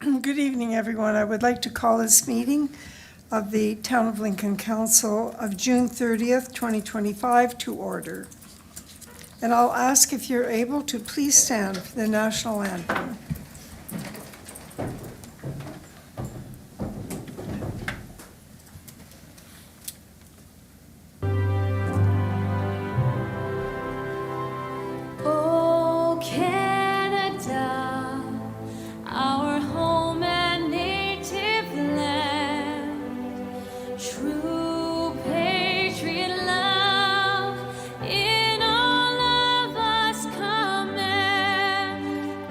Good evening, everyone. I would like to call this meeting of the Town of Lincoln Council of June 30th, 2025 to order. And I'll ask if you're able to please stand for the national anthem. Oh, Canada, our home and native land, true patriot love in all of us command.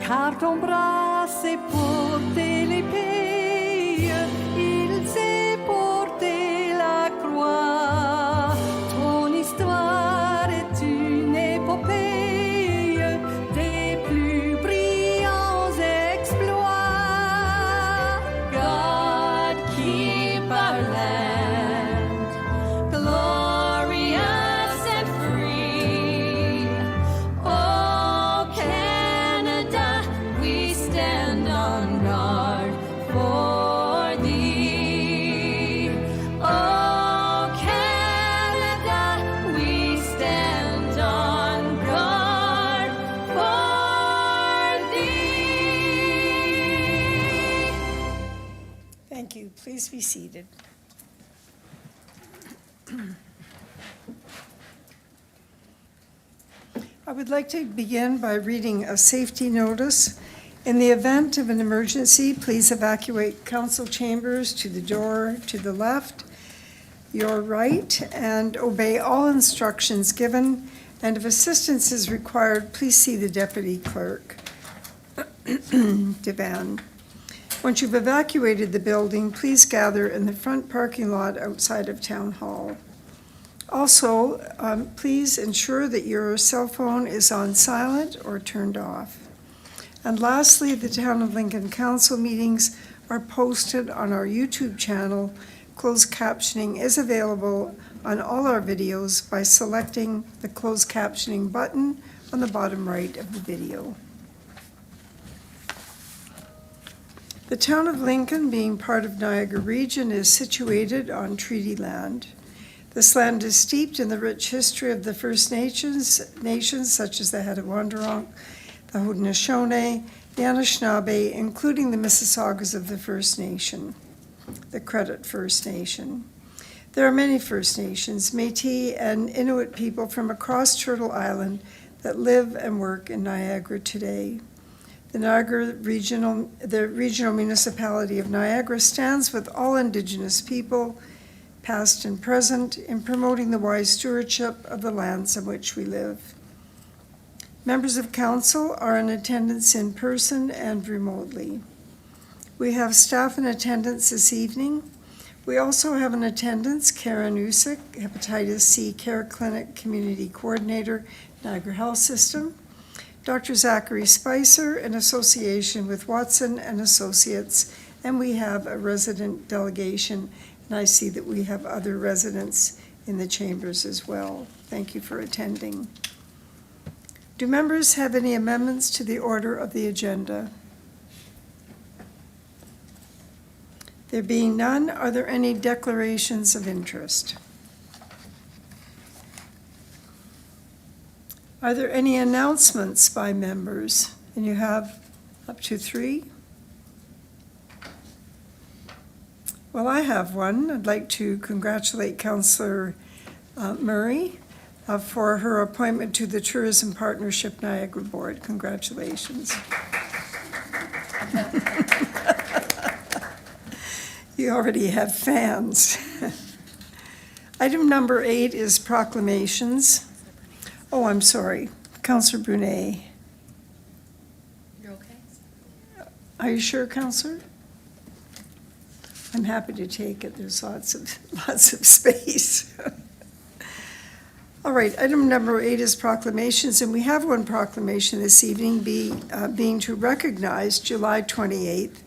Car ton bras s'est porté l'épée, il s'est porté la croix. Ton histoire est une épopée des plus brillants exploits. God keep our land glorious and free. Oh, Canada, we stand on guard for thee. Oh, Canada, we stand on guard for thee. Thank you. Please be seated. I would like to begin by reading a safety notice. In the event of an emergency, please evacuate council chambers to the door to the left, your right, and obey all instructions given. And if assistance is required, please see the deputy clerk. Devan. Once you've evacuated the building, please gather in the front parking lot outside of Town Hall. Also, please ensure that your cell phone is on silent or turned off. And lastly, the Town of Lincoln Council meetings are posted on our YouTube channel. Closed captioning is available on all our videos by selecting the closed captioning button on the bottom right of the video. The Town of Lincoln, being part of Niagara Region, is situated on treaty land. This land is steeped in the rich history of the First Nations such as the Hattawandurunk, the Haudenosaunee, the Anishinaabe, including the Mississaugas of the First Nation, the Credit First Nation. There are many First Nations, Métis, and Inuit people from across Turtle Island that live and work in Niagara today. The regional municipality of Niagara stands with all Indigenous people, past and present, in promoting the wise stewardship of the lands on which we live. Members of council are in attendance in person and remotely. We have staff in attendance this evening. We also have in attendance Karen Usick, Hepatitis C Care Clinic Community Coordinator, Niagara Health System, Dr. Zachary Spicer, in association with Watson and Associates, and we have a resident delegation, and I see that we have other residents in the chambers as well. Thank you for attending. Do members have any amendments to the order of the agenda? There being none, are there any declarations of interest? Are there any announcements by members? And you have up to 3. Well, I have one. I'd like to congratulate Councillor Murray for her appointment to the Tourism Partnership Niagara Board. Congratulations. You already have fans. Item number 8 is proclamations. Oh, I'm sorry. Councillor Brunet. You're okay? Are you sure, Councillor? I'm happy to take it. There's lots of space. All right, item number 8 is proclamations, and we have one proclamation this evening being to recognize July 28th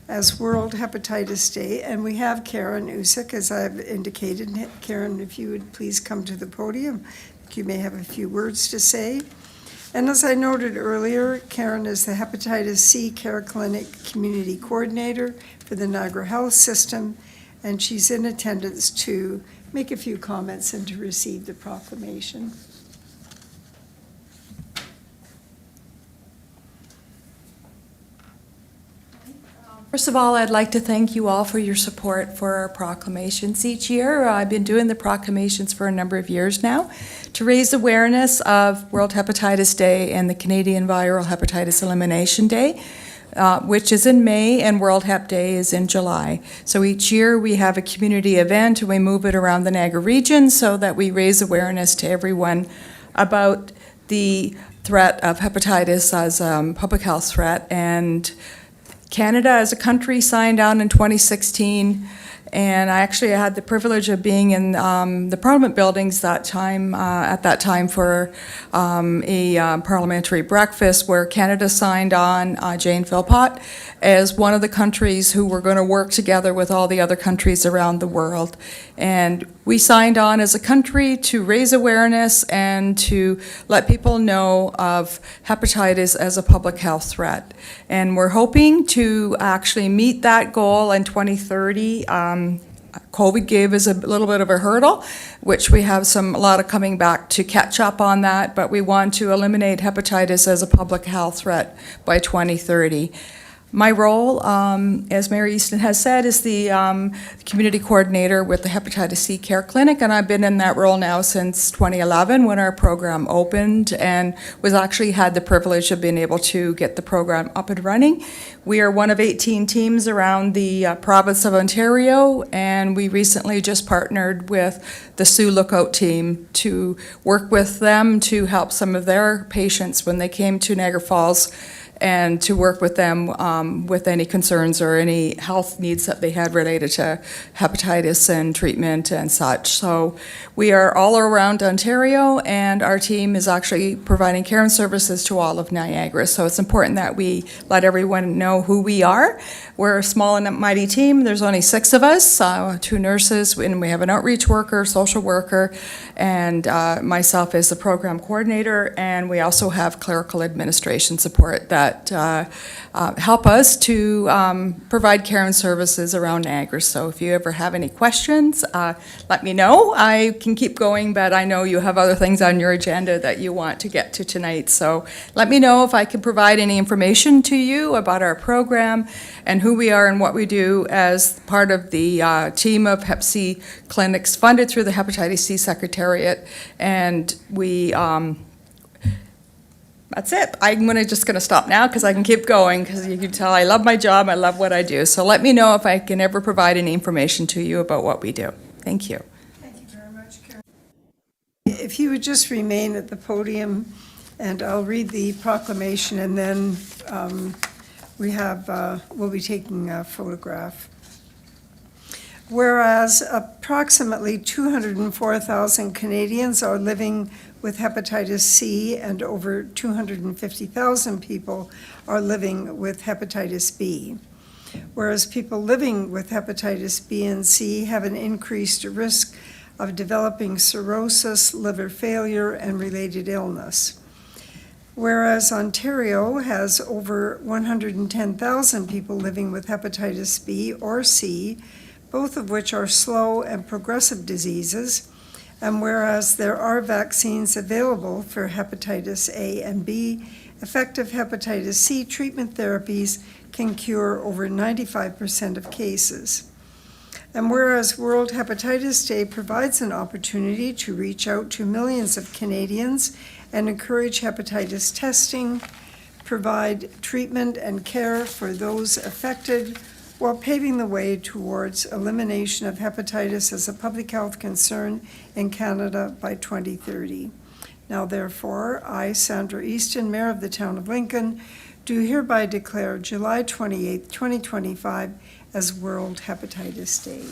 as World Hepatitis Day, and we have Karen Usick, as I've indicated. Karen, if you would please come to the podium. You may have a few words to say. And as I noted earlier, Karen is the Hepatitis C Care Clinic Community Coordinator for the Niagara Health System, and she's in attendance to make a few comments and to receive the proclamation. First of all, I'd like to thank you all for your support for our proclamations each year. I've been doing the proclamations for a number of years now to raise awareness of World Hepatitis Day and the Canadian Viral Hepatitis Elimination Day, which is in May, and World Hep Day is in July. So each year we have a community event and we move it around the Niagara region so that we raise awareness to everyone about the threat of hepatitis as a public health threat. And Canada as a country signed on in 2016, and I actually had the privilege of being in the Parliament buildings at that time for a parliamentary breakfast where Canada signed on Jane Philpott as one of the countries who were going to work together with all the other countries around the world. And we signed on as a country to raise awareness and to let people know of hepatitis as a public health threat. And we're hoping to actually meet that goal in 2030. COVID gave us a little bit of a hurdle, which we have a lot of coming back to catch up on that, but we want to eliminate hepatitis as a public health threat by 2030. My role, as Mary Easton has said, is the community coordinator with the Hepatitis C Care Clinic, and I've been in that role now since 2011 when our program opened, and had the privilege of being able to get the program up and running. We are one of 18 teams around the province of Ontario, and we recently just partnered with the Sioux Lookout team to work with them to help some of their patients when they came to Niagara Falls, and to work with them with any concerns or any health needs that they had related to hepatitis and treatment and such. So we are all around Ontario, and our team is actually providing care and services to all of Niagara. So it's important that we let everyone know who we are. We're a small and mighty team. There's only 6 of us, 2 nurses, and we have an outreach worker, social worker, and myself as the program coordinator, and we also have clerical administration support that help us to provide care and services around Niagara. So if you ever have any questions, let me know. I can keep going, but I know you have other things on your agenda that you want to get to tonight. So let me know if I can provide any information to you about our program and who we are and what we do as part of the team of Hep C clinics funded through the Hepatitis C Secretariat. And we that's it. I'm just going to stop now because I can keep going, because you can tell I love my job, I love what I do. So let me know if I can ever provide any information to you about what we do. Thank you. Thank you very much, Karen. If you would just remain at the podium, and I'll read the proclamation, and then we'll be taking a photograph. Whereas approximately 204,000 Canadians are living with hepatitis C, and over 250,000 people are living with hepatitis B. Whereas people living with hepatitis B and C have an increased risk of developing cirrhosis, liver failure, and related illness. Whereas Ontario has over 110,000 people living with hepatitis B or C, both of which are slow and progressive diseases, and whereas there are vaccines available for hepatitis A and B, effective hepatitis C treatment therapies can cure over 95% of cases. And whereas World Hepatitis Day provides an opportunity to reach out to millions of Canadians and encourage hepatitis testing, provide treatment and care for those affected, while paving the way towards elimination of hepatitis as a public health concern in Canada by 2030. Now therefore, I, Sandra Easton, Mayor of the Town of Lincoln, do hereby declare July 28, 2025 as World Hepatitis Day.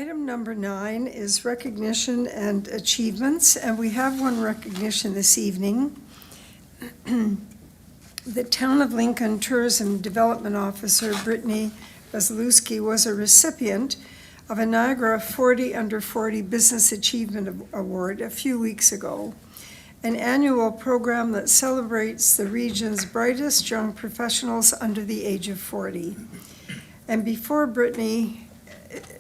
Item number 9 is recognition and achievements, and we have one recognition this evening. The Town of Lincoln Tourism Development Officer, Brittany Vasilewski, was a recipient of a Niagara 40 Under 40 Business Achievement Award a few weeks ago, an annual program that celebrates the region's brightest young professionals under the age of 40. And before Brittany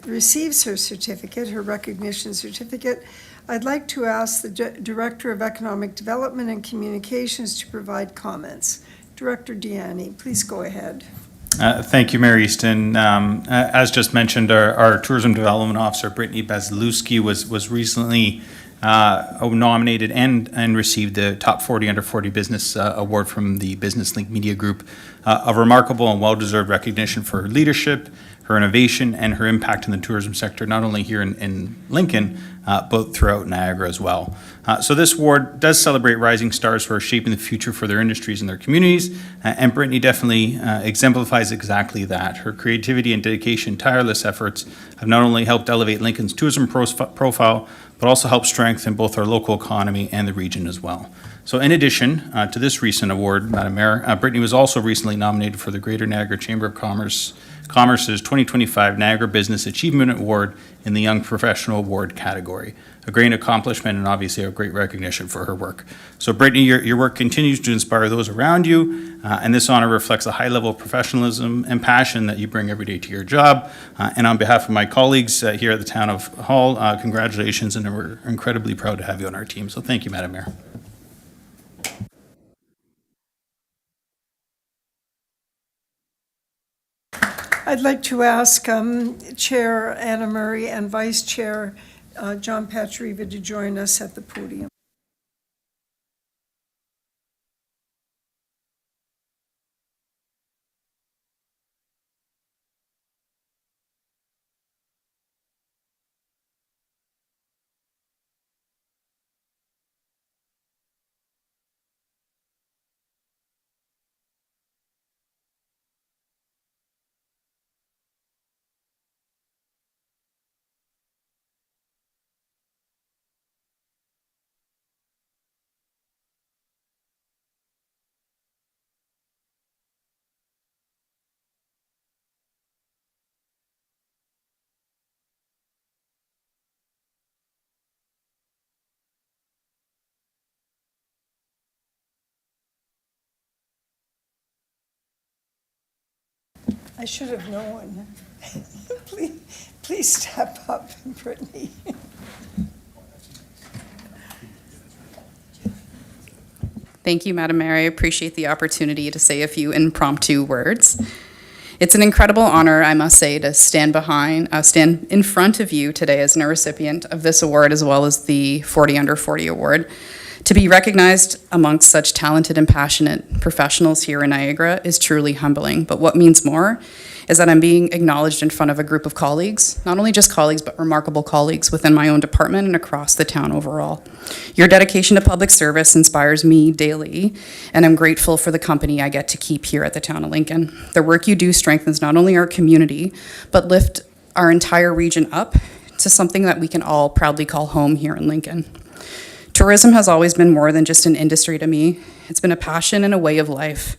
receives her certificate, her recognition certificate, I'd like to ask the Director of Economic Development and Communications to provide comments. Director Deanne, please go ahead. Thank you, Mayor Easton. As just mentioned, our Tourism Development Officer, Brittany Vasilewski, was recently nominated and received the Top 40 Under 40 Business Award from the Business Link Media Group, a remarkable and well-deserved recognition for her leadership, her innovation, and her impact in the tourism sector, not only here in Lincoln, but throughout Niagara as well. So this award does celebrate rising stars who are shaping the future for their industries and their communities, and Brittany definitely exemplifies exactly that. Her creativity and dedication, tireless efforts have not only helped elevate Lincoln's tourism profile, but also helped strengthen both our local economy and the region as well. So in addition to this recent award, Madam Mayor, Brittany was also recently nominated for the Greater Niagara Chamber of Commerce's 2025 Niagara Business Achievement Award in the Young Professional Award category. A great accomplishment and obviously a great recognition for her work. So Brittany, your work continues to inspire those around you, and this honor reflects the high level of professionalism and passion that you bring every day to your job. And on behalf of my colleagues here at the Town of Hull, congratulations, and we're incredibly proud to have you on our team. So thank you, Madam Mayor. I'd like to ask Chair Anna Murray and Vice Chair John Patriva to join us at the podium. I should have known. Please step up, Brittany. Thank you, Madam Mayor. I appreciate the opportunity to say a few impromptu words. It's an incredible honor, I must say, to stand in front of you today as a recipient of this award, as well as the 40 Under 40 award. To be recognized amongst such talented and passionate professionals here in Niagara is truly humbling. But what means more is that I'm being acknowledged in front of a group of colleagues, not only just colleagues, but remarkable colleagues within my own department and across the town overall. Your dedication to public service inspires me daily, and I'm grateful for the company I get to keep here at the Town of Lincoln. The work you do strengthens not only our community, but lift our entire region up to something that we can all proudly call home here in Lincoln. Tourism has always been more than just an industry to me. It's been a passion and a way of life.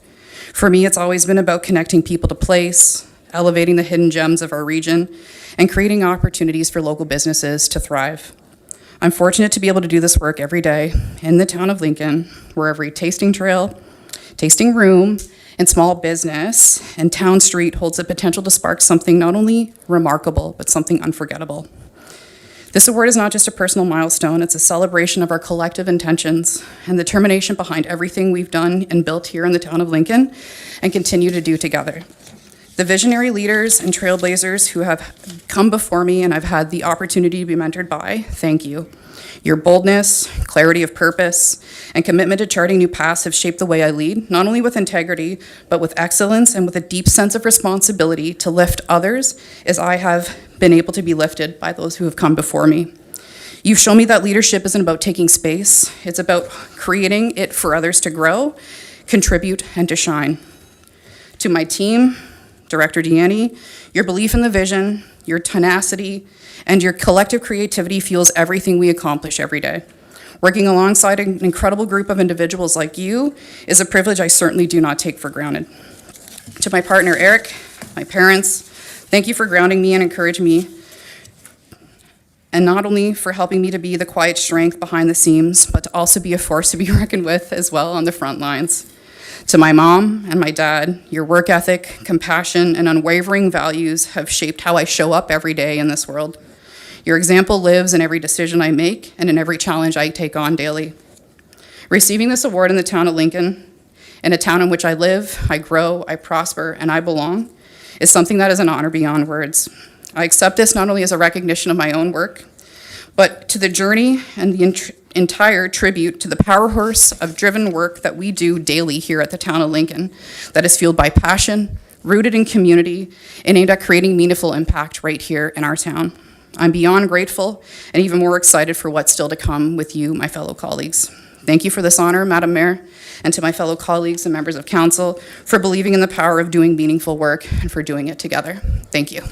For me, it's always been about connecting people to place, elevating the hidden gems of our region, and creating opportunities for local businesses to thrive. I'm fortunate to be able to do this work every day in the Town of Lincoln, where every tasting trail, tasting room, and small business and town street holds the potential to spark something not only remarkable, but something unforgettable. This award is not just a personal milestone, it's a celebration of our collective intentions and the determination behind everything we've done and built here in the Town of Lincoln and continue to do together. The visionary leaders and trailblazers who have come before me and I've had the opportunity to be mentored by, thank you. Your boldness, clarity of purpose, and commitment to charting new paths have shaped the way I lead, not only with integrity, but with excellence and with a deep sense of responsibility to lift others as I have been able to be lifted by those who have come before me. You've shown me that leadership isn't about taking space, it's about creating it for others to grow, contribute, and to shine. To my team, Director Deanne, your belief in the vision, your tenacity, and your collective creativity fuels everything we accomplish every day. Working alongside an incredible group of individuals like you is a privilege I certainly do not take for granted. To my partner, Eric, my parents, thank you for grounding me and encouraging me, and not only for helping me to be the quiet strength behind the scenes, but to also be a force to be reckoned with as well on the front lines. To my mom and my dad, your work ethic, compassion, and unwavering values have shaped how I show up every day in this world. Your example lives in every decision I make and in every challenge I take on daily. Receiving this award in the town of Lincoln, in a town in which I live, I grow, I prosper, and I belong, is something that is an honor beyond words. I accept this not only as a recognition of my own work, but to the journey and the entire tribute to the power horse of driven work that we do daily here at the town of Lincoln that is fueled by passion, rooted in community, and aimed at creating meaningful impact right here in our town. I'm beyond grateful and even more excited for what's still to come with you, my fellow colleagues. Thank you for this honor, Madam Mayor, and to my fellow colleagues and members of council for believing in the power of doing meaningful work and for doing it together. Thank you.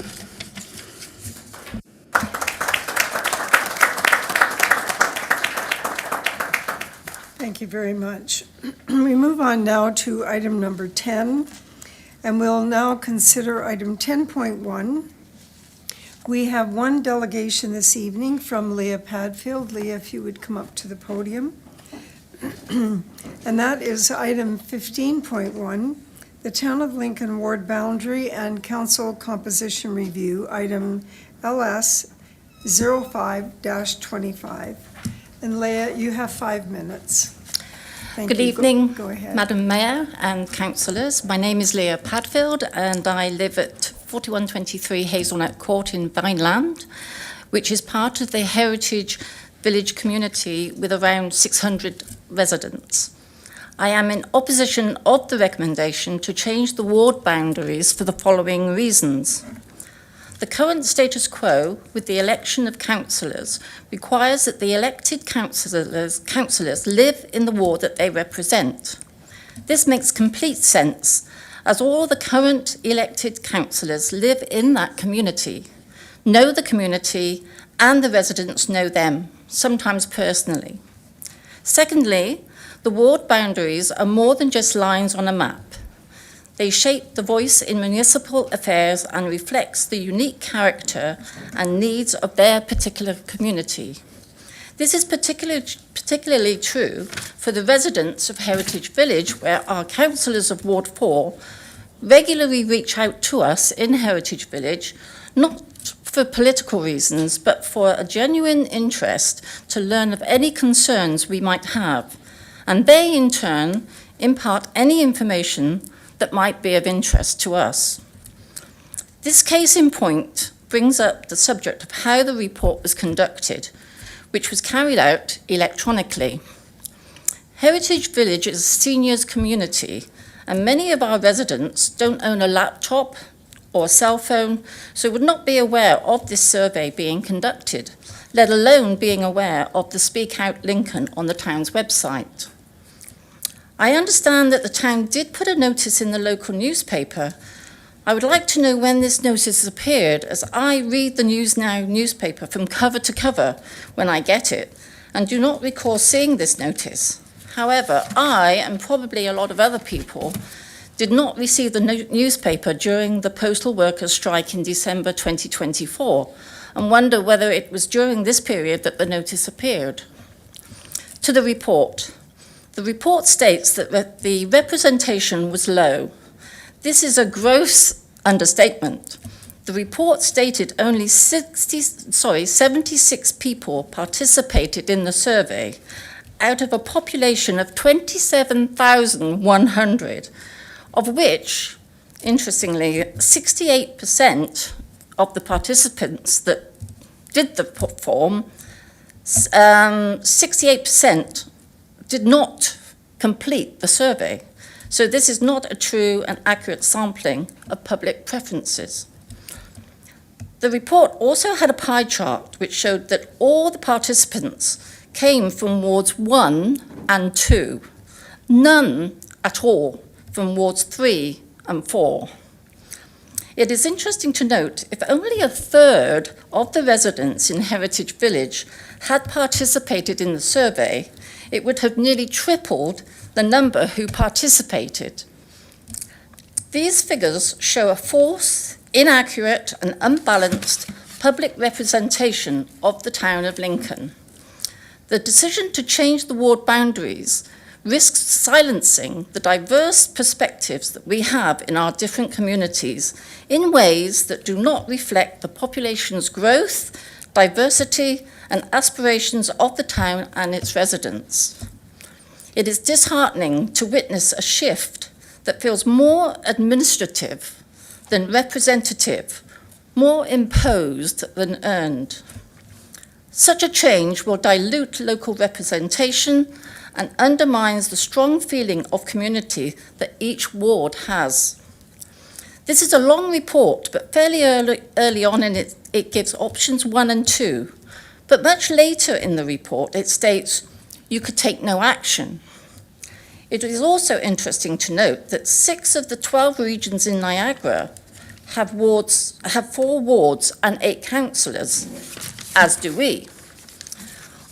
Thank you very much. We move on now to item number 10, and we'll now consider item 10.1. We have one delegation this evening from Leah Padfield. Leah, if you would come up to the podium. And that is item 15.1, the Town of Lincoln Ward Boundary and Council Composition Review, item LS 05-25. And Leah, you have 5 minutes. Thank Good you. evening, Go ahead. Madam Mayor and councillors. My name is Leah Padfield and I live at 4123 Hazelnut Court in Vineland, which is part of the Heritage Village community with around 600 residents. I am in opposition of the recommendation to change the ward boundaries for the following reasons. The current status quo with the election of councillors requires that the elected councillors live in the ward that they represent. This makes complete sense, as all the current elected councillors live in that community, know the community, and the residents know them, sometimes personally. Secondly, the ward boundaries are more than just lines on a map. They shape the voice in municipal affairs and reflects the unique character and needs of their particular community. This is particularly true for the residents of Heritage Village, where our councillors of Ward 4 regularly reach out to us in Heritage Village, not for political reasons, but for a genuine interest to learn of any concerns we might have. And they, in turn, impart any information that might be of interest to us. This case in point brings up the subject of how the report was conducted, which was carried out electronically. Heritage Village is a seniors community, and many of our residents don't own a laptop or a cell phone, so would not be aware of this survey being conducted, let alone being aware of the Speak Out Lincoln on the town's website. I understand that the town did put a notice in the local newspaper. I would like to know when this notice appeared, as I read the News Now newspaper from cover to cover when I get it, and do not recall seeing this notice. However, I, and probably a lot of other people, did not receive the newspaper during the postal workers' strike in December 2024, and wonder whether it was during this period that the notice appeared. To the report. The report states that the representation was low. This is a gross understatement. The report stated only 76 people participated in the survey out of a population of 27,100, of which, interestingly, 68% of the participants that did the form, 68% did not complete the survey. So this is not a true and accurate sampling of public preferences. The report also had a pie chart which showed that all the participants came from wards 1 and 2, none at all from wards 3 and 4. It is interesting to note if only a third of the residents in Heritage Village had participated in the survey, it would have nearly tripled the number who participated. These figures show a false, inaccurate, and unbalanced public representation of the town of Lincoln. The decision to change the ward boundaries risks silencing the diverse perspectives that we have in our different communities in ways that do not reflect the population's growth, diversity, and aspirations of the town and its residents. It is disheartening to witness a shift that feels more administrative than representative, more imposed than earned. Such a change will dilute local representation and undermines the strong feeling of community that each ward has. This is a long report, but fairly early on in it, it gives options 1 and 2. But much later in the report, it states, you could take no action. It is also interesting to note that 6 of the 12 regions in Niagara have 4 wards and 8 councillors, as do we.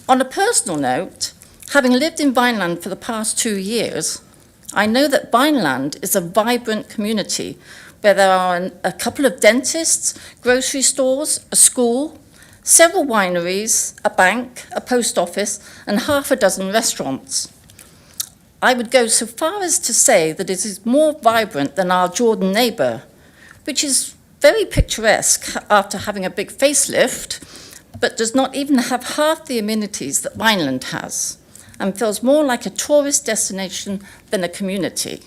On a personal note, having lived in Vineland for the past 2 years, I know that Vineland is a vibrant community where there are a couple of dentists, grocery stores, a school, several wineries, a bank, a post office, and half a dozen restaurants. I would go so far as to say that it is more vibrant than our Jordan neighbour, which is very picturesque after having a big facelift, but does not even have half the amenities that Vineland has, and feels more like a tourist destination than a community.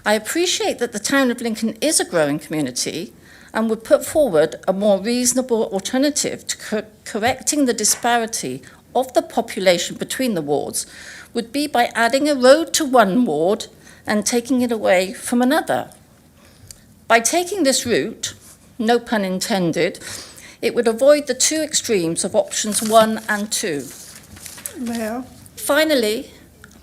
I appreciate that the town of Lincoln is a growing community and would put forward a more reasonable alternative to correcting the disparity of the population between the wards would be by adding a road to one ward and taking it away from another. By taking this route, no pun intended, it would avoid the 2 extremes of options 1 and 2. Leah? Finally,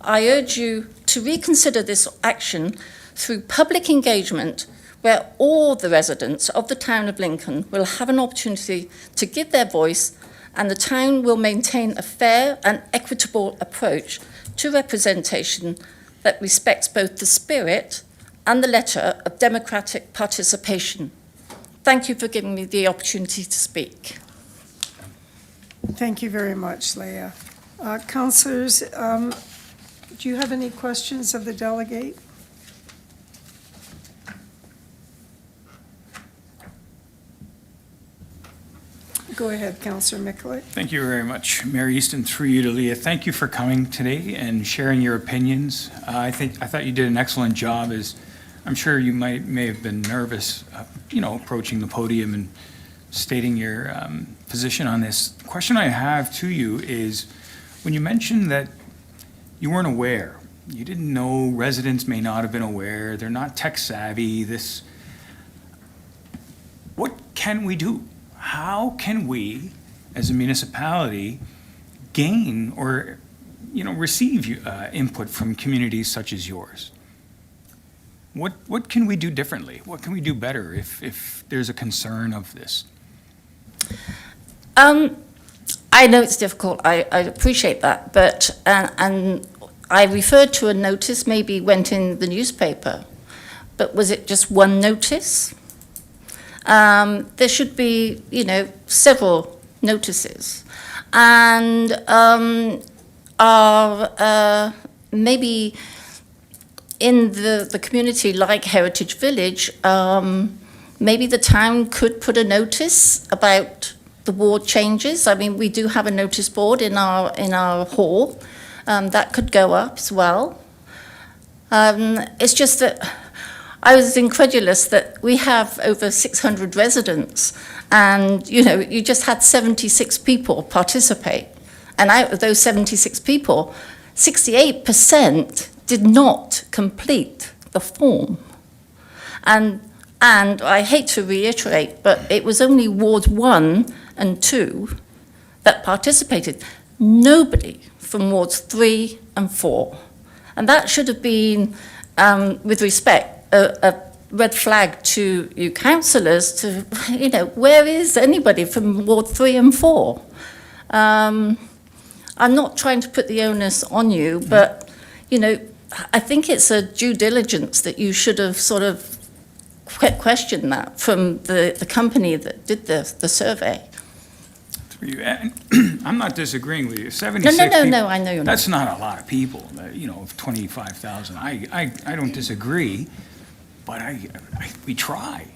I urge you to reconsider this action through public engagement where all the residents of the town of Lincoln will have an opportunity to give their voice, and the town will maintain a fair and equitable approach to representation that respects both the spirit and the letter of democratic participation. Thank you for giving me the opportunity to speak. Thank you very much, Leah. Councillors, do you have any questions of the delegate? Go ahead, Councillor Mikulik. Thank you very much, Mayor Easton, through you to Leah. Thank you for coming today and sharing your opinions. I thought you did an excellent job. As I'm sure you may have been nervous, approaching the podium and stating your position on this. The question I have to you is, when you mentioned that you weren't aware, you didn't know, residents may not have been aware, they're not tech savvy, what can we do? How can we, as a municipality, gain or, receive input from communities such as yours? What can we do differently? What can we do better if there's a concern of this? I know it's difficult. I appreciate that, but and I referred to a notice, maybe went in the newspaper, but was it just one notice? There should be, several notices, and maybe in the community like Heritage Village, maybe the town could put a notice about the ward changes. I mean, we do have a notice board in our hall. That could go up as well. It's just that I was incredulous that we have over 600 residents and, you just had 76 people participate. And out of those 76 people, 68% did not complete the form. And I hate to reiterate, but it was only Ward 1 and 2 that participated. Nobody from Wards 3 and 4. And that should have been, with respect, a red flag to you councillors to, where is anybody from Ward 3 and 4? I'm not trying to put the onus on you, but, I think it's a due diligence that you should have sort of questioned that from the company that did the survey. I'm not disagreeing with you. 76 No, people, I know you're not. that's not a lot of people, 25,000. I don't disagree, but we try.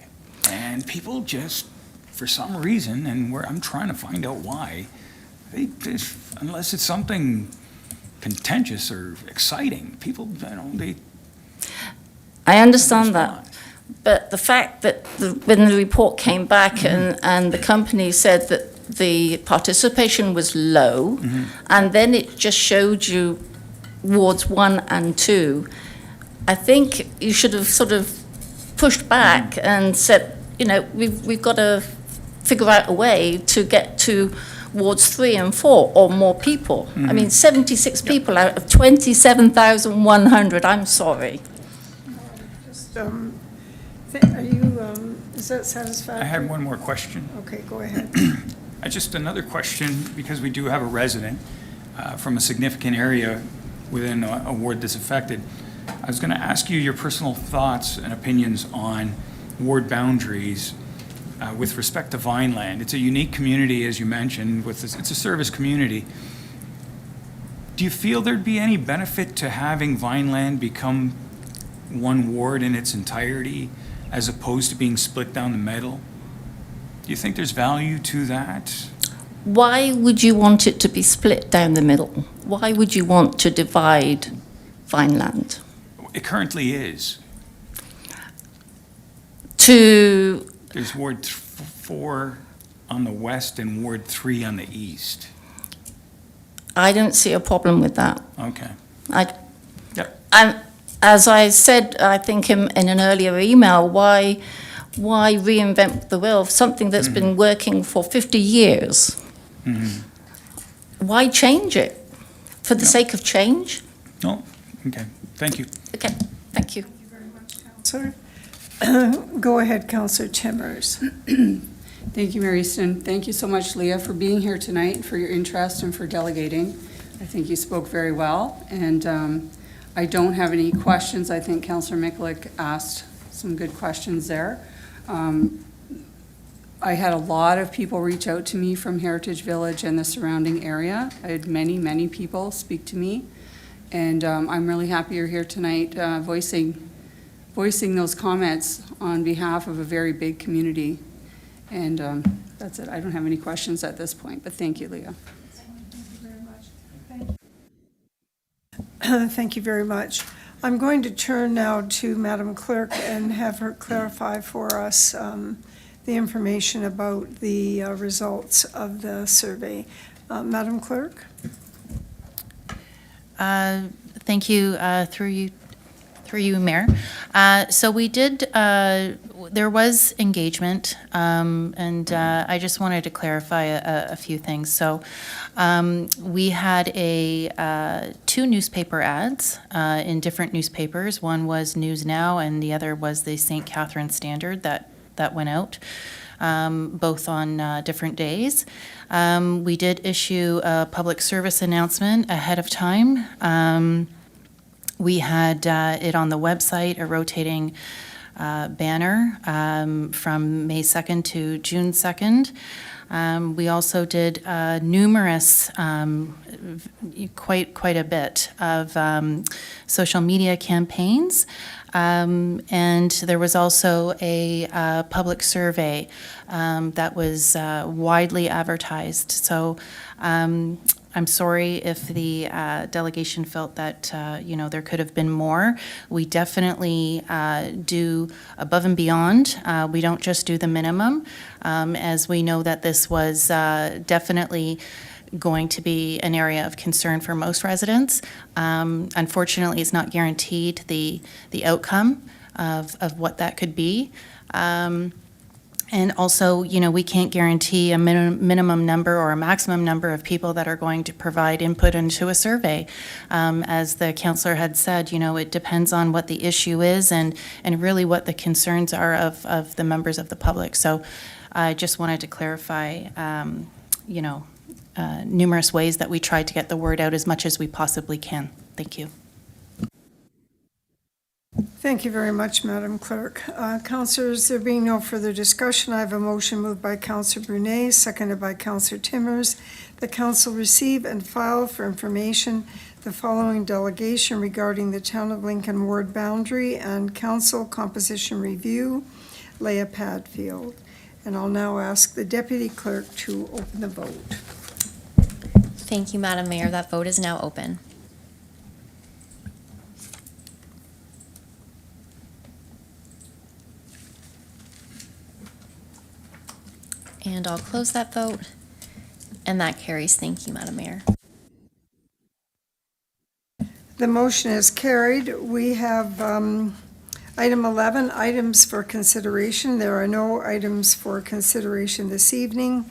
And people just, for some reason, and I'm trying to find out why, unless it's something contentious or exciting, people, they I understand respond. that. But the fact that when the report came back and the company said that the participation was low, and then it just showed you wards 1 and 2, I think you should have sort of pushed back and said, we've got to figure out a way to get to wards 3 and 4 or more people. I mean, 76 people out of 27,100, I'm sorry. Just, is that satisfactory? I had one more question. Okay, go ahead. Just another question, because we do have a resident from a significant area within a ward that's affected. I was going to ask you your personal thoughts and opinions on ward boundaries with respect to Vineland. It's a unique community, as you mentioned, it's a service community. Do you feel there'd be any benefit to having Vineland become one ward in its entirety, as opposed to being split down the middle? Do you think there's value to that? Why would you want it to be split down the middle? Why would you want to divide Vineland? It currently is. There's Ward 4 on the west and Ward 3 on the east. I don't see a problem with that. Okay. Yep. As I said, I think in an earlier email, why reinvent the wheel of something that's been working for 50 years? Why change it? For the sake of change? No? Okay. Thank you. Okay, thank you. Sir, go ahead, Councillor Timmers. Thank you, Mary Easton. Thank you so much, Leah, for being here tonight, and for your interest and for delegating. I think you spoke very well, and I don't have any questions. I think Councillor Mikulik asked some good questions there. I had a lot of people reach out to me from Heritage Village and the surrounding area. I had many people speak to me, and I'm really happy you're here tonight voicing those comments on behalf of a very big community. And that's it. I don't have any questions at this point, but thank you, Leah. Thank you very much. I'm going to turn now to Madam Clerk and have her clarify for us the information about the results of the survey. Madam Clerk? Thank you, through you, Mayor. So we did, there was engagement, and I just wanted to clarify a few things. So we had two newspaper ads in different newspapers. One was News Now, and the other was the St. Catharines Standard that went out, both on different days. We did issue a public service announcement ahead of time. We had it on the website, a rotating banner from May 2nd to June 2nd. We also did numerous, quite a bit of social media campaigns. And there was also a public survey that was widely advertised. So I'm sorry if the delegation felt that, there could have been more. We definitely do above and beyond. We don't just do the minimum, as we know that this was definitely going to be an area of concern for most residents. Unfortunately, it's not guaranteed the outcome of what that could be. And also, we can't guarantee a minimum number or a maximum number of people that are going to provide input into a survey. As the counselor had said, it depends on what the issue is and really what the concerns are of the members of the public. So I just wanted to clarify, numerous ways that we try to get the word out as much as we possibly can. Thank you. Thank you very much, Madam Clerk. Councillors, there being no further discussion, I have a motion moved by Councillor Brunet, seconded by Councillor Timmers. The council receive and file for information the following delegation regarding the Town of Lincoln ward boundary and council composition review, Leah Padfield. And I'll now ask the Deputy Clerk to open the vote. Thank you, Madam Mayor. That vote is now open. And I'll close that vote, and that carries. Thank you, Madam Mayor. The motion is carried. We have item 11, items for consideration. There are no items for consideration this evening.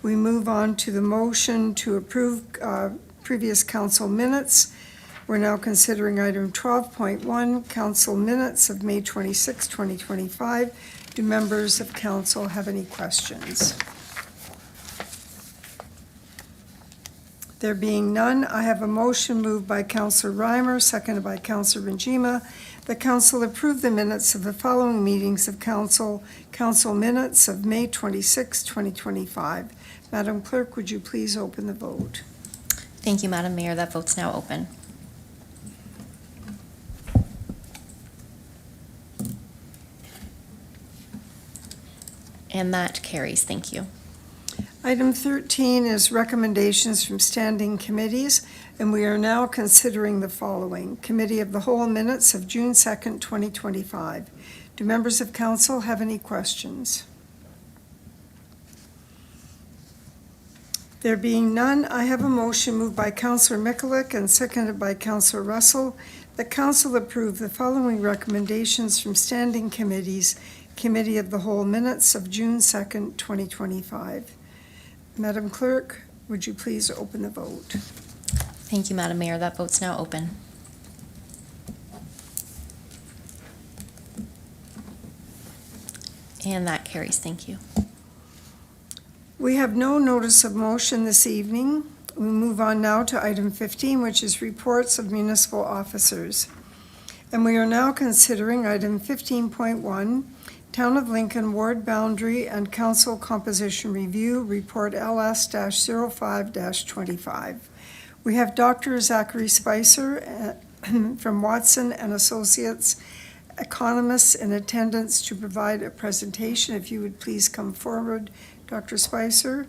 We move on to the motion to approve previous council minutes. We're now considering item 12.1, council minutes of May 26, 2025. Do members of council have any questions? There being none, I have a motion moved by Councillor Reimer, seconded by Councillor Benjima. The council approve the minutes of the following meetings of council minutes of May 26, 2025. Madam Clerk, would you please open the vote? Thank you, Madam Mayor. That vote's now open. And that carries. Thank you. Item 13 is recommendations from standing committees, and we are now considering the following. Committee of the Whole minutes of June 2nd, 2025. Do members of council have any questions? There being none, I have a motion moved by Councillor Mikulik and seconded by Councillor Russell. The council approve the following recommendations from standing committees. Committee of the Whole minutes of June 2nd, 2025. Madam Clerk, would you please open the vote? Thank you, Madam Mayor. That vote's now open. And that carries. Thank you. We have no notice of motion this evening. We move on now to item 15, which is reports of municipal officers. And we are now considering item 15.1, Town of Lincoln Ward Boundary and Council Composition Review, Report LS-05-25. We have Dr. Zachary Spicer from Watson and Associates, economists in attendance to provide a presentation. If you would please come forward, Dr. Spicer.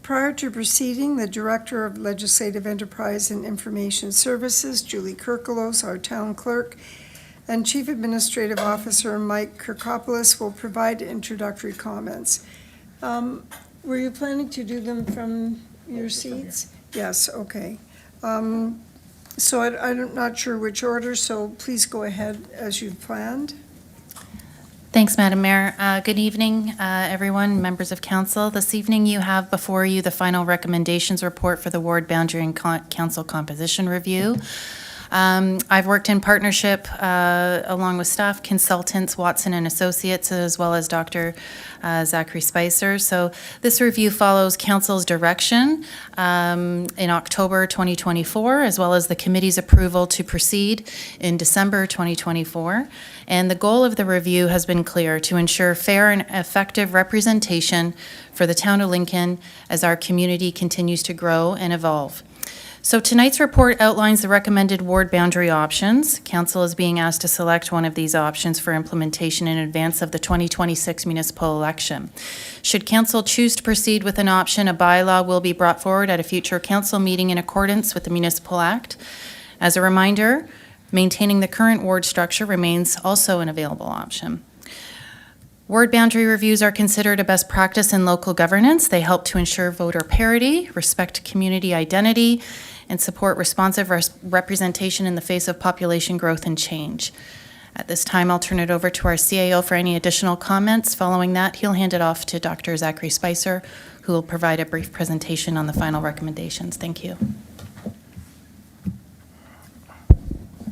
Prior to proceeding, the Director of Legislative Enterprise and Information Services, Julie Kirkolos, our Town Clerk, and Chief Administrative Officer Mike Kirkopoulos will provide introductory comments. Were you planning to do them from your seats? Yes, okay. So I'm not sure which order, so please go ahead as you've planned. Thanks, Madam Mayor. Good evening, everyone, members of council. This evening you have before you the final recommendations report for the Ward Boundary and Council Composition Review. I've worked in partnership along with staff, consultants, Watson and Associates, as well as Dr. Zachary Spicer. So this review follows council's direction in October 2024, as well as the committee's approval to proceed in December 2024. And the goal of the review has been clear: to ensure fair and effective representation for the town of Lincoln as our community continues to grow and evolve. So tonight's report outlines the recommended ward boundary options. Council is being asked to select one of these options for implementation in advance of the 2026 municipal election. Should council choose to proceed with an option, a bylaw will be brought forward at a future council meeting in accordance with the Municipal Act. As a reminder, maintaining the current ward structure remains also an available option. Ward boundary reviews are considered a best practice in local governance. They help to ensure voter parity, respect community identity, and support responsive representation in the face of population growth and change. At this time, I'll turn it over to our CAO for any additional comments. Following that, he'll hand it off to Dr. Zachary Spicer, who will provide a brief presentation on the final recommendations. Thank you.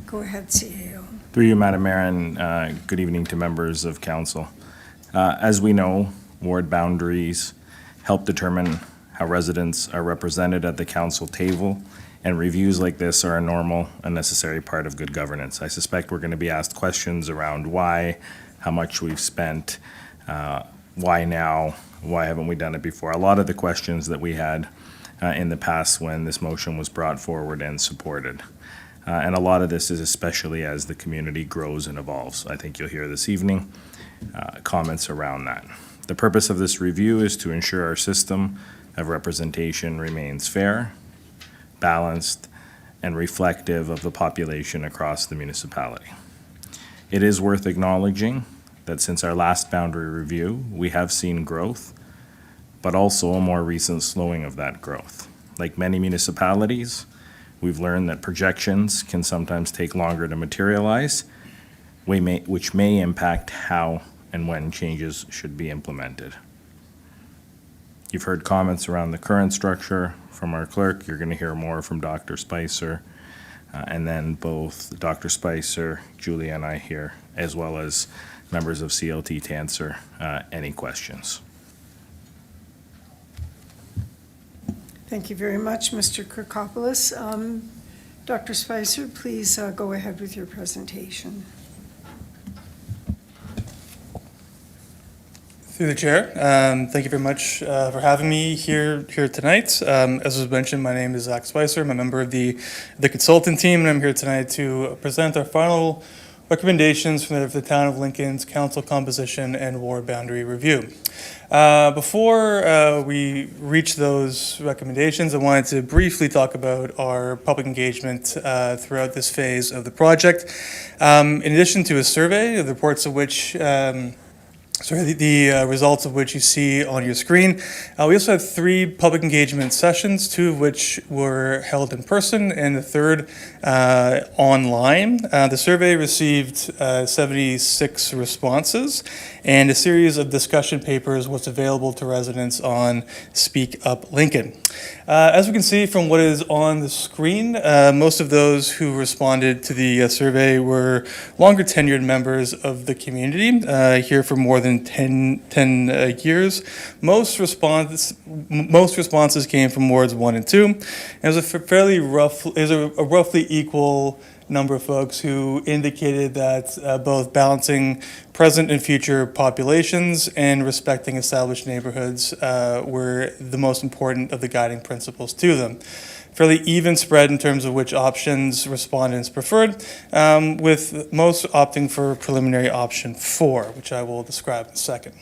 Go ahead, CAO. Through you, Madam Mayor, and good evening to members of council. As we know, ward boundaries help determine how residents are represented at the council table, and reviews like this are a normal and necessary part of good governance. I suspect we're going to be asked questions around why, how much we've spent, why now, why haven't we done it before? A lot of the questions that we had in the past when this motion was brought forward and supported. And a lot of this is especially as the community grows and evolves. I think you'll hear this evening comments around that. The purpose of this review is to ensure our system of representation remains fair, balanced, and reflective of the population across the municipality. It is worth acknowledging that since our last boundary review, we have seen growth, but also a more recent slowing of that growth. Like many municipalities, we've learned that projections can sometimes take longer to materialize, which may impact how and when changes should be implemented. You've heard comments around the current structure from our clerk. You're going to hear more from Dr. Spicer, and then both Dr. Spicer, Julia, and I here, as well as members of CLT to answer any questions. Thank you very much, Mr. Kirkopoulos. Dr. Spicer, please go ahead with your presentation. Through the chair, thank you very much for having me here tonight. As was mentioned, my name is Zach Spicer. I'm a member of the consultant team, and I'm here tonight to present our final recommendations from the Town of Lincoln's council composition and ward boundary review. Before we reach those recommendations, I wanted to briefly talk about our public engagement throughout this phase of the project. In addition to a survey, the reports of which the results of which you see on your screen. We also had 3 public engagement sessions, 2 of which were held in person and the third online. The survey received 76 responses, and a series of discussion papers was available to residents on Speak Up Lincoln. As we can see from what is on the screen, most of those who responded to the survey were longer tenured members of the community, here for more than 10 years. Most responses came from wards 1 and 2. And it was a roughly equal number of folks who indicated that both balancing present and future populations and respecting established neighborhoods were the most important of the guiding principles to them. Fairly even spread in terms of which options respondents preferred, with most opting for preliminary option 4, which I will describe in a second.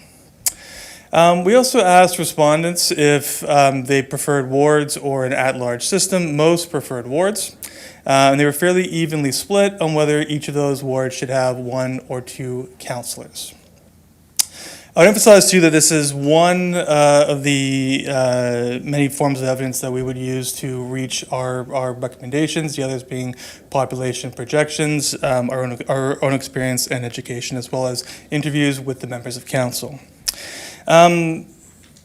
We also asked respondents if they preferred wards or an at-large system. Most preferred wards, and they were fairly evenly split on whether each of those wards should have 1 or 2 councillors. I would emphasize, too, that this is one of the many forms of evidence that we would use to reach our recommendations, the others being population projections, our own experience and education, as well as interviews with the members of council.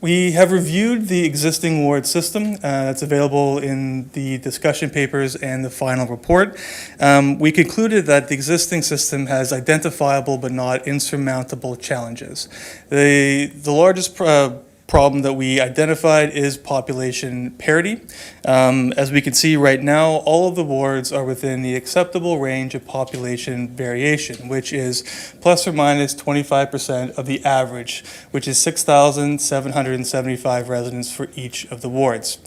We have reviewed the existing ward system that's available in the discussion papers and the final report. We concluded that the existing system has identifiable but not insurmountable challenges. The largest problem that we identified is population parity. As we can see right now, all of the wards are within the acceptable range of population variation, which is plus or minus 25% of the average, which is 6,775 residents for each of the wards.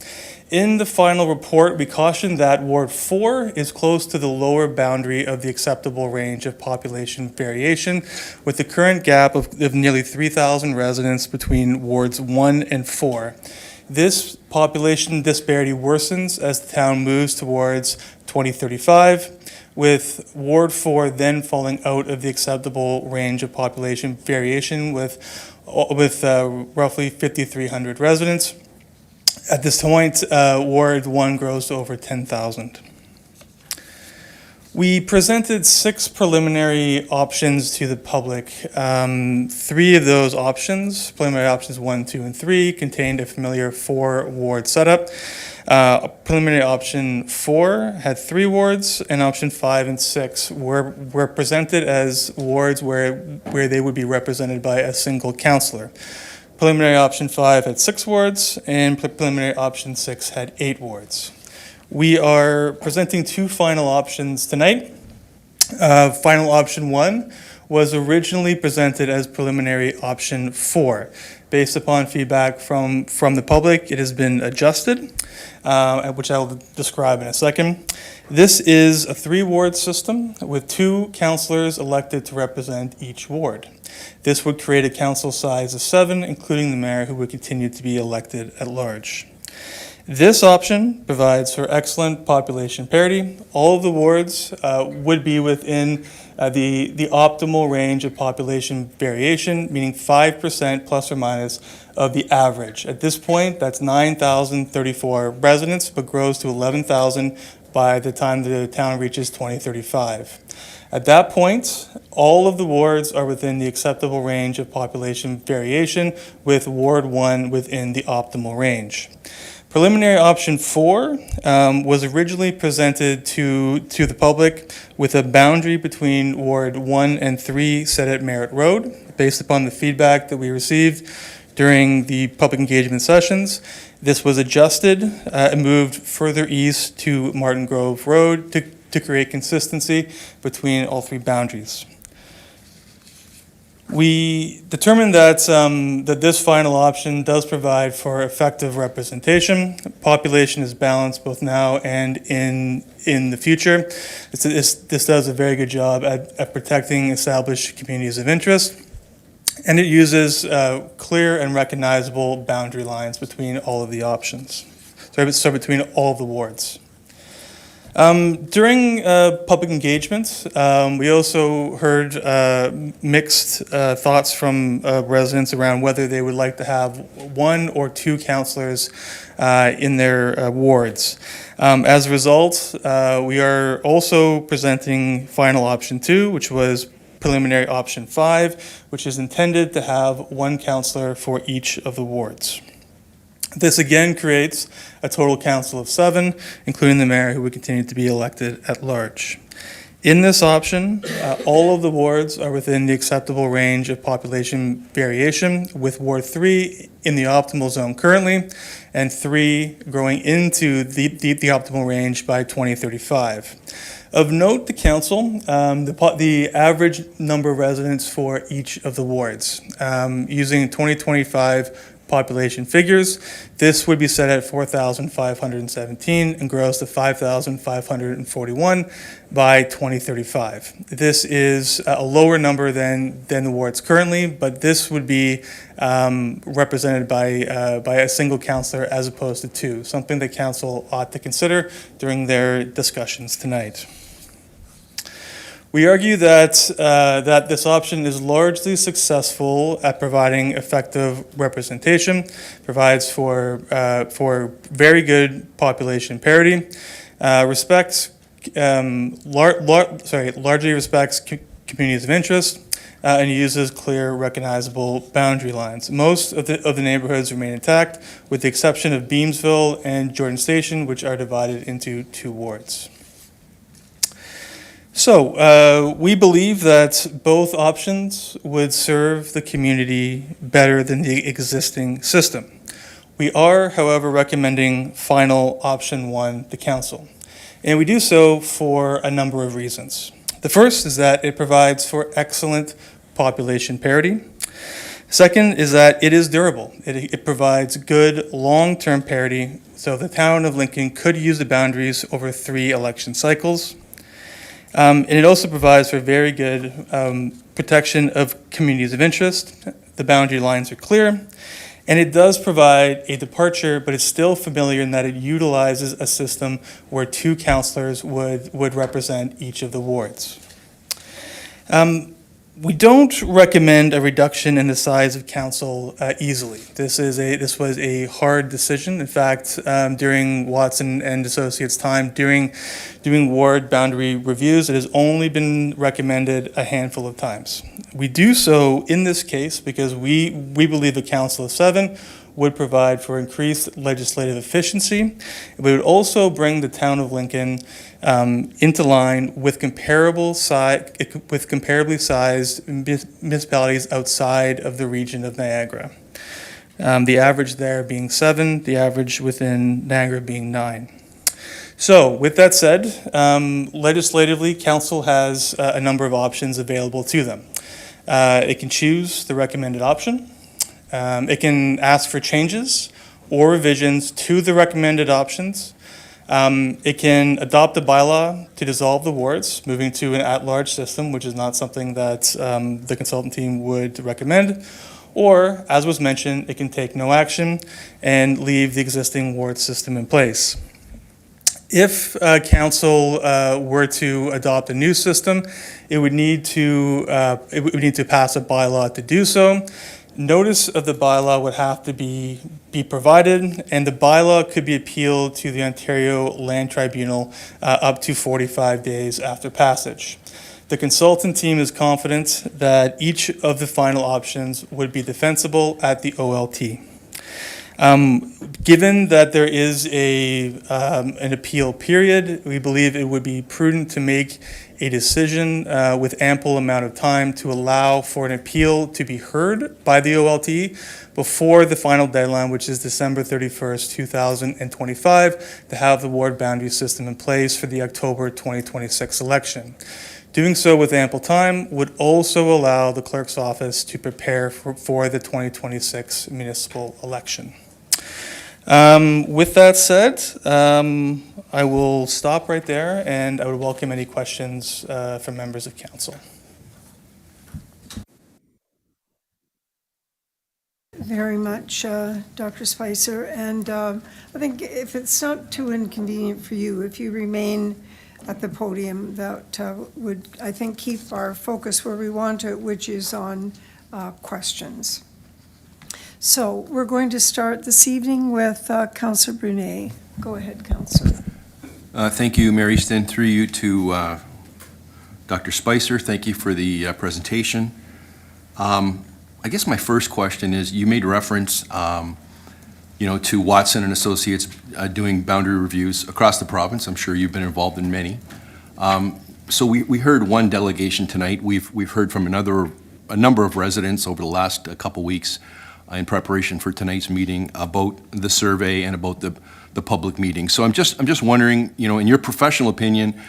In the final report, we cautioned that Ward 4 is close to the lower boundary of the acceptable range of population variation, with the current gap of nearly 3,000 residents between Wards 1 and 4. This population disparity worsens as the town moves towards 2035, with Ward 4 then falling out of the acceptable range of population variation with roughly 5,300 residents. At this point, Ward 1 grows to over 10,000. We presented 6 preliminary options to the public. 3 of those options, preliminary options 1, 2, and 3, contained a familiar 4-ward setup. Preliminary option 4 had 3 wards, and option 5 and 6 were presented as wards where they would be represented by a single councillor. Preliminary option 5 had 6 wards, and preliminary option 6 had 8 wards. We are presenting 2 final options tonight. Final option 1 was originally presented as preliminary option 4. Based upon feedback from the public, it has been adjusted, which I will describe in a second. This is a 3-ward system with 2 councillors elected to represent each ward. This would create a council size of 7, including the mayor, who would continue to be elected at large. This option provides for excellent population parity. All of the wards would be within the optimal range of population variation, meaning 5% plus or minus of the average. At this point, that's 9,034 residents, but grows to 11,000 by the time the town reaches 2035. At that point, all of the wards are within the acceptable range of population variation, with Ward 1 within the optimal range. Preliminary option 4 was originally presented to the public with a boundary between Ward 1 and 3 set at Merritt Road. Based upon the feedback that we received during the public engagement sessions, this was adjusted and moved further east to Martin Grove Road to create consistency between all 3 boundaries. We determined that this final option does provide for effective representation. Population is balanced both now and in the future. This does a very good job at protecting established communities of interest, and it uses clear and recognizable boundary lines between all of the options, so between all of the wards. During public engagement, we also heard mixed thoughts from residents around whether they would like to have 1 or 2 councillors in their wards. As a result, we are also presenting final option 2, which was preliminary option 5, which is intended to have 1 councillor for each of the wards. This again creates a total council of 7, including the mayor, who would continue to be elected at large. In this option, all of the wards are within the acceptable range of population variation, with Ward 3 in the optimal zone currently, and 3 growing into the optimal range by 2035. Of note to council, the average number of residents for each of the wards. Using 2025 population figures, this would be set at 4,517 and grows to 5,541 by 2035. This is a lower number than the wards currently, but this would be represented by a single councillor as opposed to 2, something that council ought to consider during their discussions tonight. We argue that this option is largely successful at providing effective representation, provides for very good population parity, largely respects communities of interest, and uses clear, recognizable boundary lines. Most of the neighborhoods remain intact, with the exception of Beamsville and Jordan Station, which are divided into 2 wards. So, we believe that both options would serve the community better than the existing system. We are, however, recommending final option 1 to council, and we do so for a number of reasons. The first is that it provides for excellent population parity. Second is that it is durable. It provides good long-term parity, so the town of Lincoln could use the boundaries over 3 election cycles. And it also provides for very good protection of communities of interest. The boundary lines are clear, and it does provide a departure, but it's still familiar in that it utilizes a system where 2 councillors would represent each of the wards. We don't recommend a reduction in the size of council easily. This was a hard decision. In fact, during Watson and Associates' time, doing ward boundary reviews, it has only been recommended a handful of times. We do so in this case because we believe the Council of Seven would provide for increased legislative efficiency. We would also bring the town of Lincoln into line with comparably sized municipalities outside of the region of Niagara. The average there being 7, the average within Niagara being 9. So, with that said, legislatively, council has a number of options available to them. It can choose the recommended option. It can ask for changes or revisions to the recommended options. It can adopt a bylaw to dissolve the wards, moving to an at-large system, which is not something that the consultant team would recommend. Or, as was mentioned, it can take no action and leave the existing ward system in place. If council were to adopt a new system, it would need to pass a bylaw to do so. Notice of the bylaw would have to be provided, and the bylaw could be appealed to the Ontario Land Tribunal up to 45 days after passage. The consultant team is confident that each of the final options would be defensible at the OLT. Given that there is an appeal period, we believe it would be prudent to make a decision with ample amount of time to allow for an appeal to be heard by the OLT before the final deadline, which is December 31st, 2025, to have the ward boundary system in place for the October 2026 election. Doing so with ample time would also allow the clerk's office to prepare for the 2026 municipal election. With that said, I will stop right there, and I would welcome any questions from members of council. Very much, Dr. Spicer. And I think if it's not too inconvenient for you, if you remain at the podium, that would, I think, keep our focus where we want it, which is on questions. So we're going to start this evening with Councillor Brunet. Go ahead, Councillor. Thank you, Mayor Easton. Through you to Dr. Spicer. Thank you for the presentation. I guess my first question is, you made reference to Watson and Associates doing boundary reviews across the province. I'm sure you've been involved in many. So we heard one delegation tonight. We've heard from a number of residents over the last couple weeks in preparation for tonight's meeting about the survey and about the public meeting. So I'm just wondering, in your professional opinion,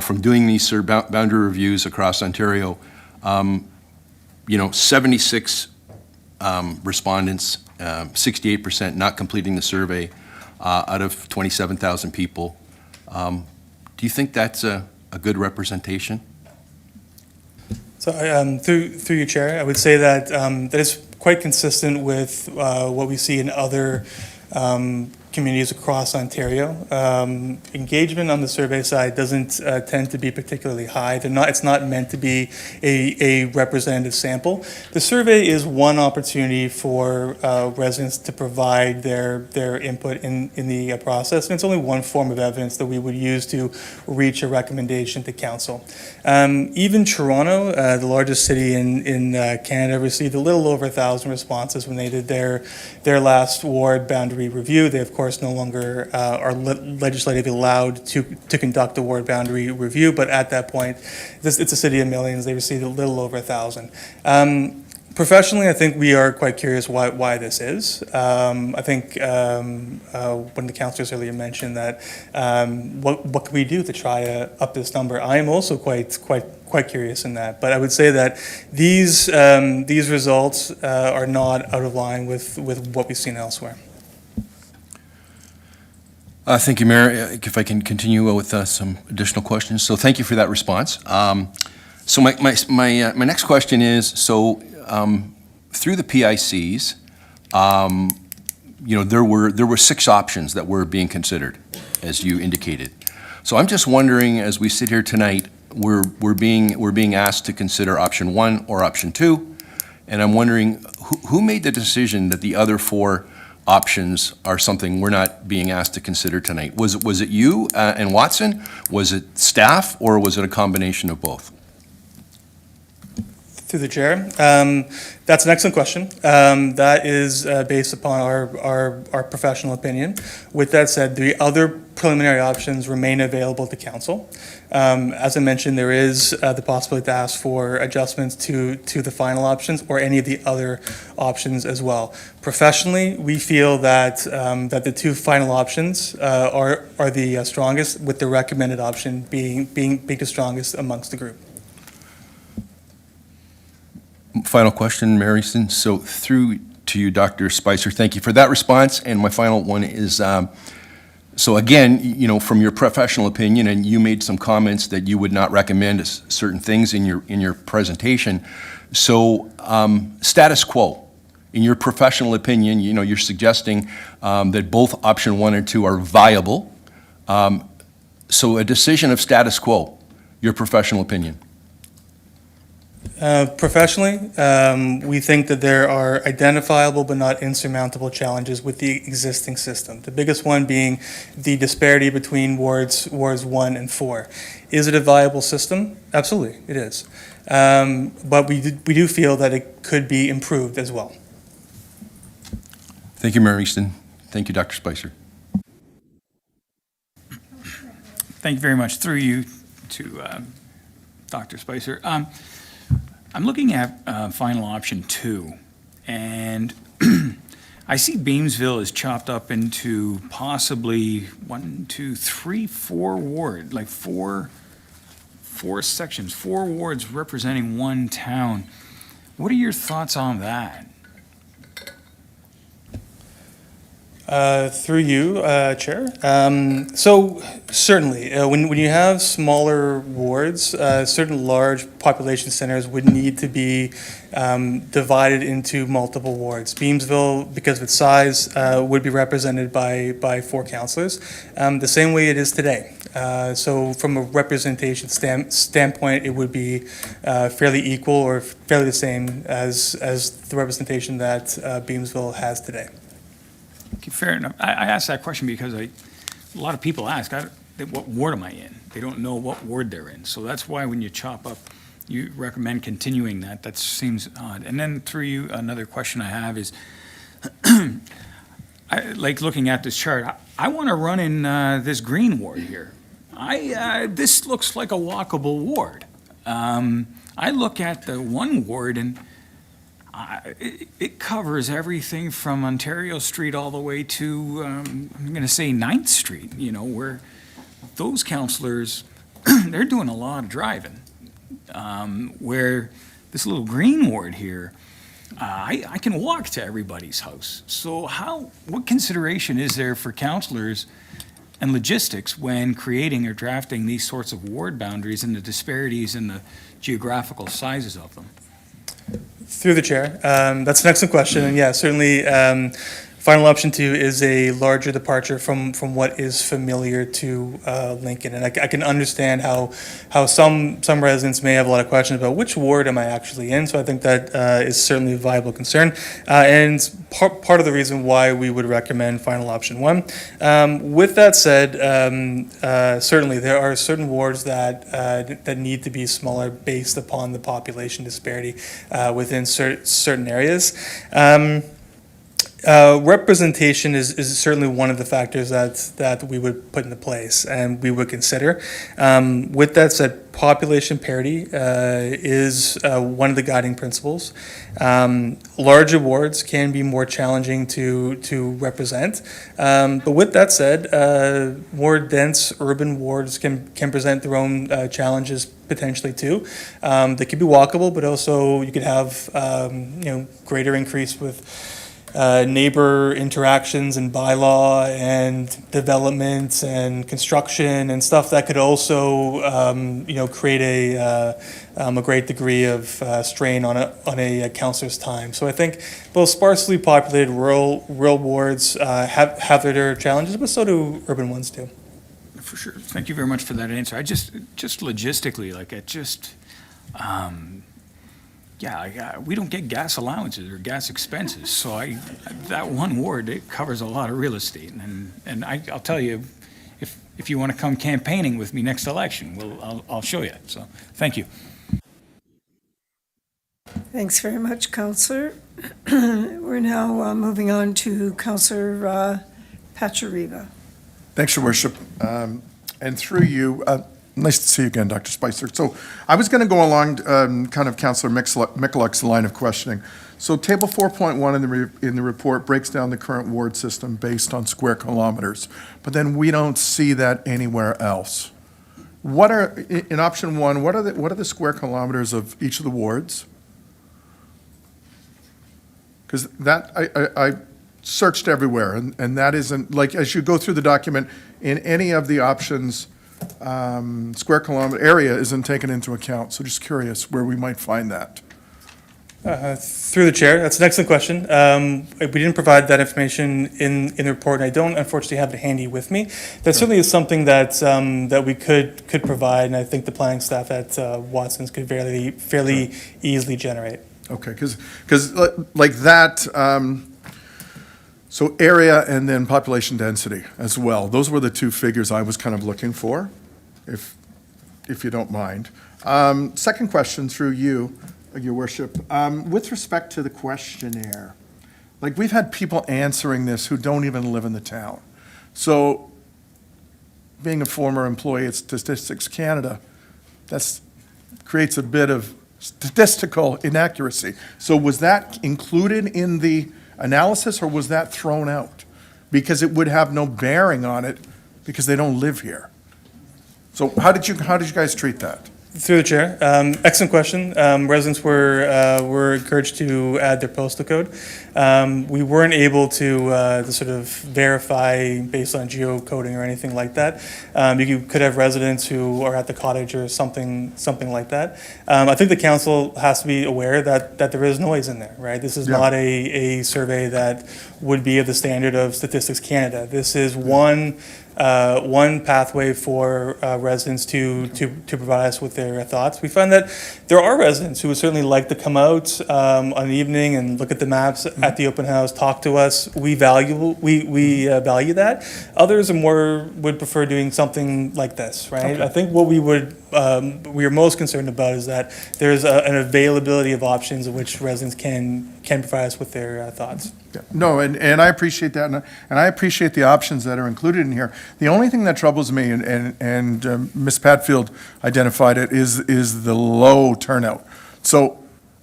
from doing these boundary reviews across Ontario, 76 respondents, 68% not completing the survey out of 27,000 people. Do you think that's a good representation? So through your chair, I would say that that is quite consistent with what we see in other communities across Ontario. Engagement on the survey side doesn't tend to be particularly high. It's not meant to be a representative sample. The survey is one opportunity for residents to provide their input in the process, and it's only one form of evidence that we would use to reach a recommendation to council. Even Toronto, the largest city in Canada, received a little over 1,000 responses when they did their last ward boundary review. They, of course, no longer are legislatively allowed to conduct a ward boundary review, but at that point, it's a city of millions. They received a little over 1,000. Professionally, I think we are quite curious why this is. I think one of the councillors earlier mentioned that what can we do to try to up this number? I am also quite curious in that. But I would say that these results are not out of line with what we've seen elsewhere. Thank you, Mayor. If I can continue with some additional questions. So thank you for that response. So my next question is, through the PICs, there were 6 options that were being considered, as you indicated. So I'm just wondering, as we sit here tonight, we're being asked to consider option 1 or option 2, and I'm wondering, who made the decision that the other 4 options are something we're not being asked to consider tonight? Was it you and Watson? Was it staff, or was it a combination of both? Through the chair. That's an excellent question. That is based upon our professional opinion. With that said, the other preliminary options remain available to council. As I mentioned, there is the possibility to ask for adjustments to the final options or any of the other options as well. Professionally, we feel that that the 2 final options are the strongest, with the recommended option being the strongest amongst the group. Final question, Mary Easton. So through to you, Dr. Spicer, thank you for that response. And my final one is, so again, you know, from your professional opinion, and you made some comments that you would not recommend certain things in your presentation. So status quo, in your professional opinion, you know, you're suggesting that both option 1 and 2 are viable. So a decision of status quo, your professional opinion. Professionally, we think that there are identifiable but not insurmountable challenges with the existing system. The biggest one being the disparity between wards 1 and 4. Is it a viable system? Absolutely, it is. But we do feel that it could be improved as well. Thank you, Mary Easton. Thank you, Dr. Spicer. Thank you very much. Through you to Dr. Spicer. I'm looking at final option 2, and I see Beamsville is chopped up into possibly 1, 2, 3, 4 wards, like four sections, 4 wards representing one town. What are your thoughts on that? Through you, Chair. So certainly, when you have smaller wards, certain large population centers would need to be divided into multiple wards. Beamsville, because of its size, would be represented by 4 councillors, the same way it is today. So from a representation standpoint, it would be fairly equal or fairly the same as the representation that Beamsville has today. Okay, fair enough. I asked that question because a lot of people ask, what ward am I in? They don't know what ward they're in. So that's why when you chop up, you recommend continuing that. That seems odd. And then through you, another question I have is, like looking at this chart, I want to run in this green ward here. This looks like a walkable ward. I look at the 1 ward and it covers everything from Ontario Street all the way to, I'm going to say 9th Street, you know, where those councillors, they're doing a lot of driving. Where this little green ward here, I can walk to everybody's house. So what consideration is there for councillors and logistics when creating or drafting these sorts of ward boundaries and the disparities in the geographical sizes of them? Through the chair. That's an excellent question. And yeah, certainly final option 2 is a larger departure from what is familiar to Lincoln. And I can understand how some residents may have a lot of questions about which ward am I actually in. So I think that is certainly a viable concern. And part of the reason why we would recommend final option 1. With that said, certainly there are certain wards that need to be smaller based upon the population disparity within certain areas. Representation is certainly one of the factors that we would put into place and we would consider. With that said, population parity is one of the guiding principles. Larger wards can be more challenging to represent, but with that said, more dense urban wards can present their own challenges potentially too. They could be walkable, but also you could have greater increase with neighbor interactions and bylaw and development and construction and stuff that could also create a great degree of strain on a councillor's time. So I think both sparsely populated rural wards have their challenges, but so do urban ones too. for sure. Thank you very much for that answer. I just logistically, we don't get gas allowances or gas expenses. So that one ward, it covers a lot of real estate. And I'll tell you, if you want to come campaigning with me next election, I'll show you. So thank you. Thanks very much, Councillor. We're now moving on to Councillor Pachariva. Thanks, Your Worship. And through you, nice to see you again, Dr. Spicer. So I was going to go along kind of Councillor Mikulic's line of questioning. So Table 4.1 in the report breaks down the current ward system based on square kilometers, but then we don't see that anywhere else. What are, in option 1, what are the square kilometers of each of the wards? Because that, I searched everywhere, and that isn't, like, as you go through the document, in any of the options, square kilometer area isn't taken into account. So just curious where we might find that. Through the chair, that's an excellent question. We didn't provide that information in the report, and I don't unfortunately have it handy with me. That certainly is something that that we could provide, and I think the planning staff at Watson's could fairly easily generate. Okay, because like that, so area and then population density as well. Those were the two figures I was kind of looking for, if you don't mind. Second question through you, Your Worship. With respect to the questionnaire, like we've had people answering this who don't even live in the town. So being a former employee at Statistics Canada, that creates a bit of statistical inaccuracy. So was that included in the analysis, or was that thrown out? Because it would have no bearing on it because they don't live here. So how did you guys treat that? Through the chair, excellent question. Residents were encouraged to add their postal code. We weren't able to sort of verify based on geocoding or anything like that. You could have residents who are at the cottage or something like that. I think the council has to be aware that there is noise in there, right? This is not a survey that would be of the standard of Statistics Canada. This is one pathway for residents to provide us with their thoughts. We find that there are residents who would certainly like to come out on an evening and look at the maps at the open house, talk to us. We value that. Others would prefer doing something like this, right? Okay. I think what we are most concerned about is that there's an availability of options in which residents can provide us with their thoughts. Yeah. No, and I appreciate that, and I appreciate the options that are included in here. The only thing that troubles me, and Ms. Patfield identified it, is the low turnout. So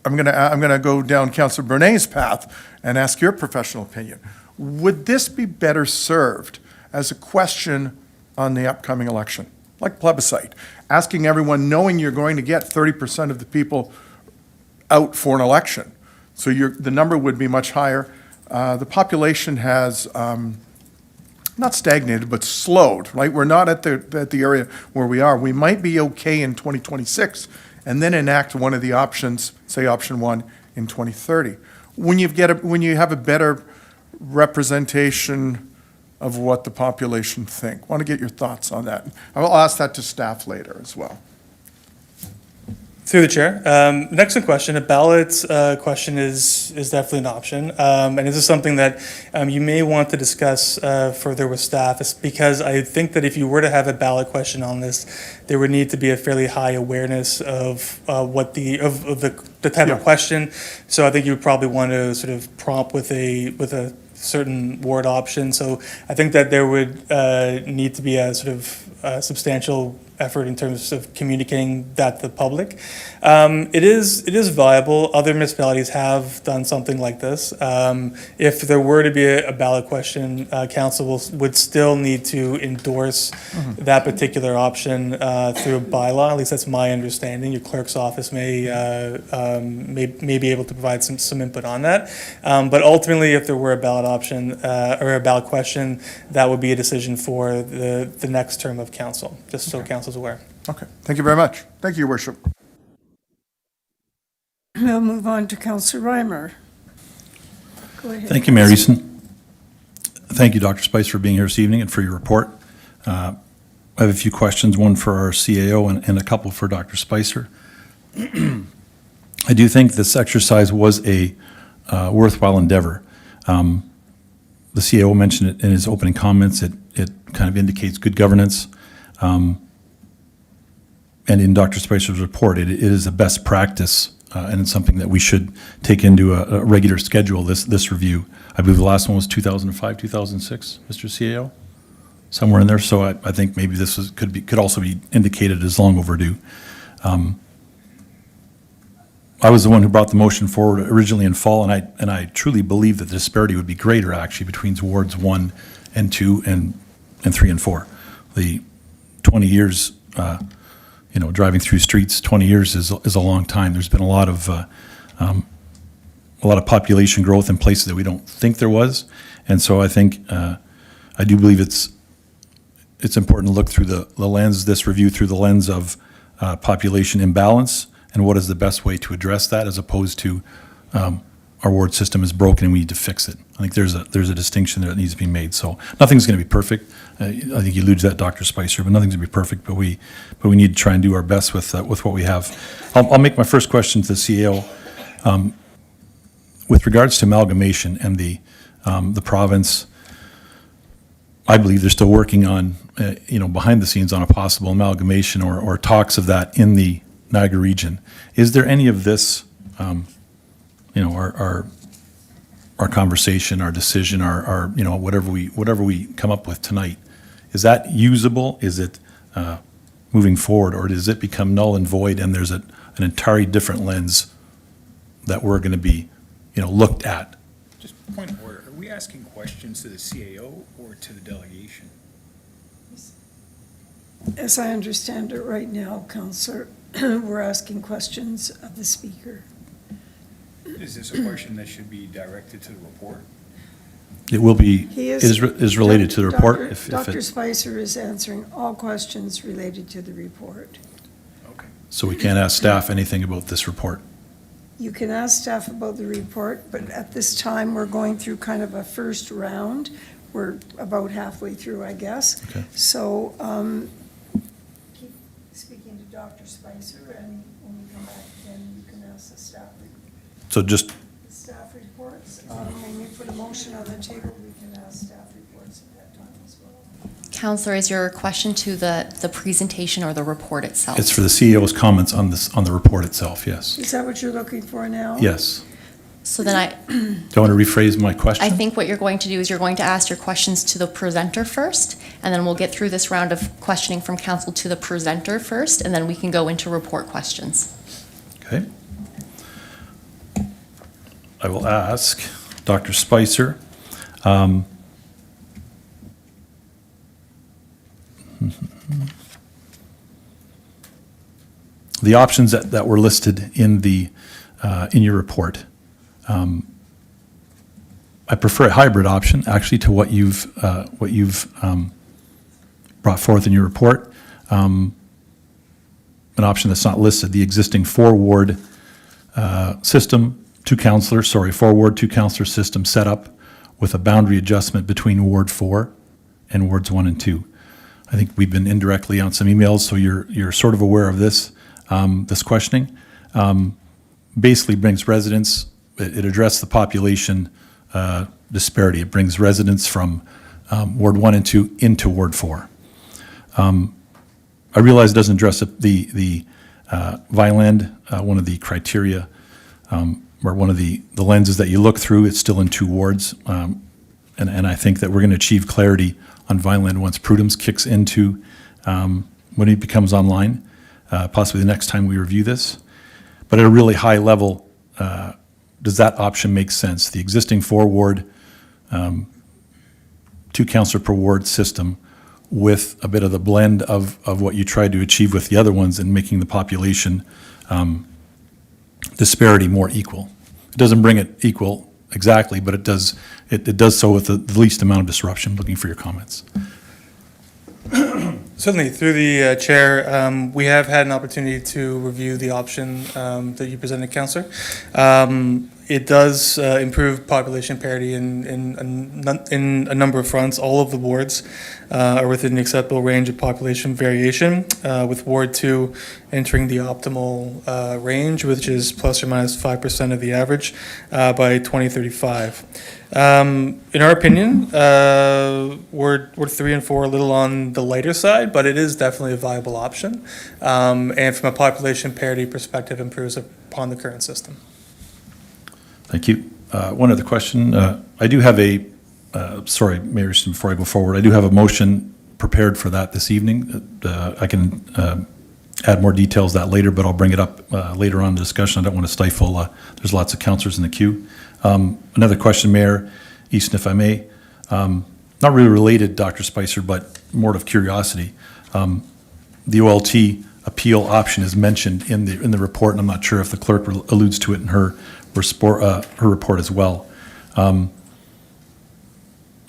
I'm gonna go down Councillor Bernay's path and ask your professional opinion. Would this be better served as a question on the upcoming election, like plebiscite, asking everyone, knowing you're going to get 30% of the people out for an election, so the number would be much higher. The population has not stagnated, but slowed, right? We're not at the area where we are. We might be okay in 2026 and then enact one of the options, say option 1, in 2030. When you have a better representation of what the population think. I want to get your thoughts on that. I'll ask that to staff later as well. Through the chair. Next question, a ballot question is definitely an option. And this is something that you may want to discuss further with staff, because I think that if you were to have a ballot question on this, there would need to be a fairly high awareness of the type of question. So I think you would probably want to sort of prompt with a certain word option. So I think that there would need to be a sort of substantial effort in terms of communicating that to the public. It is viable. Other municipalities have done something like this. If there were to be a ballot question, council would still need to endorse that particular option through a bylaw. At least that's my understanding. Your clerk's office may be able to provide some input on that. But ultimately, if there were a ballot option or a ballot question, that would be a decision for the next term of council, just so council's aware. Okay, thank you very much. Thank you, Your Worship. We'll move on to Councillor Reimer. Go ahead. Thank you, Mayor Easton. Thank you, Dr. Spice, for being here this evening and for your report. I have a few questions, one for our CAO and a couple for Dr. Spicer. I do think this exercise was a worthwhile endeavor. The CAO mentioned it in his opening comments. It kind of indicates good governance. And in Dr. Spicer's report, it is a best practice, and it's something that we should take into a regular schedule, this review. I believe the last one was 2005, 2006, Mr. CAO? Somewhere in there, so I think maybe this could also be indicated as long overdue. I was the one who brought the motion forward originally in fall, and I truly believe that the disparity would be greater actually between wards 1 and 2 and 3 and 4. The 20 years, driving through streets, 20 years is a long time. There's been a lot of population growth in places that we don't think there was, and so I think I do believe it's important to look through this review through the lens of population imbalance and what is the best way to address that, as opposed to our ward system is broken and we need to fix it. I think there's a distinction there that needs to be made. So nothing's going to be perfect. I think you alluded to that, Dr. Spicer, but nothing's going to be perfect. But we need to try and do our best with what we have. I'll make my first question to the CEO with regards to amalgamation and the province. I believe they're still working on, behind the scenes on a possible amalgamation or talks of that in the Niagara region. Is there any of this, our conversation, our decision, our whatever we come up with tonight, is that usable? Is it moving forward, or does it become null and void and there's an entirely different lens that we're going to be, looked at? Just point of order, are we asking questions to the CAO or to the delegation? As I understand it right now, Councillor, we're asking questions of the speaker. Is this a question that should be directed to the report? It will be, He is related to the report. Dr. Spicer is answering all questions related to the report. Okay. So we can't ask staff anything about this report. You can ask staff about the report, but at this time, we're going through kind of a first round. We're about halfway through, I guess. Okay. So keep speaking to Dr. Spicer, and when we come back, then you can ask the staff. So just, The staff reports, when you put a motion on the table, we can ask staff reports at that time as well. Counselor, is your question to the presentation or the report itself? it's for the CEO's comments on the report itself, yes. Is that what you're looking for now? Yes. So then Do you want to rephrase my question? I think what you're going to do is you're going to ask your questions to the presenter first, and then we'll get through this round of questioning from council to the presenter first, and then we can go into report questions. Okay. I will ask Dr. Spicer. The options that were listed in your report. I prefer a hybrid option, actually, to what you've brought forth in your report. An option that's not listed, the existing four-ward system, four-ward, two-councillor system set up with a boundary adjustment between Ward 4 and Wards 1 and 2. I think we've been indirectly on some emails, so you're sort of aware of this questioning. Basically brings residents, it addressed the population disparity. It brings residents from Ward 1 and 2 into Ward 4. I realize it doesn't address the Vineland, one of the criteria, or one of the lenses that you look through. It's still in 2 wards. And I think that we're going to achieve clarity on Vineland once Prudence kicks into, when it becomes online, possibly the next time we review this. But at a really high level, does that option make sense? The existing 4-ward, 2-councillor per ward system with a bit of the blend of what you tried to achieve with the other ones and making the population disparity more equal. It doesn't bring it equal exactly, but it does so with the least amount of disruption. Looking for your comments. Certainly, through the chair, we have had an opportunity to review the option that you presented, Councillor. It does improve population parity in a number of fronts. All of the wards are within the acceptable range of population variation, with Ward 2 entering the optimal range, which is plus or minus 5% of the average by 2035. In our opinion, Ward 3 and 4 are a little on the lighter side, but it is definitely a viable option. And from a population parity perspective, improves upon the current system. Thank you. One other question. I do have sorry, Mayor Easton, before I go forward, I do have a motion prepared for that this evening. I can add more details that later, but I'll bring it up later on in the discussion. I don't want to stifle, there's lots of councillors in the queue. Another question, Mayor Easton, if I may. Not really related, Dr. Spicer, but more out of curiosity. The OLT appeal option is mentioned in the report, and I'm not sure if the clerk alludes to it in her report as well. I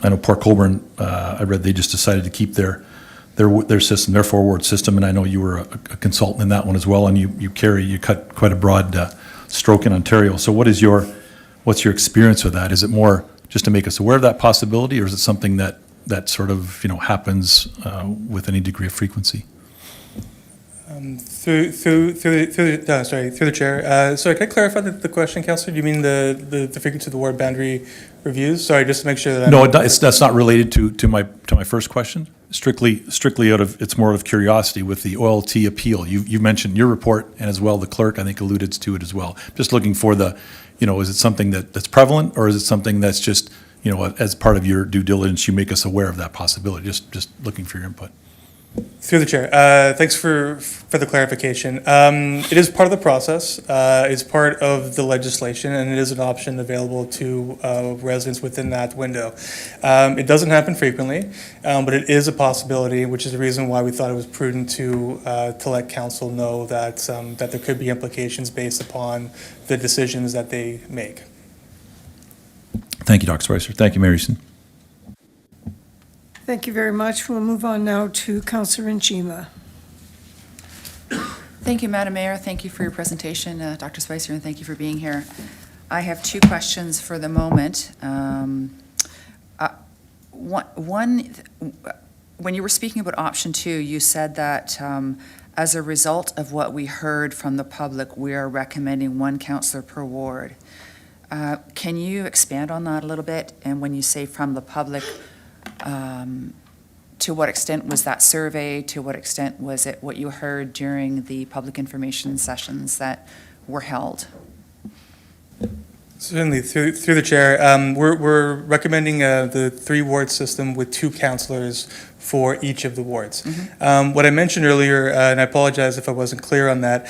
know Port Colborne, I read they just decided to keep their system, their forward system, and I know you were a consultant in that one as well, and you cut quite a broad stroke in Ontario. So what's your experience with that? Is it more just to make us aware of that possibility, or is it something that sort of happens with any degree of frequency? Through the chair. Sorry, can I clarify the question, Councillor? Do you mean the frequency of the ward boundary reviews? Sorry, just to make sure that. No, that's not related to my first question. Strictly it's more out of curiosity with the OLT appeal. You mentioned your report, and as well the clerk I think alluded to it as well. Just looking for is it something that's prevalent, or is it something that's just as part of your due diligence you make us aware of that possibility? Just looking for your input. Through the chair. Thanks for the clarification. It is part of the process. It's part of the legislation, and it is an option available to residents within that window. It doesn't happen frequently, but it is a possibility, which is the reason why we thought it was prudent to let council know that that there could be implications based upon the decisions that they make. Thank you, Dr. Spicer. Thank you, Mayor Easton. Thank you very much. We'll move on now to Councillor Njima. Thank you, Madam Mayor. Thank you for your presentation, Dr. Spicer, and thank you for being here. I have two questions for the moment. One, when you were speaking about option 2, you said that as a result of what we heard from the public, we are recommending one councillor per ward. Can you expand on that a little bit? And when you say from the public, to what extent was that survey? To what extent was it what you heard during the public information sessions that were held? Certainly, through the chair, we're recommending the 3-ward system with 2 councillors for each of the wards. What I mentioned earlier, and I apologize if I wasn't clear on that,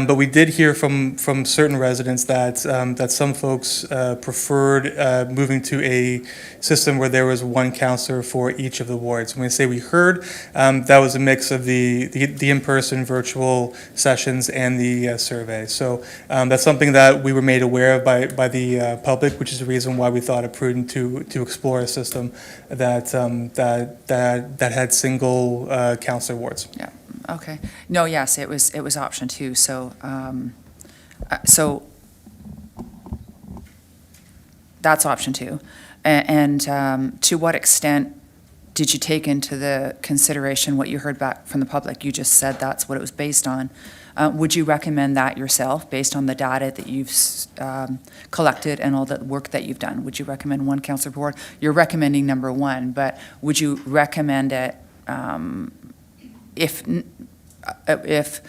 but we did hear from certain residents that some folks preferred moving to a system where there was 1 councillor for each of the wards. When we say we heard, that was a mix of the in-person virtual sessions and the survey. So that's something that we were made aware of by the public, which is the reason why we thought it prudent to explore a system that had single councillor wards. Yeah. Okay. No. Yes. It was option 2. So that's option 2. And to what extent did you take into the consideration what you heard back from the public? You just said that's what it was based on. Would you recommend that yourself, based on the data that you've collected and all the work that you've done? Would you recommend 1 councillor per ward? You're recommending number 1, but would you recommend it if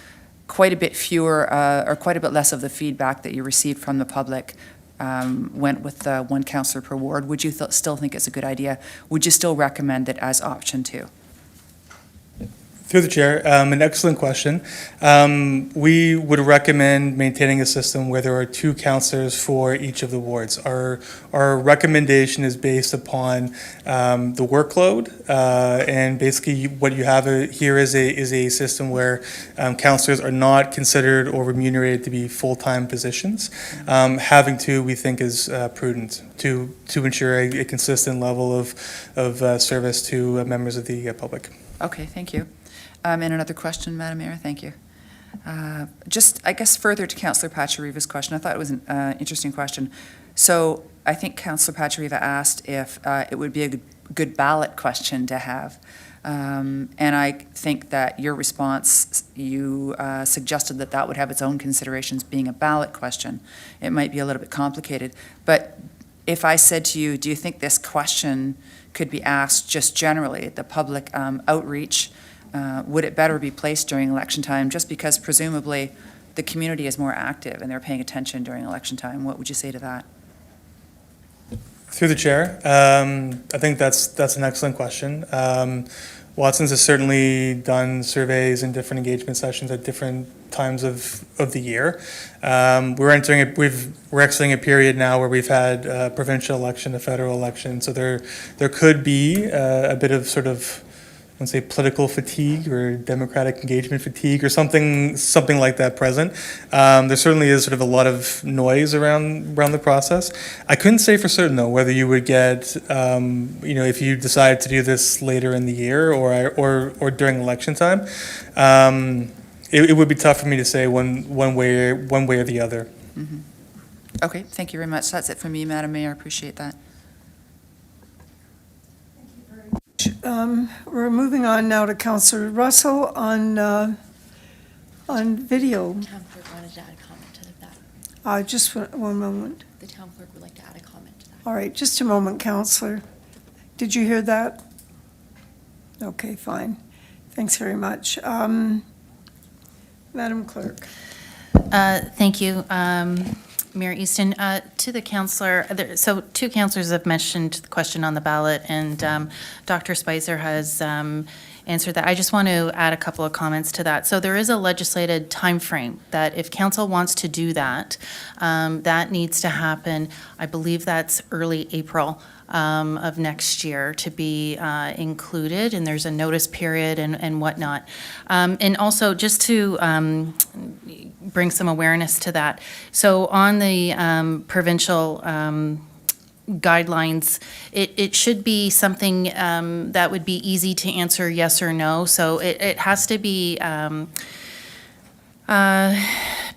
quite a bit fewer or quite a bit less of the feedback that you received from the public went with the 1 councillor per ward? Would you still think it's a good idea? Would you still recommend it as option 2? Through the chair, an excellent question. We would recommend maintaining a system where there are 2 councillors for each of the wards. Our recommendation is based upon the workload, and basically what you have here is a system where councillors are not considered or remunerated to be full-time positions. Having 2, we think, is prudent to ensure a consistent level of service to members of the public. Okay, thank you. And another question, Madam Mayor, thank you. Just, I guess, further to Councillor Pachariva's question, I thought it was an interesting question. So I think Councillor Pachariva asked if it would be a good ballot question to have. And I think that your response, you suggested that that would have its own considerations being a ballot question. It might be a little bit complicated. But if I said to you, do you think this question could be asked just generally at the public outreach? Would it better be placed during election time, just because presumably the community is more active and they're paying attention during election time? What would you say to that? Through the chair, I think that's an excellent question. Watson's has certainly done surveys and different engagement sessions at different times of the year. We're exiting a period now where we've had a provincial election, a federal election, so there could be a bit of sort of, let's say, political fatigue or democratic engagement fatigue or something like that present. There certainly is sort of a lot of noise around the process. I couldn't say for certain though whether you would get, if you decide to do this later in the year or during election time. It would be tough for me to say one way or the other. Mm-hmm. Okay, thank you very much. That's it for me, Madam Mayor. I appreciate that. We're moving on now to Councillor Russell on video. The town clerk wanted to add a comment to that. Just one moment. The town clerk would like to add a comment to that. All right, just a moment, Councillor. Did you hear that? Okay, fine. Thanks very much. Madam Clerk. Thank you, Mayor Easton. To the councillor, so two councillors have mentioned the question on the ballot, and Dr. Spicer has answered that. I just want to add a couple of comments to that. So there is a legislated timeframe that if council wants to do that, that needs to happen. I believe that's early April of next year to be included, and there's a notice period and whatnot. And also, just to bring some awareness to that, so on the provincial guidelines, it should be something that would be easy to answer yes or no. So it has to be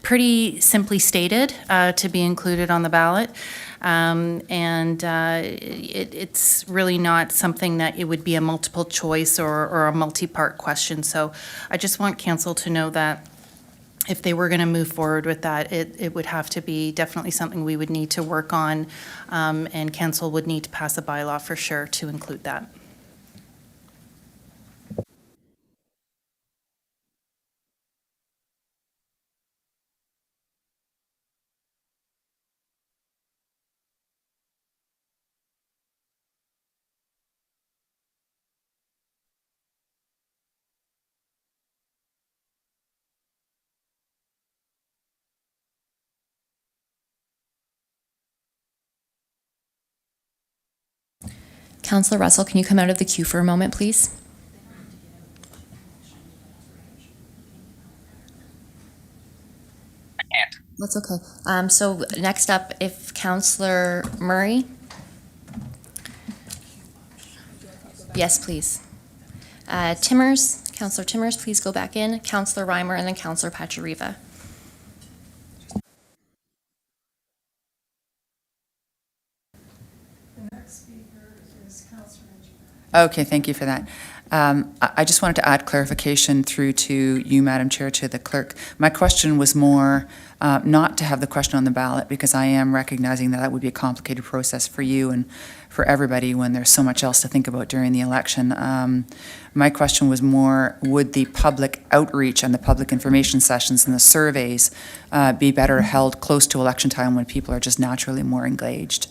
pretty simply stated to be included on the ballot. It's really not something that it would be a multiple choice or a multi-part question. So I just want council to know that if they were going to move forward with that, it would have to be definitely something we would need to work on, and council would need to pass a bylaw for sure to include that. Councillor Russell, can you come out of the queue for a moment, please? I can't. That's okay. So next up, if Councillor Murray. Yes, please. Timmers, Councillor Timmers, please go back in. Councillor Reimer, and then Councillor Pachariva. Okay, thank you for that. I just wanted to add clarification through to you, Madam Chair, to the clerk. My question was more not to have the question on the ballot, because I am recognizing that that would be a complicated process for you and for everybody when there's so much else to think about during the election. My question was more, would the public outreach and the public information sessions and the surveys be better held close to election time when people are just naturally more engaged?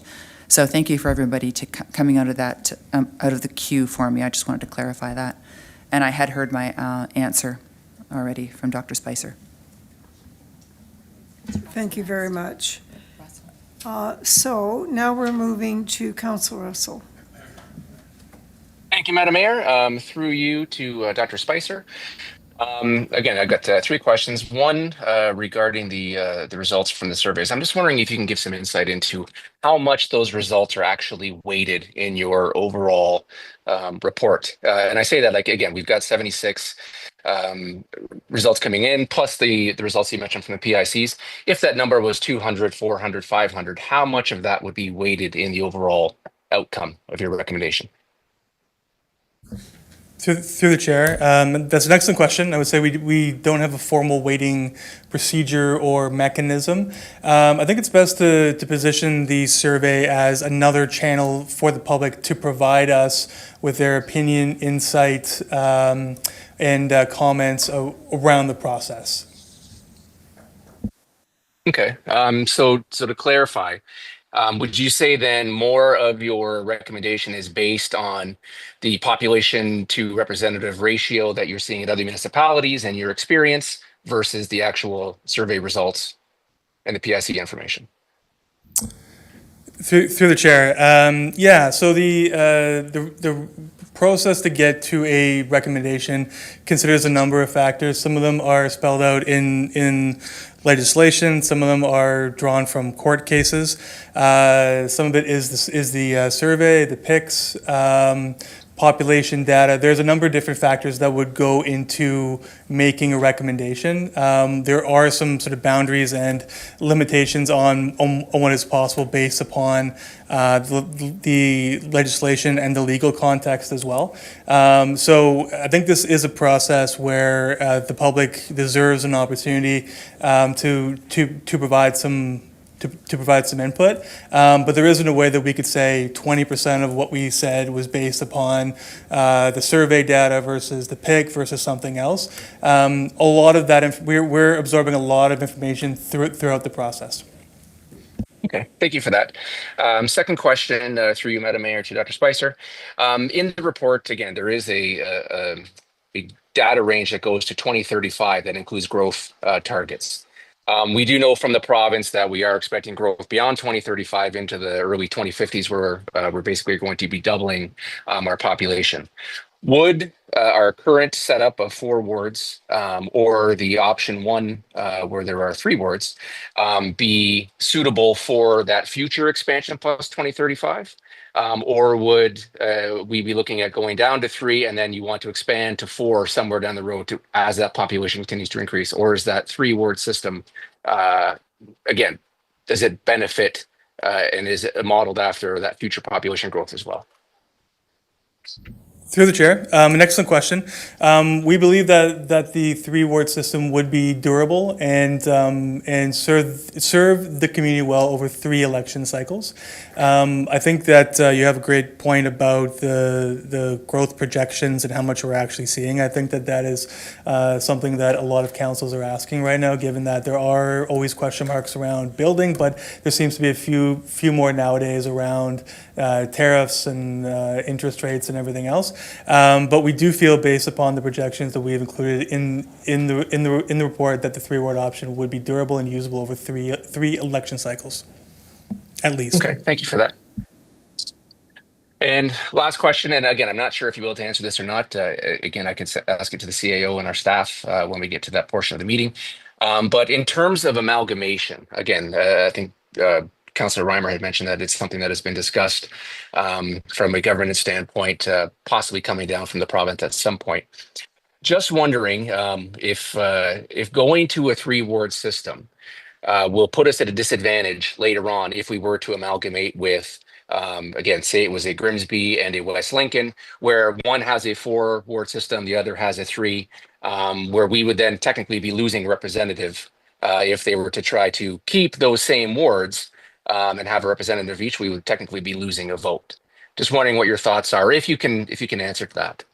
So thank you for everybody coming out of that, out of the queue for me. I just wanted to clarify that. And I had heard my answer already from Dr. Spicer. Thank you very much. So now we're moving to Councillor Russell. Thank you, Madam Mayor. Through you to Dr. Spicer. Again, I've got three questions. One regarding the results from the surveys. I'm just wondering if you can give some insight into how much those results are actually weighted in your overall report. And I say that, like, again, we've got 76 results coming in, plus the results you mentioned from the PICs. If that number was 200, 400, 500, how much of that would be weighted in the overall outcome of your recommendation? Through the chair, that's an excellent question. I would say we don't have a formal weighting procedure or mechanism. I think it's best to position the survey as another channel for the public to provide us with their opinion, insight, and comments around the process. Okay, so to clarify, would you say then more of your recommendation is based on the population to representative ratio that you're seeing at other municipalities and your experience versus the actual survey results and the PIC information? Through the chair, yeah. So the process to get to a recommendation considers a number of factors. Some of them are spelled out in legislation. Some of them are drawn from court cases. Some of it is the survey, the PICs, population data. There's a number of different factors that would go into making a recommendation. There are some sort of boundaries and limitations on what is possible based upon the legislation and the legal context as well. So I think this is a process where the public deserves an opportunity to provide some input, but there isn't a way that we could say 20% of what we said was based upon the survey data versus the PIC versus something else. A lot of that, we're absorbing a lot of information throughout the process. Okay, thank you for that. Second question, through you, Madam Mayor, to Dr. Spicer. In the report, again, there is a data range that goes to 2035 that includes growth targets. We do know from the province that we are expecting growth beyond 2035 into the early 2050s, where we're basically going to be doubling our population. Would our current setup of 4 wards or the option 1 where there are 3 wards be suitable for that future expansion plus 2035? Or would we be looking at going down to 3 and then you want to expand to 4 somewhere down the road as that population continues to increase? Or is that 3 ward system, again, does it benefit and is it modeled after that future population growth as well? Through the chair, an excellent question. We believe that the 3 ward system would be durable and serve the community well over 3 election cycles. I think that you have a great point about the growth projections and how much we're actually seeing. I think that is something that a lot of councils are asking right now, given that there are always question marks around building, but there seems to be a few more nowadays around tariffs and interest rates and everything else. But we do feel, based upon the projections that we have included in the report, that the 3 ward option would be durable and usable over three election cycles, at least. Okay, thank you for that. And last question, and again, I'm not sure if you'll be able to answer this or not. Again, I could ask it to the CAO and our staff when we get to that portion of the meeting. But in terms of amalgamation, again, I think Councillor Reimer had mentioned that it's something that has been discussed from a governance standpoint, possibly coming down from the province at some point. Just wondering if going to a 3 ward system will put us at a disadvantage later on if we were to amalgamate with, again, say it was a Grimsby and a West Lincoln, where one has a 4 ward system, the other has a 3, where we would then technically be losing representative if they were to try to keep those same wards. And have a representative each, we would technically be losing a vote. Just wondering what your thoughts are, if you can answer to that.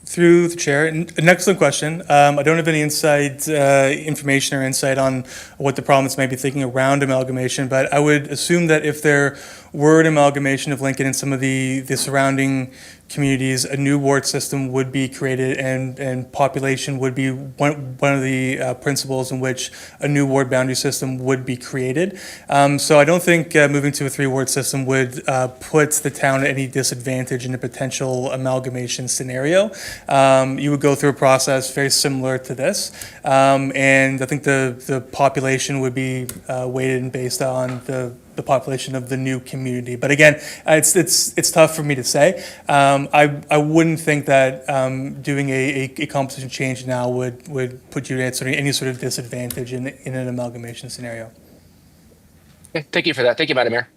Through the chair, an excellent question. I don't have any information or insight on what the province may be thinking around amalgamation, but I would assume that if there were an amalgamation of Lincoln and some of the surrounding communities, a new ward system would be created, and population would be one of the principles in which a new ward boundary system would be created. So I don't think moving to a 3 ward system would put the town at any disadvantage in a potential amalgamation scenario. you would go through a process very similar to this. And I think the population would be weighted based on the population of the new community. But again, it's tough for me to say. I wouldn't think that doing a composition change now would put you at any sort of disadvantage in an amalgamation scenario. Okay, thank you for that. Thank you, Madam Mayor.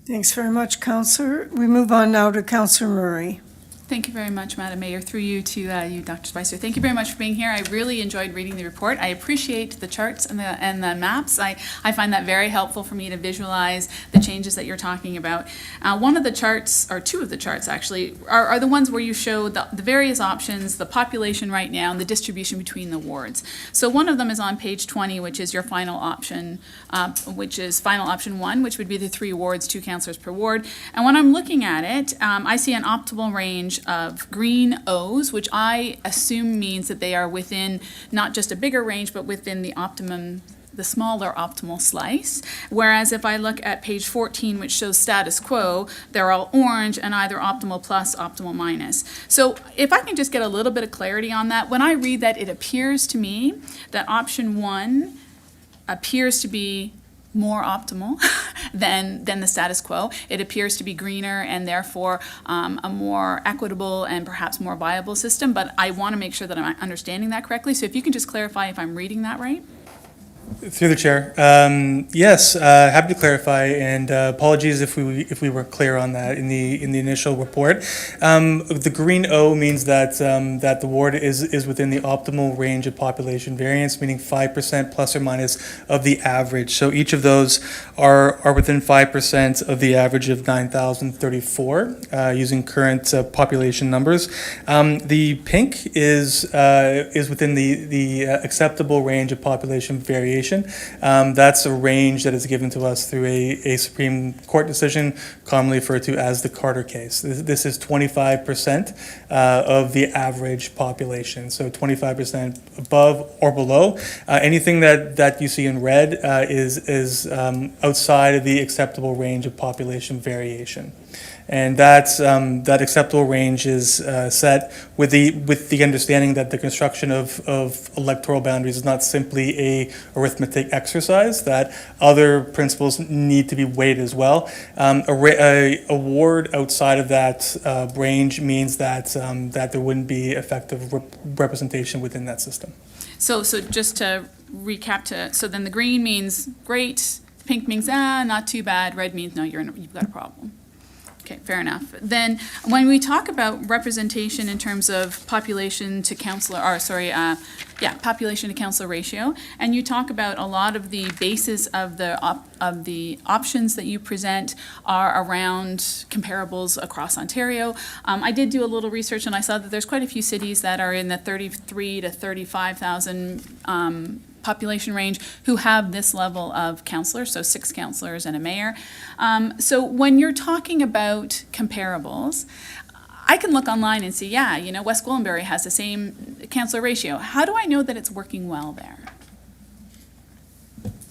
Thanks very much, Councillor. We move on now to Councillor Murray. Thank you very much, Madam Mayor. Through you to you, Dr. Spicer. Thank you very much for being here. I really enjoyed reading the report. I appreciate the charts and the maps. I find that very helpful for me to visualize the changes that you're talking about. One of the charts, or two of the charts actually, are the ones where you show the various options, the population right now, and the distribution between the wards. So one of them is on page 20, which is your final option, which is final option 1, which would be the 3 wards, 2 councillors per ward. And when I'm looking at it, I see an optimal range of green O's, which I assume means that they are within not just a bigger range, but within the optimum, the smaller optimal slice. Whereas if I look at page 14, which shows status quo, they're all orange and either optimal plus, optimal minus. So if I can just get a little bit of clarity on that, when I read that, it appears to me that option 1 appears to be more optimal than the status quo. It appears to be greener and therefore a more equitable and perhaps more viable system, but I want to make sure that I'm understanding that correctly. So if you can just clarify if I'm reading that right. Through the chair, yes, happy to clarify, and apologies if we weren't clear on that in the initial report. The green O means that that the ward is within the optimal range of population variance, meaning 5% plus or minus of the average. So each of those are within 5% of the average of 9,034 using current population numbers. The pink is within the acceptable range of population variation. That's a range that is given to us through a Supreme Court decision, commonly referred to as the Carter case. This is 25% of the average population, so 25% above or below. Anything that you see in red is outside of the acceptable range of population variation. And that acceptable range is set with the understanding that the construction of electoral boundaries is not simply a arithmetic exercise, that other principles need to be weighed as well. A ward outside of that range means that that there wouldn't be effective representation within that system. So just to recap, so then the green means great, pink means not too bad, red means no, you've got a problem. Okay, fair enough. Then when we talk about representation in terms of population to councillor, population to councillor ratio, and you talk about a lot of the basis of the options that you present are around comparables across Ontario. I did do a little research and I saw that there's quite a few cities that are in the 33 to 35,000 population range who have this level of councillors, so 6 councillors and a mayor. So when you're talking about comparables, I can look online and see, West Gwillimbury has the same councillor ratio. How do I know that it's working well there?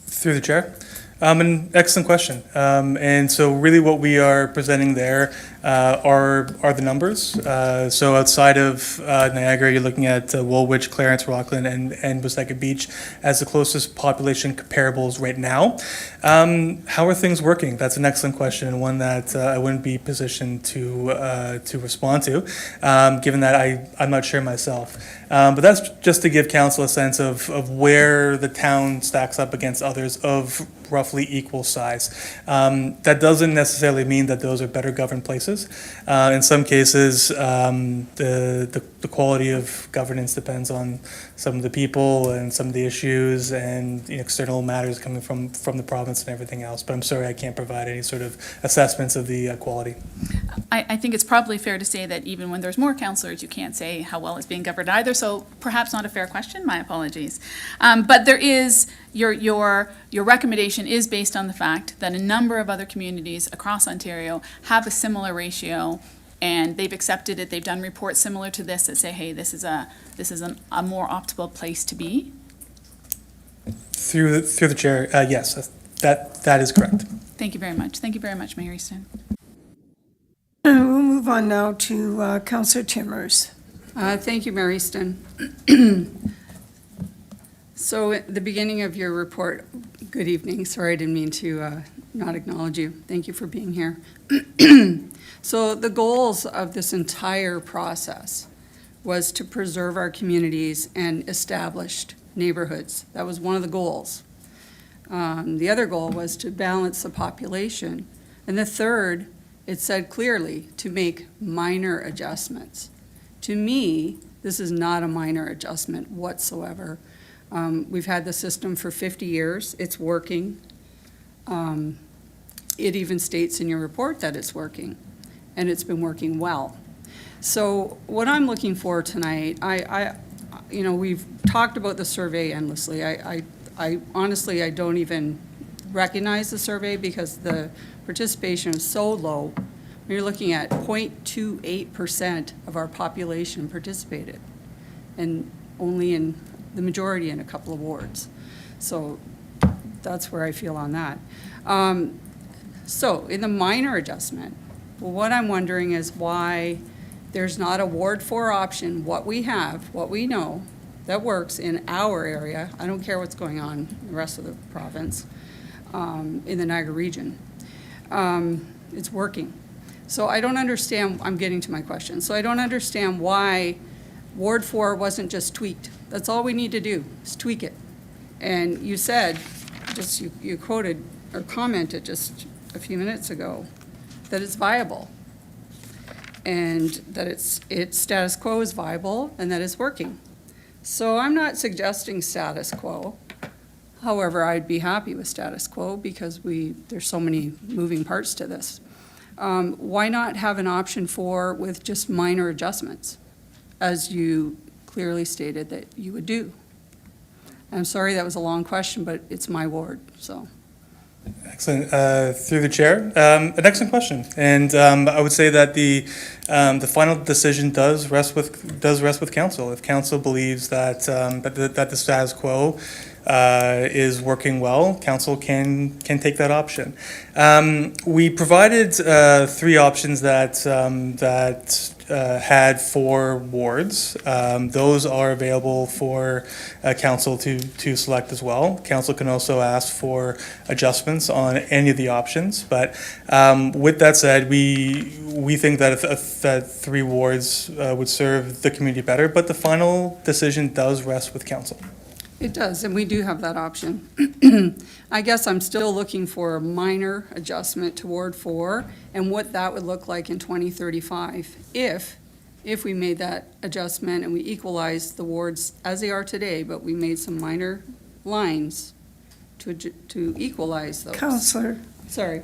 Through the chair. An excellent question. And so really what we are presenting there are the numbers. So outside of Niagara, you're looking at Woolwich, Clarence, Rockland, and Waseca Beach as the closest population comparables right now. How are things working? That's an excellent question, and one that I wouldn't be positioned to respond to, given that I'm not sure myself. But that's just to give council a sense of where the town stacks up against others of roughly equal size. That doesn't necessarily mean that those are better governed places. In some cases, the quality of governance depends on some of the people and some of the issues and external matters coming from the province and everything else. But I'm sorry, I can't provide any sort of assessments of the quality. I think it's probably fair to say that even when there's more councillors, you can't say how well it's being governed either. So perhaps not a fair question. My apologies. But there is your recommendation is based on the fact that a number of other communities across Ontario have a similar ratio, and they've accepted it. They've done reports similar to this that say, hey, this is a more optimal place to be. Through the chair, yes, that is correct. Thank you very much. Thank you very much, Mayor Easton. We'll move on now to Councillor Timmers. Thank you, Mayor Easton. So at the beginning of your report, good evening, sorry I didn't mean to not acknowledge you. Thank you for being here. So the goals of this entire process was to preserve our communities and established neighborhoods. That was one of the goals. The other goal was to balance the population. And the third, it said clearly, to make minor adjustments. To me, this is not a minor adjustment whatsoever. We've had the system for 50 years. It's working. It even states in your report that it's working, and it's been working well. So what I'm looking for tonight, we've talked about the survey endlessly. I honestly, I don't even recognize the survey because the participation is so low. You're looking at 0.28% of our population participated, and only in the majority in a couple of wards. So that's where I feel on that. So in the minor adjustment, well, what I'm wondering is why there's not a Ward 4 option, what we have, what we know, that works in our area. I don't care what's going on in the rest of the province, in the Niagara region. It's working. So I don't understand, I'm getting to my question. So I don't understand why Ward 4 wasn't just tweaked. That's all we need to do, is tweak it. And you said, just you quoted or commented just a few minutes ago, that it's viable. And that its status quo is viable and that it's working. So I'm not suggesting status quo. However, I'd be happy with status quo because there's so many moving parts to this. Why not have an option 4 with just minor adjustments, as you clearly stated that you would do? I'm sorry that was a long question, but it's my ward, so. Excellent. Through the chair, an excellent question, and I would say that the final decision does rest with council. If council believes that that the status quo is working well, council can take that option. We provided 3 options that had 4 wards. Those are available for council to select as well. Council can also ask for adjustments on any of the options. But with that said, we think that that 3 wards would serve the community better. But the final decision does rest with council. It does, and we do have that option. I guess I'm still looking for a minor adjustment to Ward 4 and what that would look like in 2035 if we made that adjustment and we equalized the wards as they are today, but we made some minor lines to equalize those. Counselor, Sorry.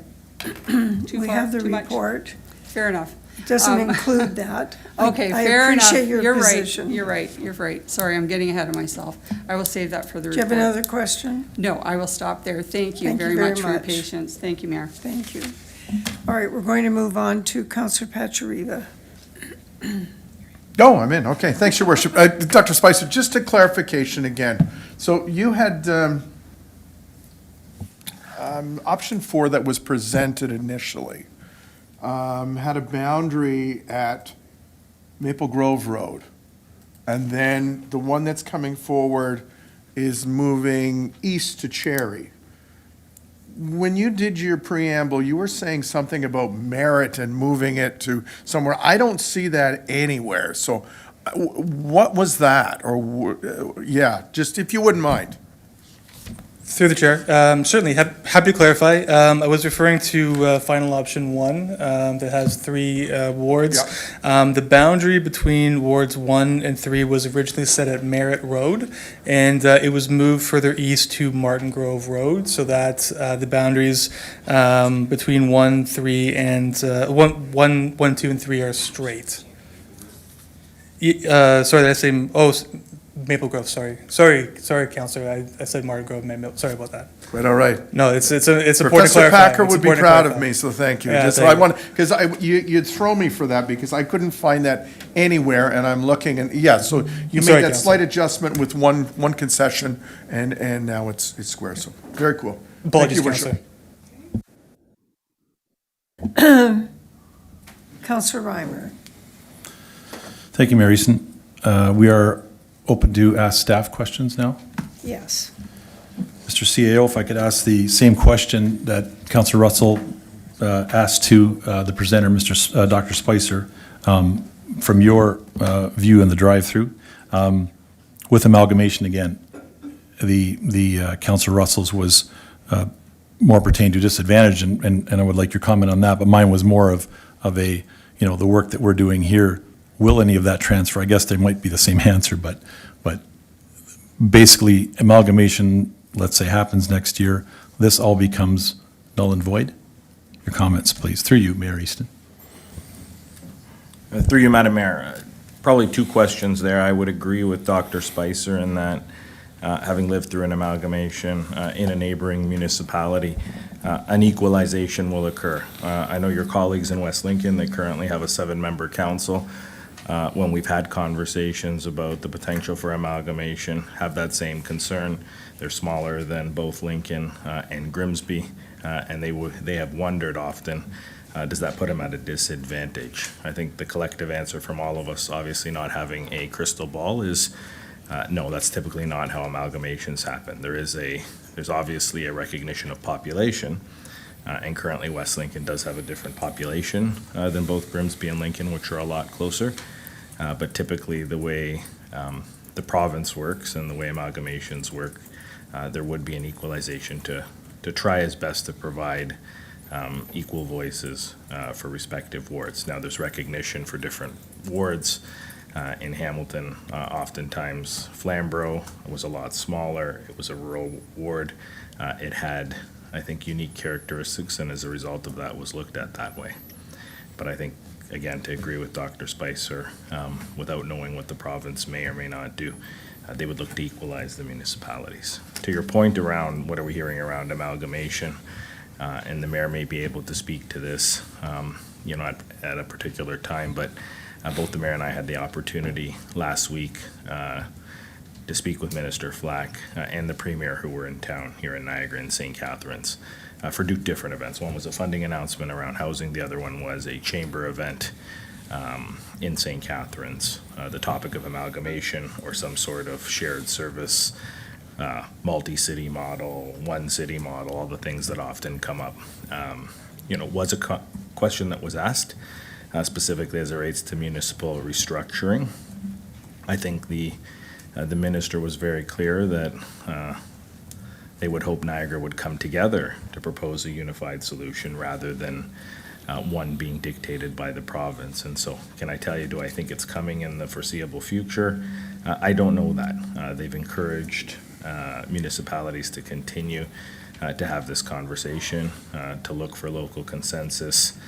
we have the report. Fair enough. It doesn't include that. Okay, I fair enough. appreciate your You're position. right. You're right. Sorry, I'm getting ahead of myself. I will save that for the Do you report. have another question? No, I will stop there. Thank you Thank you very very much for your much. patience. Thank you, Mayor. Thank you. All right, we're going to move on to Counselor Pachariva. Oh, I'm in. Okay, thanks, Your Worship. Dr. Spicer, just a clarification again. So you had option 4 that was presented initially had a boundary at Maple Grove Road. And then the one that's coming forward is moving east to Cherry. When you did your preamble, you were saying something about Merritt and moving it to somewhere. I don't see that anywhere. So what was that? Or, yeah, just if you wouldn't mind. Through the chair, certainly happy to clarify. I was referring to final option 1 that has 3 wards. The boundary between wards 1 and 3 was originally set at Merritt Road, and it was moved further east to Martin Grove Road, so that the boundaries between 1, 3, and 1, 2, and 3 are straight. Sorry, did I say? Maple Grove, sorry, Councillor. I said Martin Grove. Sorry about that. Quite all right. No, it's important to Professor clarify. Packer would be proud of me, so thank you. Yeah, Just, thank I you. want, because you'd throw me for that because I couldn't find that anywhere, and I'm looking, and yeah, so you made Sorry, that Councillor. slight adjustment with one concession, and now it's square, so very cool. Thank Apologies, you, Worship. Councillor. Counselor Reimer. Thank you, Mayor Easton. we are open to ask staff questions now. Yes. Mr. CAO, if I could ask the same question that Councillor Russell asked to the presenter, Dr. Spicer, from your view in the drive-through, with amalgamation again, the Councillor Russell's was more pertained to disadvantage, and I would like your comment on that, but mine was more of a, the work that we're doing here, will any of that transfer? I guess they might be the same answer, but basically amalgamation, let's say, happens next year, this all becomes null and void? Your comments, please. Through you, Mayor Easton. Through you, Madam Mayor, probably two questions there. I would agree with Dr. Spicer in that, having lived through an amalgamation in a neighboring municipality, an equalization will occur. I know your colleagues in West Lincoln, they currently have a 7-member council. When we've had conversations about the potential for amalgamation, have that same concern. They're smaller than both Lincoln and Grimsby, and they have wondered often, does that put them at a disadvantage? I think the collective answer from all of us, obviously not having a crystal ball, is no, that's typically not how amalgamations happen. There's obviously a recognition of population, and currently West Lincoln does have a different population than both Grimsby and Lincoln, which are a lot closer. But typically the way the province works and the way amalgamations work, there would be an equalization to try as best to provide equal voices for respective wards. Now, there's recognition for different wards. In Hamilton, oftentimes Flamborough was a lot smaller. It was a rural ward. It had, I think, unique characteristics, and as a result of that was looked at that way. But I think, again, to agree with Dr. Spicer, without knowing what the province may or may not do, they would look to equalize the municipalities. To your point around what are we hearing around amalgamation, and the mayor may be able to speak to this, at a particular time, but both the mayor and I had the opportunity last week to speak with Minister Flack and the Premier who were in town here in Niagara and St. Catharines for two different events. One was a funding announcement around housing. The other one was a chamber event in St. Catharines. The topic of amalgamation or some sort of shared service, multi-city model, one city model, all the things that often come up, was a question that was asked. Specifically as it relates to municipal restructuring. I think the minister was very clear that they would hope Niagara would come together to propose a unified solution rather than one being dictated by the province. And so, can I tell you, do I think it's coming in the foreseeable future? I don't know that. They've encouraged municipalities to continue to have this conversation, to look for local consensus,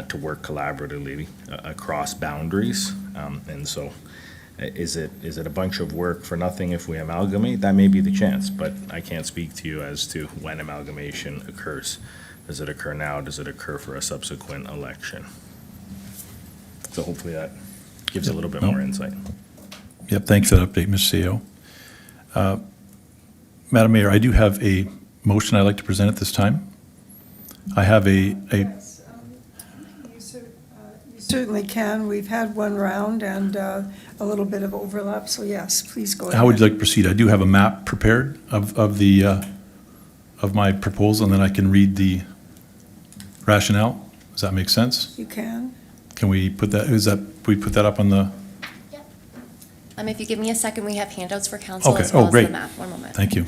to work collaboratively across boundaries. And so is it a bunch of work for nothing if we amalgamate? That may be the chance, but I can't speak to you as to when amalgamation occurs. Does it occur now? Does it occur for a subsequent election? So hopefully that gives a little bit more insight. Yep, thanks for that update, Mr. CEO. Madam Mayor, I do have a motion I'd like to present at this time. I have a You certainly can. We've had one round and a little bit of overlap, so yes, please go ahead. How would you like to proceed? I do have a map prepared of my proposal, and then I can read the rationale. Does that make sense? You can. Can we put that, we put that up on the? If you give me a second, we have handouts for council Okay. as well Oh, as great. the map. One moment. Thank you.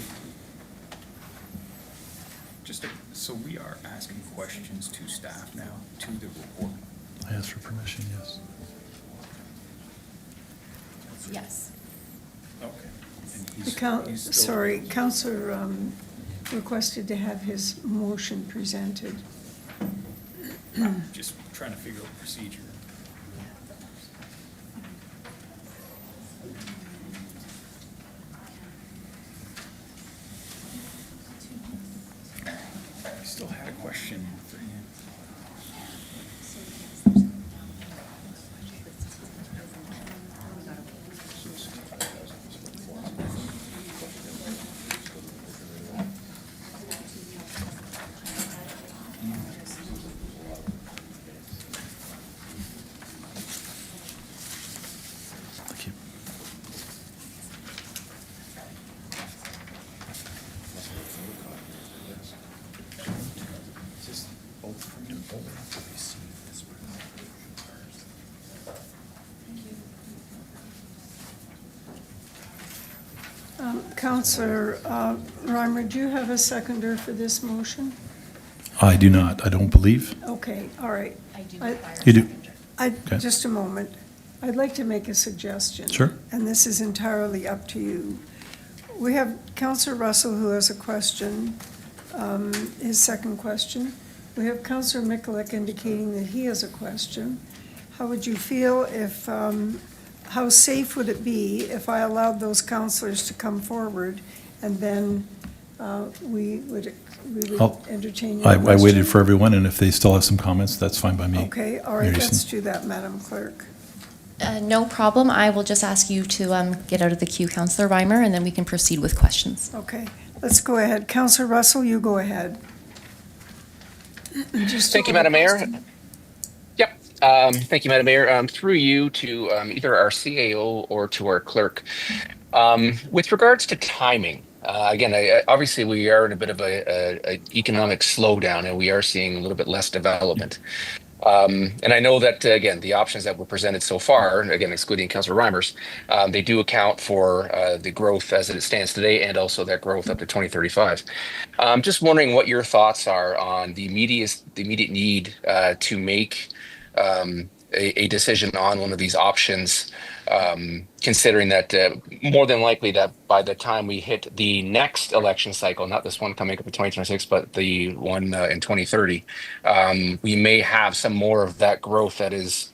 So we are asking questions to staff now, to the report. I asked for permission, yes. Yes. Okay. Sorry, Councillor requested to have his motion presented. Just trying to figure out procedure. I still had a question for you. Thank you. Councillor Reimer, do you have a seconder for this motion? I do not, I don't believe. Okay, all right. You do? Just a moment. I'd like to make a suggestion. Sure. And this is entirely up to you. We have Councillor Russell who has a question, his second question. We have Councillor Mikulik indicating that he has a question. How would you feel if, how safe would it be if I allowed those councillors to come forward and then we would entertain your I question? waited for everyone, and if they still have some comments, that's fine by me. Okay, all right, Mary let's Easton. do that, Madam Clerk. No problem. I will just ask you to get out of the queue, Councillor Reimer, and then we can proceed with questions. Okay, let's go ahead. Councillor Russell, you go ahead. Thank you, Madam Mayor. Yep. Thank you, Madam Mayor. Through you to either our CAO or to our clerk. With regards to timing, again, obviously we are in a bit of a economic slowdown, and we are seeing a little bit less development. And I know that, again, the options that were presented so far, again, excluding Councillor Reimers, they do account for the growth as it stands today and also that growth up to 2035. Just wondering what your thoughts are on the immediate need to make a decision on one of these options, considering that more than likely that by the time we hit the next election cycle, not this one coming up in 2026, but the one in 2030, we may have some more of that growth that is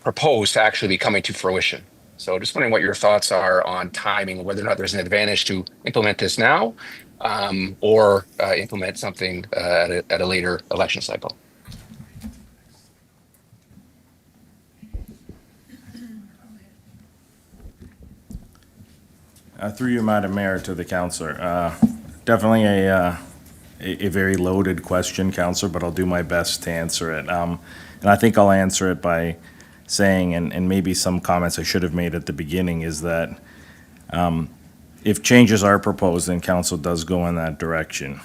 proposed to actually be coming to fruition. So just wondering what your thoughts are on timing, whether or not there's an advantage to implement this now or implement something at a later election cycle. Through you, Madam Mayor, to the councillor. Definitely a very loaded question, councillor, but I'll do my best to answer it. And I think I'll answer it by saying, and maybe some comments I should have made at the beginning, is that if changes are proposed and council does go in that direction,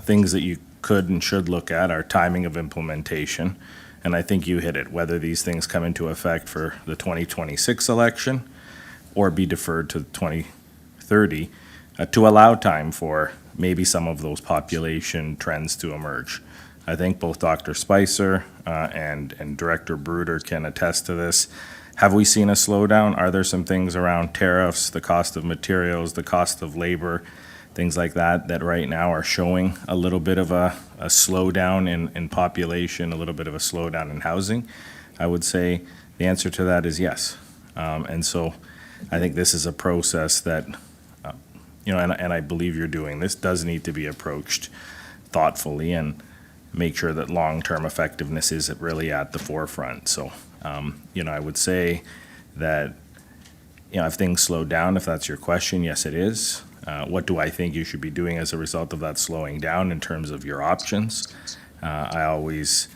things that you could and should look at are timing of implementation. And I think you hit it, whether these things come into effect for the 2026 election or be deferred to 2030 to allow time for maybe some of those population trends to emerge. I think both Dr. Spicer and Director Bruder can attest to this. Have we seen a slowdown? Are there some things around tariffs, the cost of materials, the cost of labor, things like that, that right now are showing a little bit of a slowdown in population, a little bit of a slowdown in housing? I would say the answer to that is yes. And so I think this is a process that, and I believe you're doing, this does need to be approached thoughtfully and make sure that long-term effectiveness is really at the forefront. So, I would say that, if things slow down, if that's your question, yes, it is. What do I think you should be doing as a result of that slowing down in terms of your options? I always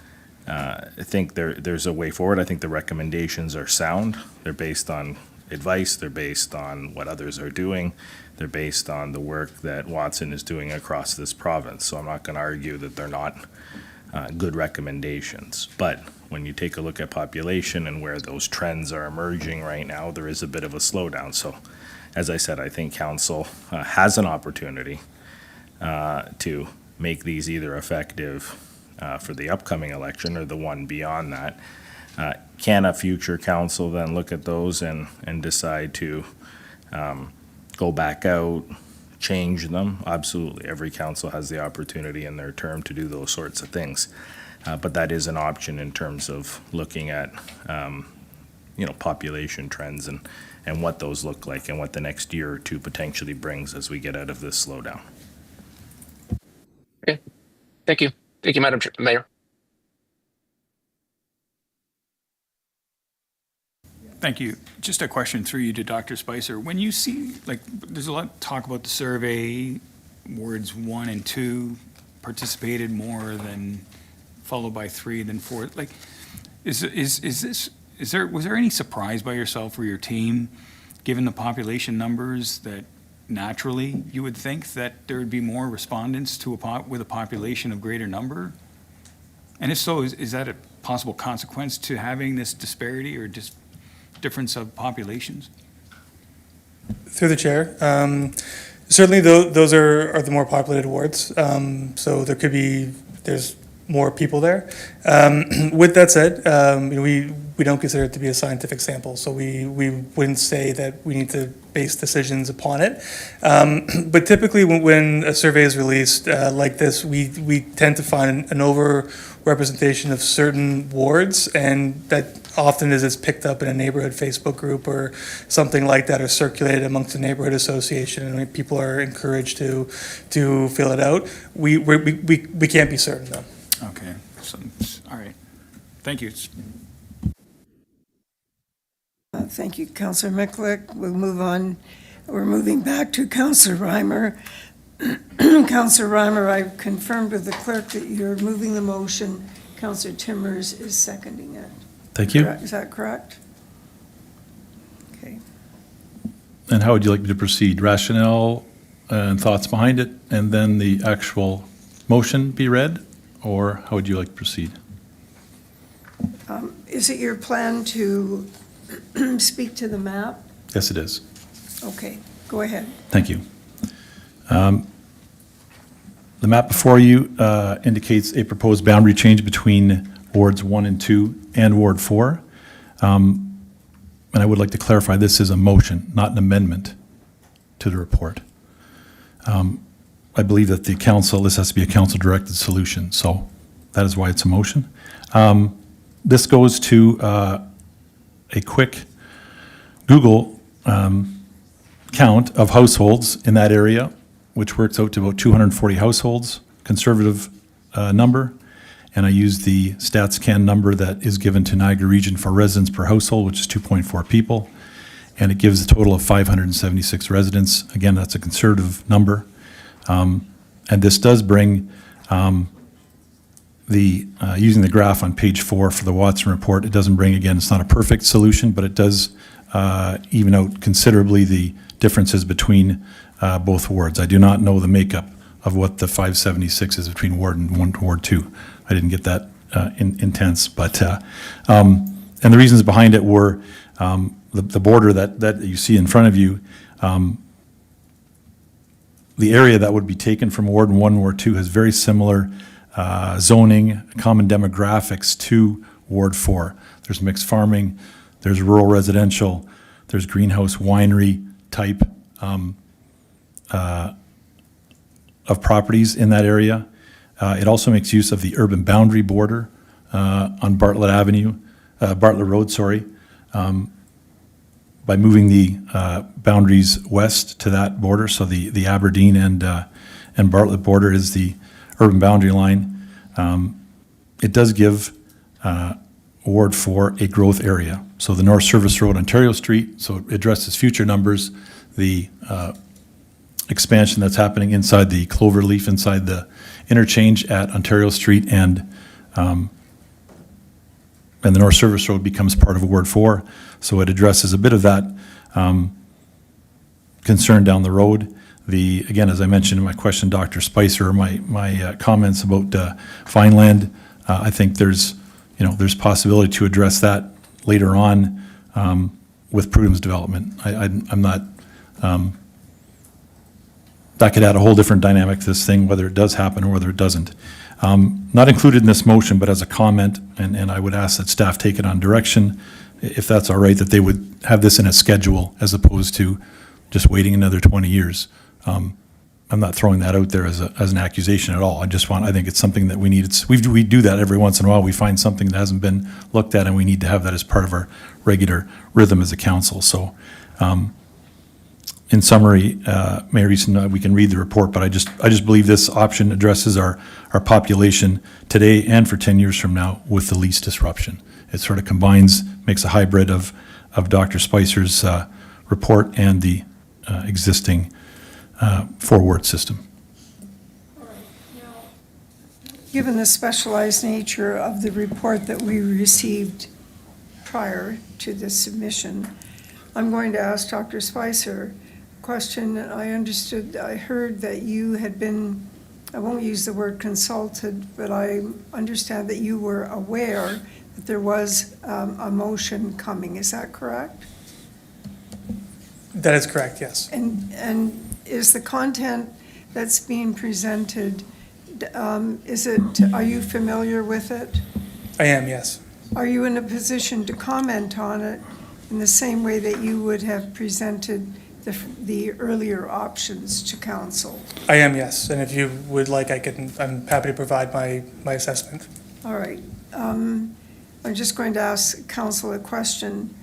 think there's a way forward. I think the recommendations are sound. They're based on advice. They're based on what others are doing. They're based on the work that Watson is doing across this province. So I'm not going to argue that they're not good recommendations. But when you take a look at population and where those trends are emerging right now, there is a bit of a slowdown. So as I said, I think council has an opportunity to make these either effective for the upcoming election or the one beyond that. Can a future council then look at those and decide to go back out, change them? Absolutely. Every council has the opportunity in their term to do those sorts of things. But that is an option in terms of looking at, population trends and what those look like and what the next year or two potentially brings as we get out of this slowdown. Okay. Thank you. Thank you, Madam Mayor. Thank you. Just a question through you to Dr. Spicer. When you see, there's a lot of talk about the survey, wards 1 and 2 participated more than, followed by 3, then 4. Was there any surprise by yourself or your team, given the population numbers, that naturally you would think that there would be more respondents with a population of greater number? And if so, is that a possible consequence to having this disparity or just difference of populations? Through the chair, certainly those are the more populated wards. So there's more people there. With that said, we don't consider it to be a scientific sample, so we wouldn't say that we need to base decisions upon it. But typically, when a survey is released like this, we tend to find an over-representation of certain wards, and that often is picked up in a neighborhood Facebook group or something like that, or circulated amongst the neighborhood association, and people are encouraged to fill it out. We can't be certain, though. Okay, all right. Thank you. Thank you, Councillor Mikulik. We'll move on. We're moving back to Councillor Reimer. Councillor Reimer, I've confirmed with the clerk that you're moving the motion. Councillor Timmers is seconding it. Thank you. Correct? Is that correct? Okay. And how would you like me to proceed? Rationale and thoughts behind it, and then the actual motion be read? Or how would you like to proceed? Is it your plan to speak to the map? Yes, it is. Okay, go ahead. Thank you. The map before you indicates a proposed boundary change between wards 1 and 2 and Ward 4. And I would like to clarify, this is a motion, not an amendment to the report. I believe that this has to be a council-directed solution, so that is why it's a motion. This goes to a quick Google count of households in that area, which works out to about 240 households, conservative number. And I use the StatsCan number that is given to Niagara Region for residents per household, which is 2.4 people. And it gives a total of 576 residents. Again, that's a conservative number. And this does bring using the graph on page 4 for the Watson report, it doesn't bring, again, it's not a perfect solution, but it does even out considerably the differences between both wards. I do not know the makeup of what the 576 is between Ward 1 and Ward 2. I didn't get that intense, but, and the reasons behind it were the border that you see in front of you, the area that would be taken from Ward 1 and Ward 2 has very similar zoning, common demographics to Ward 4. There's mixed farming, there's rural residential, there's greenhouse winery type of properties in that area. It also makes use of the urban boundary border on Bartlett Road, by moving the boundaries west to that border. So the Aberdeen and Bartlett border is the urban boundary line. It does give Ward 4 a growth area. So the North Service Road, Ontario Street, so it addresses future numbers, the expansion that's happening inside the Cloverleaf, inside the interchange at Ontario Street, and the North Service Road becomes part of Ward 4. So it addresses a bit of that concern down the road. Again, as I mentioned in my question, Dr. Spicer, my comments about Vineland, I think there's possibility to address that later on with Prudham's development. I'm not, that could add a whole different dynamic to this thing, whether it does happen or whether it doesn't. Not included in this motion, but as a comment, and I would ask that staff take it on direction, if that's all right, that they would have this in a schedule as opposed to just waiting another 20 years. I'm not throwing that out there as an accusation at all. I think it's something that we need. We do that every once in a while. We find something that hasn't been looked at, and we need to have that as part of our regular rhythm as a council. So, in summary, Mayor Easton, we can read the report, but I just believe this option addresses our population today and for 10 years from now with the least disruption. It sort of combines, makes a hybrid of Dr. Spicer's report and the existing four-ward system. Given the specialized nature of the report that we received prior to this submission, I'm going to ask Dr. Spicer a question. I heard that you had been I won't use the word consulted, but I understand that you were aware that there was a motion coming. Is that correct? That is correct, yes. And is the content that's being presented, are you familiar with it? I am, yes. Are you in a position to comment on it in the same way that you would have presented the earlier options to council? I am, yes. And if you would like, I'm happy to provide my assessment. All right. I'm just going to ask council a question.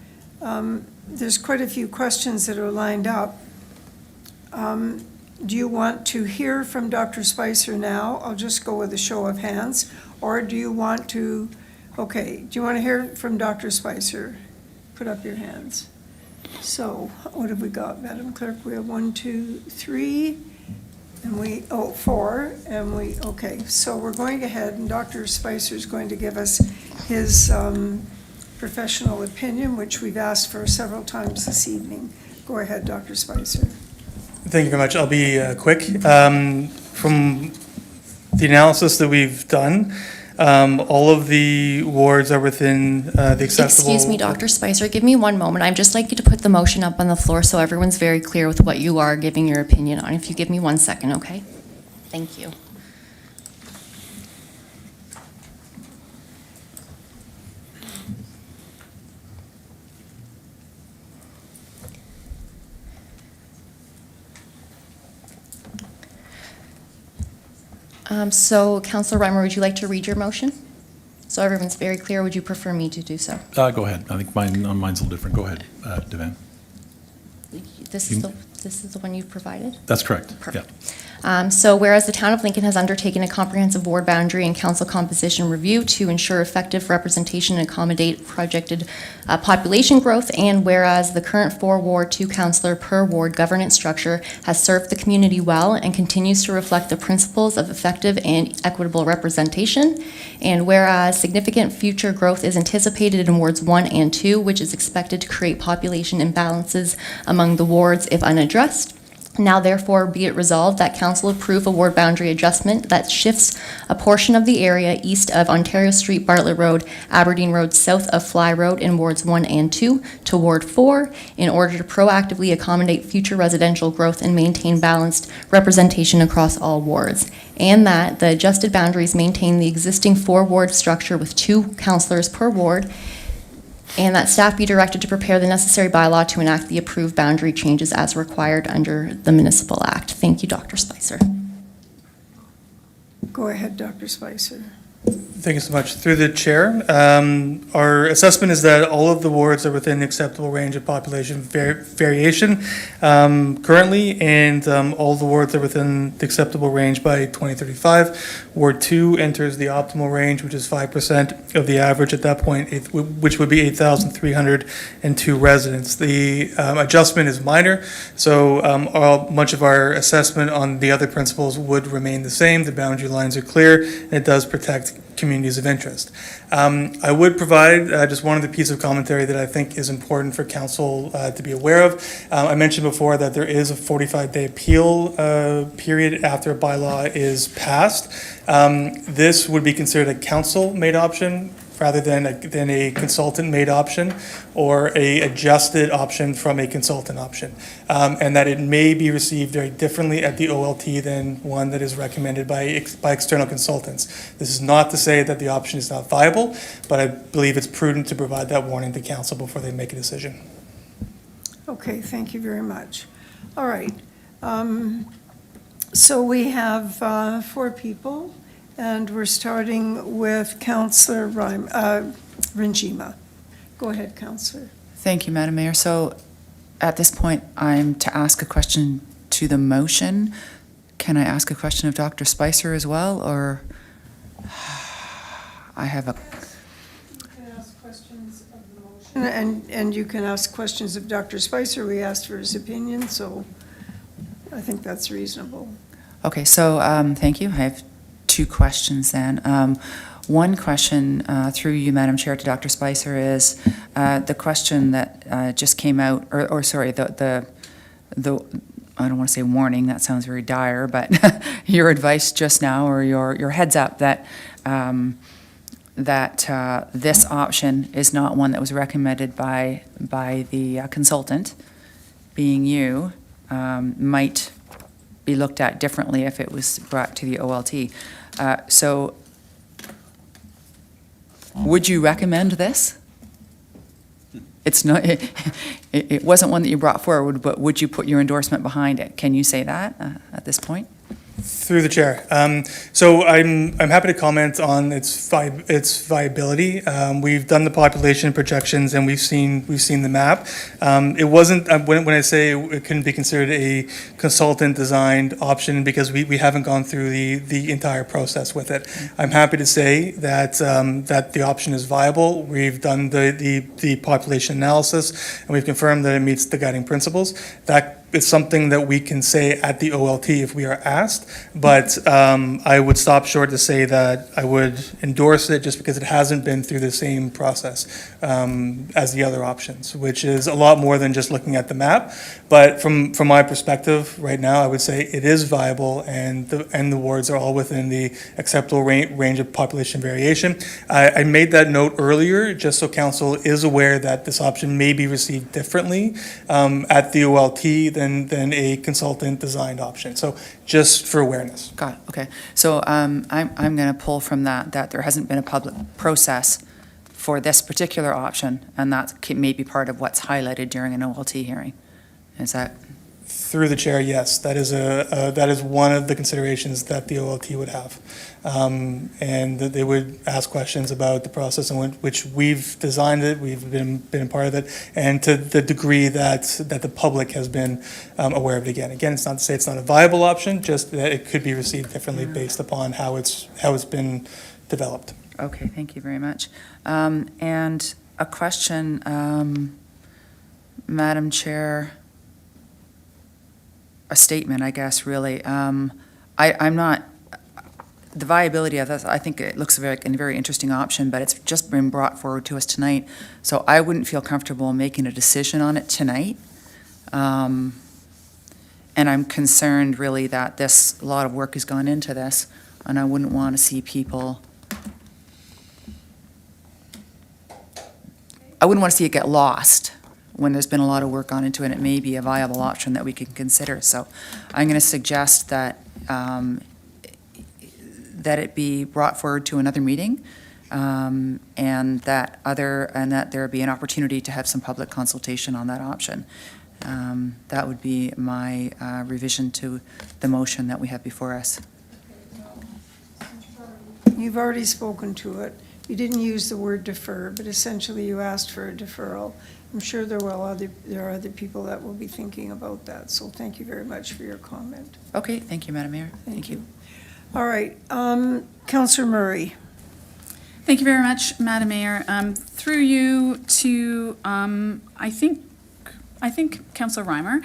There's quite a few questions that are lined up. Do you want to hear from Dr. Spicer now? I'll just go with a show of hands. Or do you want to, okay, do you want to hear from Dr. Spicer? Put up your hands. So what have we got, Madam Clerk? We have 1, 2, 3, and 4, and okay. So we're going ahead, and Dr. Spicer is going to give us his professional opinion, which we've asked for several times this evening. Go ahead, Dr. Spicer. Thank you very much. I'll be quick. From the analysis that we've done, all of the wards are within the acceptable. Excuse me, Dr. Spicer, give me one moment. I'd just like you to put the motion up on the floor so everyone's very clear with what you are giving your opinion on. If you give me 1 second, okay? Thank you. So, Councillor Reimer, would you like to read your motion? So everyone's very clear. Would you prefer me to do so? Go ahead. I think mine's a little different. Go ahead, Devan. This is the one you've provided? That's correct. Perfect. Yeah. So whereas the Town of Lincoln has undertaken a comprehensive ward boundary and council composition review to ensure effective representation and accommodate projected population growth, and whereas the current 4-ward, 2-councillor per ward governance structure has served the community well and continues to reflect the principles of effective and equitable representation, and whereas significant future growth is anticipated in wards 1 and 2, which is expected to create population imbalances among the wards if unaddressed. Now therefore be it resolved that council approve a ward boundary adjustment that shifts a portion of the area east of Ontario Street, Bartlett Road, Aberdeen Road, south of Fly Road in wards 1 and 2 to ward 4 in order to proactively accommodate future residential growth and maintain balanced representation across all wards. And that the adjusted boundaries maintain the existing 4-ward structure with 2 councillors per ward, and that staff be directed to prepare the necessary bylaw to enact the approved boundary changes as required under the Municipal Act. Thank you, Dr. Spicer. Go ahead, Dr. Spicer. Thank you so much. Through the chair, our assessment is that all of the wards are within the acceptable range of population variation currently, and all the wards are within the acceptable range by 2035. Ward 2 enters the optimal range, which is 5% of the average at that point, which would be 8,302 residents. The adjustment is minor, so much of our assessment on the other principles would remain the same. The boundary lines are clear, and it does protect communities of interest. I would provide just one other piece of commentary that I think is important for council to be aware of. I mentioned before that there is a 45-day appeal period after a bylaw is passed. This would be considered a council-made option rather than a consultant-made option or a adjusted option from a consultant option, and that it may be received very differently at the OLT than one that is recommended by external consultants. This is not to say that the option is not viable, but I believe it's prudent to provide that warning to council before they make a decision. Okay, thank you very much. All right. So we have 4 people. And we're starting with Councillor Rinjima. Go ahead, Councillor. Thank you, Madam Mayor. So at this point, I'm to ask a question to the motion. Can I ask a question of Dr. Spicer as well, or I have a... You can ask questions of the motion. And you can ask questions of Dr. Spicer. We asked for his opinion, so I think that's reasonable. Okay, so thank you. I have 2 questions then. One question through you, Madam Chair, to Dr. Spicer is the question that just came out, or sorry, the I don't want to say warning, that sounds very dire, but your advice just now, or your heads up that, this option is not one that was recommended by the consultant, being you, might be looked at differently if it was brought to the OLT. So would you recommend this? It's not, it wasn't one that you brought forward, but would you put your endorsement behind it? Can you say that at this point? Through the chair. So I'm happy to comment on its viability. We've done the population projections and we've seen the map. It wasn't, when I say it couldn't be considered a consultant designed option because we haven't gone through the entire process with it. I'm happy to say that that the option is viable. We've done the population analysis and we've confirmed that it meets the guiding principles. That is something that we can say at the OLT if we are asked, but I would stop short to say that I would endorse it just because it hasn't been through the same process as the other options, which is a lot more than just looking at the map. But from my perspective right now, I would say it is viable and the wards are all within the acceptable range of population variation. I made that note earlier just so council is aware that this option may be received differently at the OLT than a consultant designed option. So just for awareness. Got it, okay. So I'm going to pull from that there hasn't been a public process for this particular option, and that may be part of what's highlighted during an OLT hearing. Is that? Through the chair, yes. That is one of the considerations that the OLT would have. And that they would ask questions about the process in which we've designed it, we've been a part of it, and to the degree that the public has been aware of it again. Again, it's not to say it's not a viable option, just that it could be received differently based upon how it's been developed. Okay, thank you very much. And a question, Madam Chair, a statement, I guess, really. I'm not, the viability of this, I think it looks like a very interesting option, but it's just been brought forward to us tonight. So I wouldn't feel comfortable making a decision on it tonight. And I'm concerned really that a lot of work has gone into this, and I wouldn't want to see people, I wouldn't want to see it get lost when there's been a lot of work gone into it, and it may be a viable option that we can consider. So I'm going to suggest that that it be brought forward to another meeting, and that there be an opportunity to have some public consultation on that option. That would be my revision to the motion that we have before us. You've already spoken to it. You didn't use the word defer, but essentially you asked for a deferral. I'm sure there are other people that will be thinking about that, so thank you very much for your comment. Okay, thank you, Madam Mayor. Thank you. All right, Councillor Murray. Thank you very much, Madam Mayor. Through you to, I think Councillor Reimer.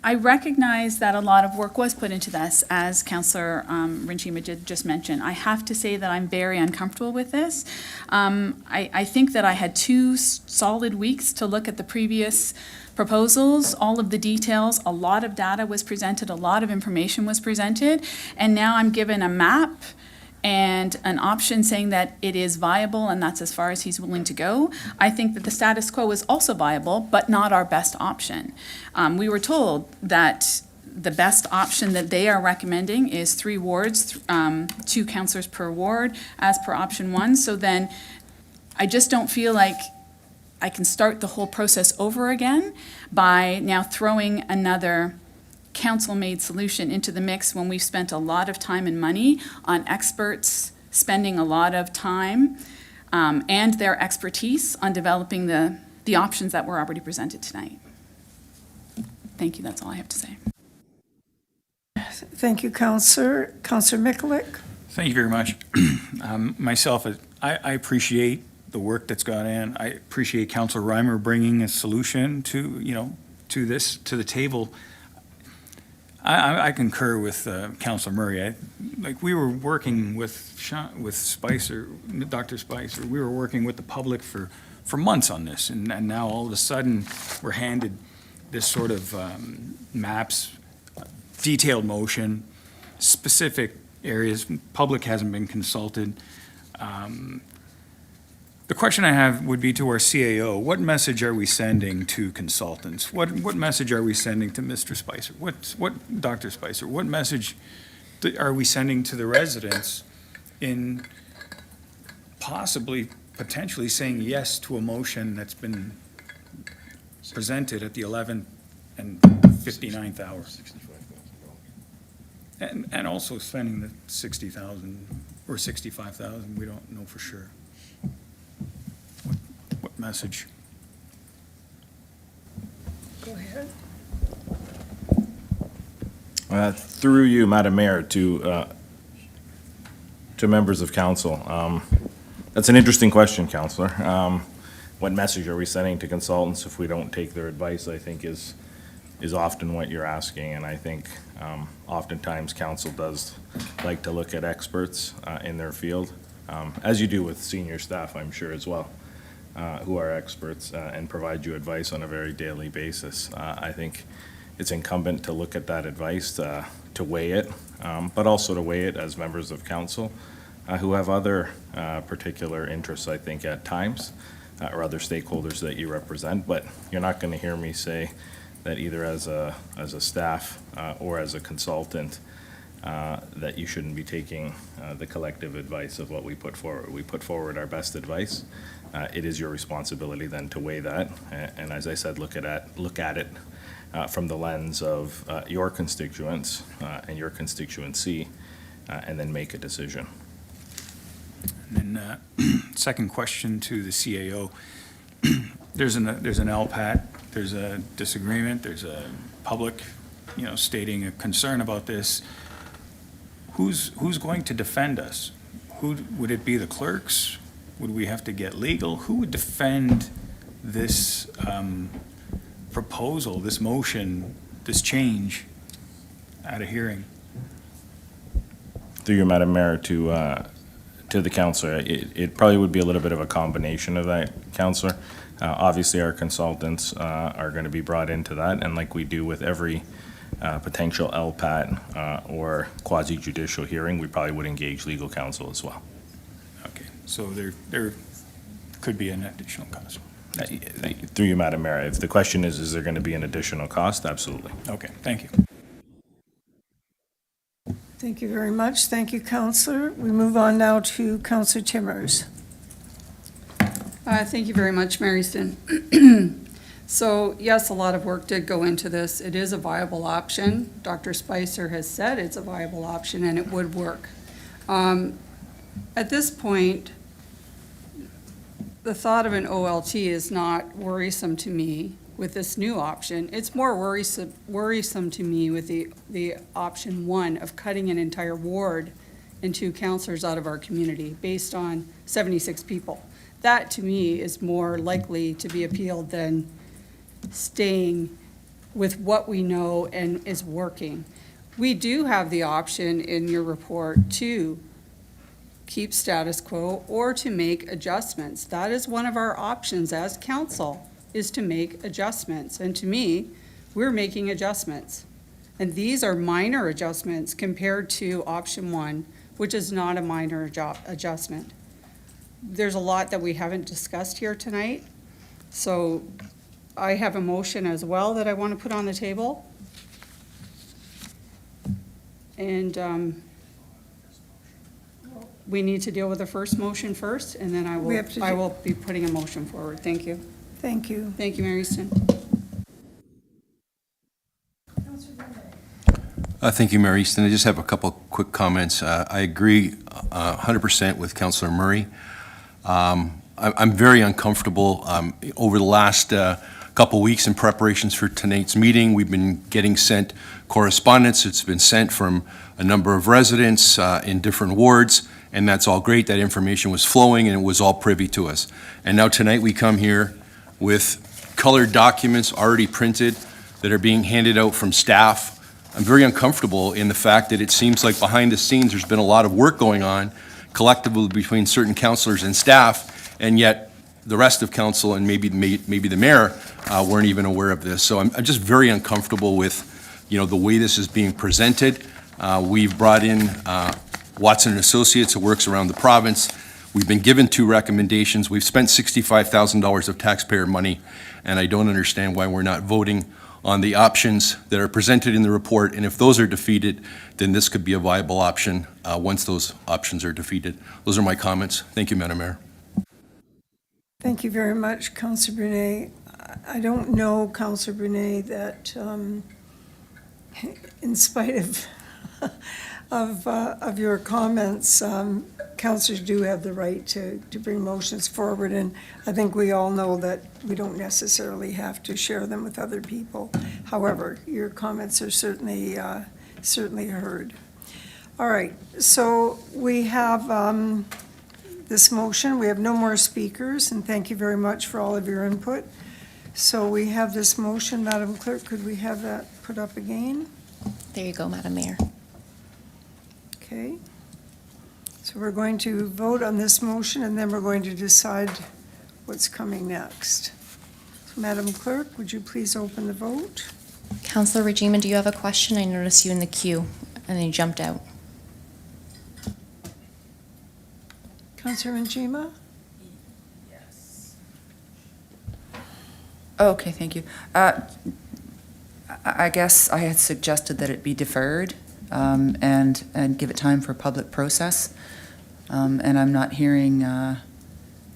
I recognize that a lot of work was put into this, as Councillor Rinchima just mentioned. I have to say that I'm very uncomfortable with this. I think that I had 2 solid weeks to look at the previous proposals, all of the details, a lot of data was presented, a lot of information was presented, and now I'm given a map and an option saying that it is viable and that's as far as he's willing to go. I think that the status quo is also viable, but not our best option. We were told that the best option that they are recommending is 3 wards, 2 councillors per ward, as per option 1. So then I just don't feel like I can start the whole process over again by now throwing another council-made solution into the mix when we've spent a lot of time and money on experts spending a lot of time and their expertise on developing the options that were already presented tonight. Thank you, that's all I have to say. Thank you, Councillor. Councillor Mikulik. Thank you very much. Myself, I appreciate the work that's gone in. I appreciate Councillor Reimer bringing a solution to the table. I concur with Councillor Murray. We were working with Spicer, Dr. Spicer. We were working with the public for months on this, and now all of a sudden we're handed this sort of maps, detailed motion, specific areas, public hasn't been consulted. The question I have would be to our CAO, what message are we sending to consultants? What message are we sending to Mr. Spicer? Dr. Spicer, what message are we sending to the residents in possibly, potentially saying yes to a motion that's been presented at the 11th and 59th hour? And also spending the 60,000 or 65,000, we don't know for sure. What message? Go ahead. Through you, Madam Mayor, to members of council. That's an interesting question, Councillor. What message are we sending to consultants if we don't take their advice, I think is often what you're asking. And I think oftentimes council does like to look at experts in their field, as you do with senior staff, I'm sure, as well, who are experts and provide you advice on a very daily basis. I think it's incumbent to look at that advice, to weigh it, but also to weigh it as members of council who have other particular interests, I think, at times, or other stakeholders that you represent. But you're not going to hear me say that either as a staff or as a consultant that you shouldn't be taking the collective advice of what we put forward. We put forward our best advice. It is your responsibility then to weigh that, and as I said, look at it from the lens of your constituents and your constituency, and then make a decision. And then, second question to the CAO. There's an LPAT, there's a disagreement, there's a public, stating a concern about this. Who's going to defend us? Would it be the clerks? Would we have to get legal? Who would defend this proposal, this motion, this change at a hearing? Through you, Madam Mayor, to the councillor, it probably would be a little bit of a combination of that, councillor. Obviously, our consultants are going to be brought into that, and like we do with every potential LPAT or quasi-judicial hearing, we probably would engage legal counsel as well. Okay, so there could be an additional cost. Through you, Madam Mayor, if the question is there going to be an additional cost? Absolutely. Okay, thank you. Thank you very much. Thank you, Councillor. We move on now to Councillor Timmers. Thank you very much, Mary Easton. So, yes, a lot of work did go into this. It is a viable option. Dr. Spicer has said it's a viable option and it would work. At this point, the thought of an OLT is not worrisome to me with this new option. It's more worrisome to me with the option one of cutting an entire ward and 2 councillors out of our community based on 76 people. That, to me, is more likely to be appealed than staying with what we know and is working. We do have the option in your report to keep status quo or to make adjustments. That is one of our options as council, is to make adjustments. And to me, we're making adjustments. And these are minor adjustments compared to option one, which is not a minor adjustment. There's a lot that we haven't discussed here tonight. So I have a motion as well that I want to put on the table. And we need to deal with the first motion first, and then I will be putting a motion forward. Thank you. Thank you. Thank you, Mary Easton. Thank you, Mary Easton. I just have a couple quick comments. I agree 100% with Councillor Murray. I'm very uncomfortable. Over the last couple weeks in preparations for tonight's meeting, we've been getting sent correspondence. It's been sent from a number of residents in different wards, and that's all great. That information was flowing and it was all privy to us. And now tonight we come here with colored documents already printed that are being handed out from staff. I'm very uncomfortable in the fact that it seems like behind the scenes there's been a lot of work going on collectively between certain councillors and staff, and yet the rest of council and maybe the mayor weren't even aware of this. So I'm just very uncomfortable with, the way this is being presented. We've brought in Watson & Associates, who works around the province. We've been given 2 recommendations. We've spent $65,000 of taxpayer money, and I don't understand why we're not voting on the options that are presented in the report. And if those are defeated, then this could be a viable option once those options are defeated. Those are my comments. Thank you, Madam Mayor. Thank you very much, Councillor Brunet. I don't know, Councillor Brunet, that in spite of your comments, councillors do have the right to bring motions forward, and I think we all know that we don't necessarily have to share them with other people. However, your comments are certainly heard. All right, so we have this motion. We have no more speakers, and thank you very much for all of your input. So we have this motion. Madam Clerk, could we have that put up again? There you go, Madam Mayor. Okay. So we're going to vote on this motion, and then we're going to decide what's coming next. So Madam Clerk, would you please open the vote? Councillor Regima, do you have a question? I noticed you in the queue, and then you jumped out. Councillor Njima? Okay, thank you. I guess I had suggested that it be deferred and give it time for public process. And I'm not hearing, I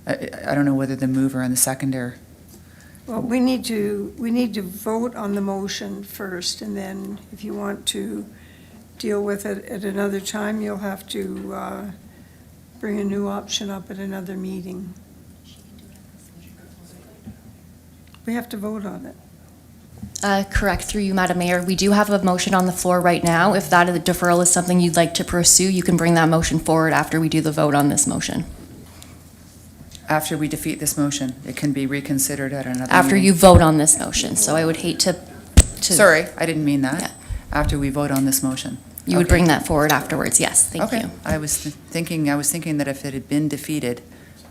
don't know whether the mover and the seconder. Well, we need to vote on the motion first, and then if you want to deal with it at another time, you'll have to bring a new option up at another meeting. We have to vote on it. Correct, through you, Madam Mayor. We do have a motion on the floor right now. If that deferral is something you'd like to pursue, you can bring that motion forward after we do the vote on this motion. After we defeat this motion, it can be reconsidered at another After meeting. you vote on this motion, so I would hate to. Sorry, I didn't mean that. Yeah. After we vote on this motion. You would Okay. bring that forward afterwards, yes, thank Okay. you. I was thinking that if it had been defeated,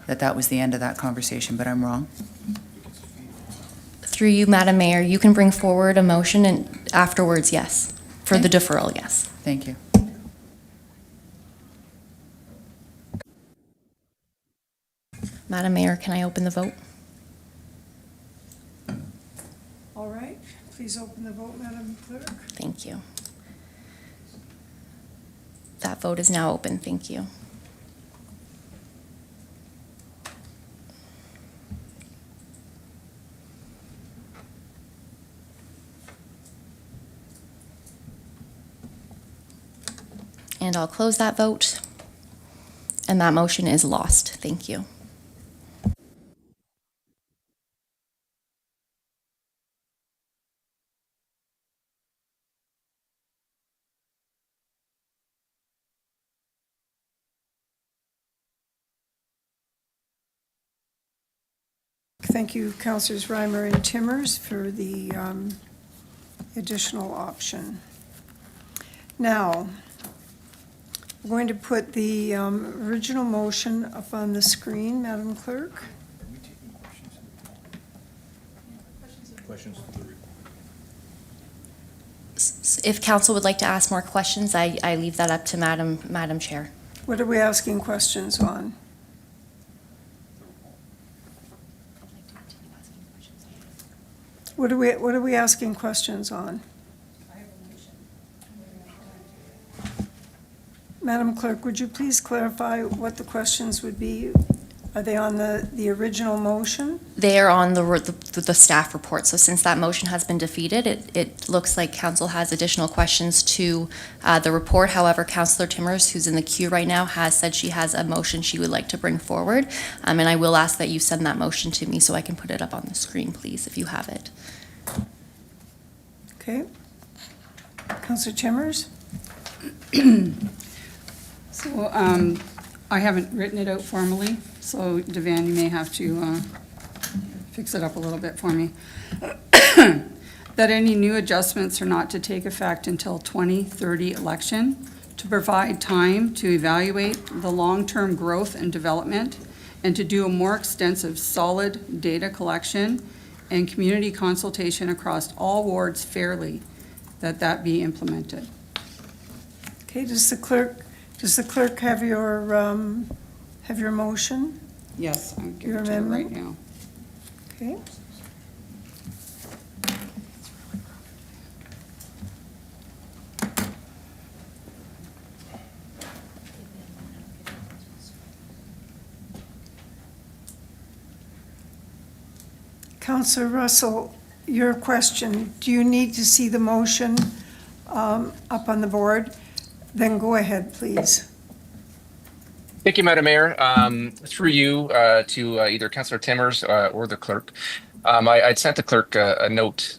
that was the end of that conversation, but I'm wrong. Through you, Madam Mayor, you can bring forward a motion and afterwards, yes. For the deferral, yes. Thank you. Madam Mayor, can I open the vote? All right, please open the vote, Madam Clerk. Thank you. That vote is now open, thank you. And I'll close that vote. And that motion is lost. Thank you. Thank you, Councillors Reimer and Timmers, for the additional option. Now, we're going to put the original motion up on the screen, Madam Clerk. If council would like to ask more questions, I leave that up to Madam Chair. What are we asking questions on? What are we asking questions on? Madam Clerk, would you please clarify what the questions would be? Are they on the original motion? They are on the staff report. So since that motion has been defeated, it looks like council has additional questions to the report. However, Councillor Timmers, who's in the queue right now, has said she has a motion she would like to bring forward. And I will ask that you send that motion to me so I can put it up on the screen, please, if you have it. Okay. Councillor Timmers? So I haven't written it out formally, so Devan, you may have to fix it up a little bit for me. That any new adjustments are not to take effect until 2030 election, to provide time to evaluate the long-term growth and development and to do a more extensive solid data collection and community consultation across all wards fairly, that be implemented. Okay, does the clerk have your motion? Yes, I'm Your giving it to you right amendment? now. Okay. Councillor Russell, your question, do you need to see the motion up on the board? Then go ahead, please. Thank you, Madam Mayor. Through you to either Councillor Timmers or the clerk. I'd sent the clerk a note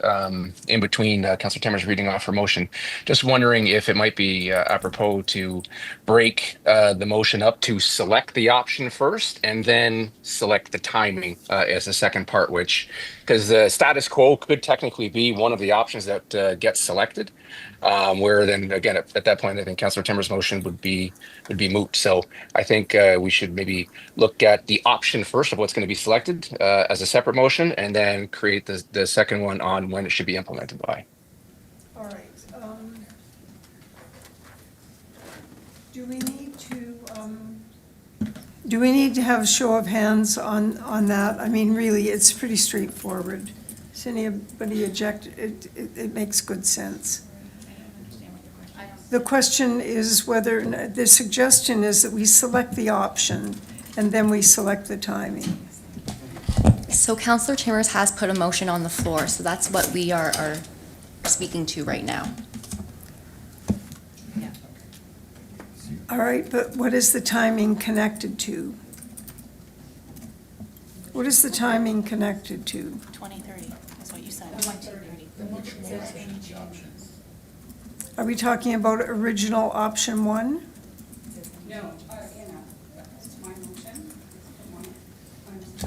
in between Councillor Timmers reading off her motion, just wondering if it might be apropos to break the motion up to select the option first and then select the timing as the second part, because the status quo could technically be one of the options that gets selected, where then again at that point I think Councillor Timmers' motion would be moot. So I think we should maybe look at the option first of what's going to be selected as a separate motion, and then create the second one on when it should be implemented by. All right. Do we need to have a show of hands on that? I mean, really, it's pretty straightforward. Does anybody object? It makes good sense. The question is whether, the suggestion is that we select the option and then we select the timing. So Councillor Timmers has put a motion on the floor, so that's what we are speaking to right now. All right, but what is the timing connected to? What is the timing connected to? 2030 is what you said. Are we talking about original option one? No, it's my motion.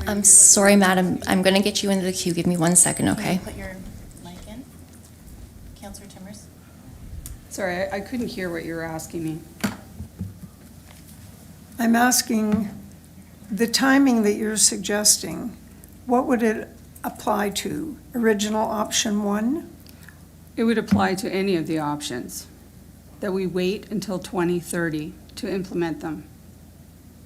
I'm sorry, madam, I'm going to get you into the queue. Give me 1 second, okay? Put your mic in. Councillor Timmers? Sorry, I couldn't hear what you were asking me. I'm asking the timing that you're suggesting, what would it apply to? Original option one? It would apply to any of the options, that we wait until 2030 to implement them.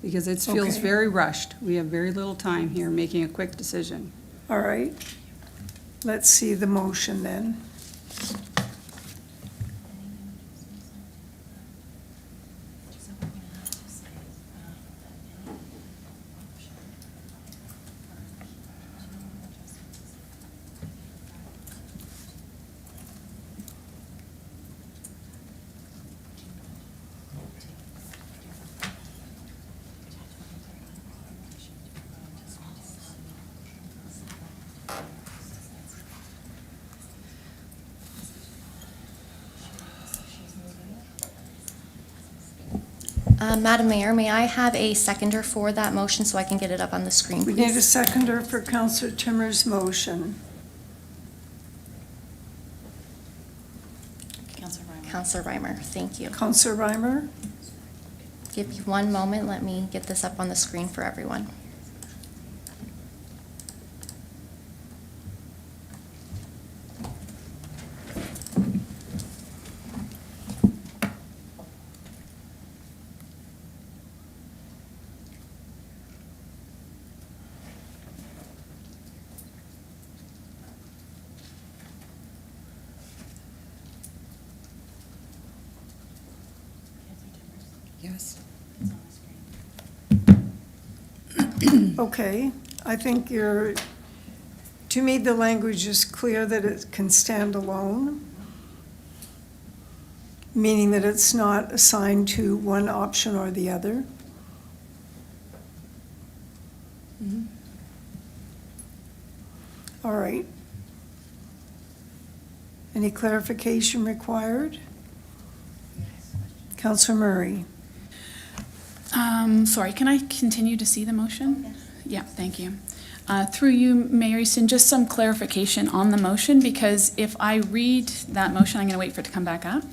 Because it feels Okay. very rushed. We have very little time here making a quick decision. All right. Let's see the motion then. Madam Mayor, may I have a seconder for that motion so I can get it up on the screen, We need a please? seconder for Councillor Timmers' motion. Councillor Reimer. Councillor Reimer, thank you. Councillor Reimer? Give me 1 moment. Let me get this up on the screen for everyone. Yes. Okay, I think to me, the language is clear that it can stand alone, meaning that it's not assigned to one option or the other. All right. Any clarification required? Councillor Murray? Sorry, can I continue to see the motion? Yeah, thank you. Through you, Mayor Easton, just some clarification on the motion, because if I read that motion, I'm going to wait for it to come back up.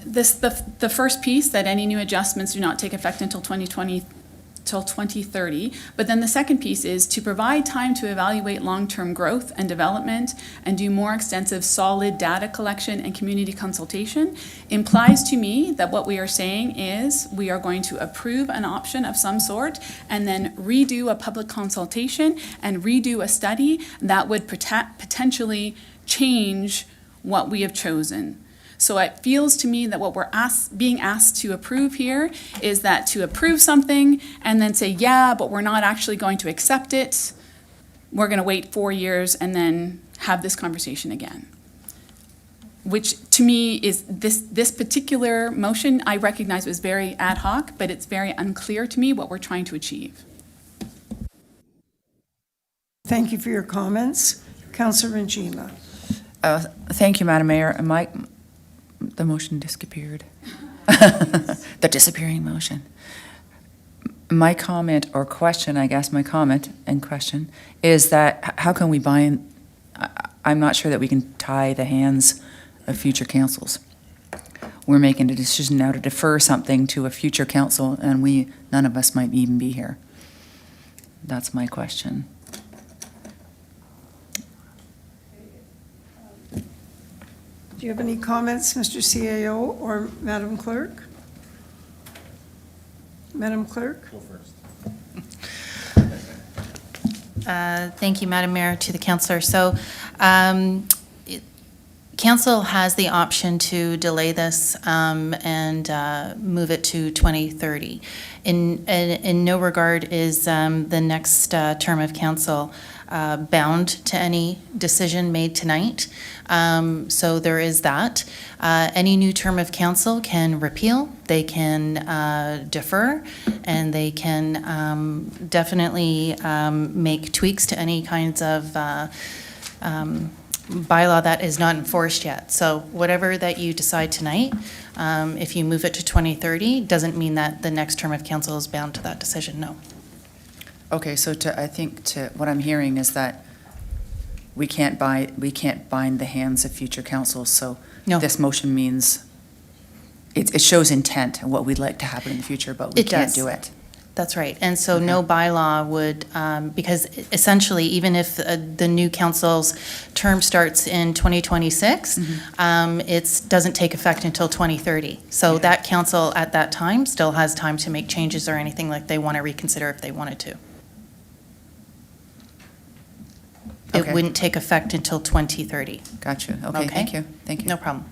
the first piece, that any new adjustments do not take effect until 2030. But then the second piece is to provide time to evaluate long-term growth and development and do more extensive solid data collection and community consultation implies to me that what we are saying is we are going to approve an option of some sort and then redo a public consultation and redo a study that would potentially change what we have chosen. So it feels to me that what we're being asked to approve here is that to approve something and then say, yeah, but we're not actually going to accept it. We're going to wait 4 years and then have this conversation again. Which to me is this particular motion, I recognize was very ad hoc, but it's very unclear to me what we're trying to achieve. Thank you for your comments. Councillor Regina. Thank you, Madam Mayor. The motion disappeared. The disappearing motion. My comment or question, I guess my comment and question, is that how can we bind, I'm not sure that we can tie the hands of future councils. We're making a decision now to defer something to a future council, and none of us might even be here. That's my question. Do you have any comments, Mr. CAO or Madam Clerk? Madam Clerk? Go first. Thank you, Madam Mayor, to the councillor. So, council has the option to delay this and move it to 2030. In no regard is the next term of council bound to any decision made tonight. So there is that. Any new term of council can repeal, they can defer, and they can definitely make tweaks to any kinds of bylaw that is not enforced yet. So whatever that you decide tonight, if you move it to 2030, doesn't mean that the next term of council is bound to that decision, no. Okay, so I think what I'm hearing is that we can't bind the hands of future councils, so No. this motion means it shows intent and what we'd like to happen in the future, but we It can't does. do it. That's right. And so no bylaw would, because essentially, even if the new council's term starts in 2026, it doesn't take effect until 2030. So that council at that time still has time to make changes or anything like they want to reconsider if they wanted to. It Okay. wouldn't take effect until 2030. Gotcha. Okay, thank you. Thank you. No problem.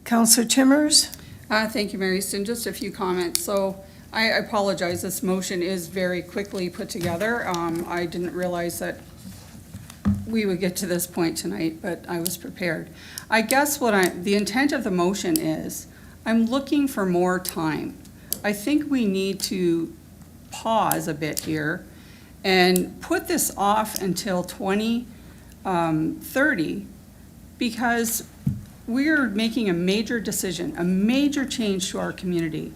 Councillor Timmers? Thank you, Mary Easton. Just a few comments. So I apologize, this motion is very quickly put together. I didn't realize that we would get to this point tonight, but I was prepared. I guess the intent of the motion is, I'm looking for more time. I think we need to pause a bit here and put this off until 2030, because we're making a major decision, a major change to our community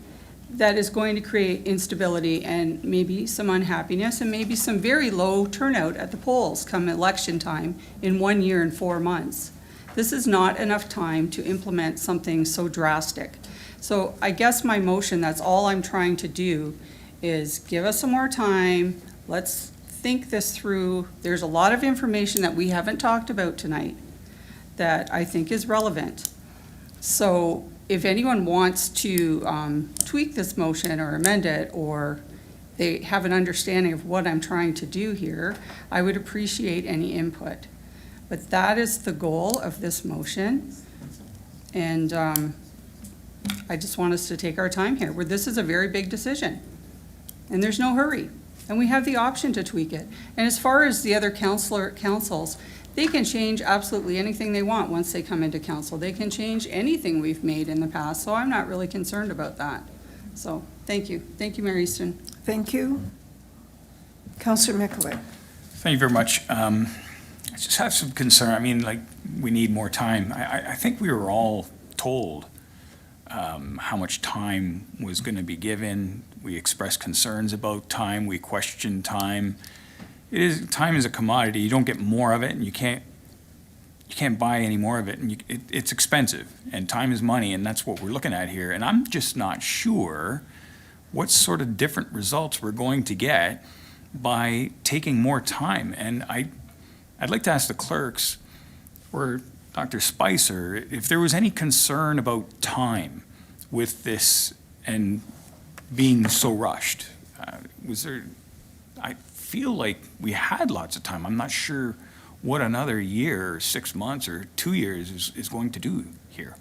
that is going to create instability and maybe some unhappiness and maybe some very low turnout at the polls come election time in 1 year and 4 months. This is not enough time to implement something so drastic. So I guess my motion, that's all I'm trying to do, is give us some more time. Let's think this through. There's a lot of information that we haven't talked about tonight that I think is relevant. So if anyone wants to tweak this motion or amend it, or they have an understanding of what I'm trying to do here, I would appreciate any input. But that is the goal of this motion. And I just want us to take our time here, where this is a very big decision. And there's no hurry. And we have the option to tweak it. And as far as the other councils, they can change absolutely anything they want once they come into council. They can change anything we've made in the past, so I'm not really concerned about that. So, thank you. Thank you, Mary Easton. Thank you. Councillor Michalek. Thank you very much. I just have some concern. I mean, like, we need more time. I think we were all told how much time was going to be given. We expressed concerns about time. We questioned time. Time is a commodity. You don't get more of it, and you can't you can't buy any more of it, and it's expensive, and time is money, and that's what we're looking at here. And I'm just not sure what sort of different results we're going to get by taking more time. And I'd like to ask the clerks or Dr. Spicer if there was any concern about time with this and being so rushed. Was there? I feel like we had lots of time. I'm not sure what another year, or 6 months, or 2 years is going to do here.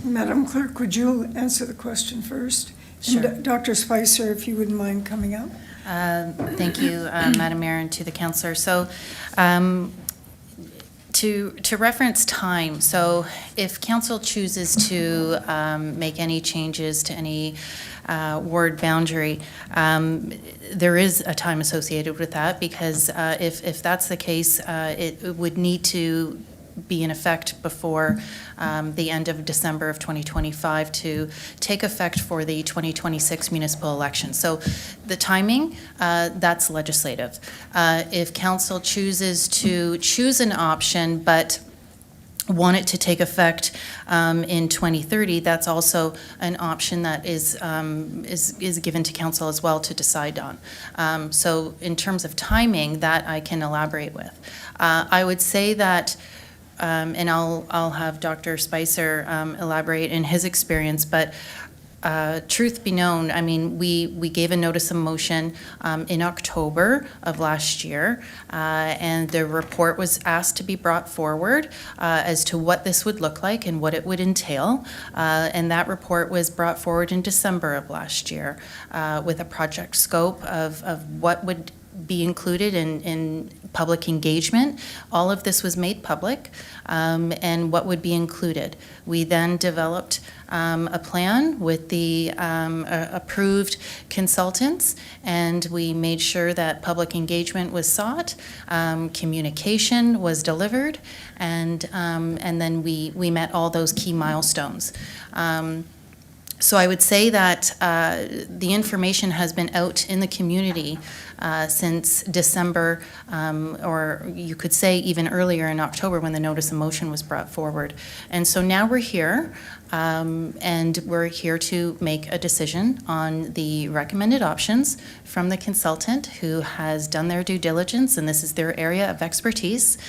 Madam Clerk, would you answer the question first? Sure. And Dr. Spicer, if you wouldn't mind coming up. Thank you, Madam Mayor, and to the councillor. So, to reference time, so if council chooses to make any changes to any ward boundary, there is a time associated with that, because if that's the case, it would need to be in effect before the end of December of 2025 to take effect for the 2026 municipal election. So the timing, that's legislative. If council chooses to choose an option but want it to take effect in 2030, that's also an option that is given to council as well to decide on. So in terms of timing, that I can elaborate with. I would say that and I'll have Dr. Spicer elaborate in his experience, but truth be known, I mean, we gave a notice of motion in October of last year, and the report was asked to be brought forward as to what this would look like and what it would entail, and that report was brought forward in December of last year with a project scope of what would be included in public engagement. All of this was made public, and what would be included. We then developed a plan with the approved consultants, and we made sure that public engagement was sought, communication was delivered, and then we met all those key milestones. So I would say that the information has been out in the community since December, or you could say even earlier in October when the notice of motion was brought forward. And so now we're here, and we're here to make a decision on the recommended options from the consultant who has done their due diligence, and this is their area of expertise.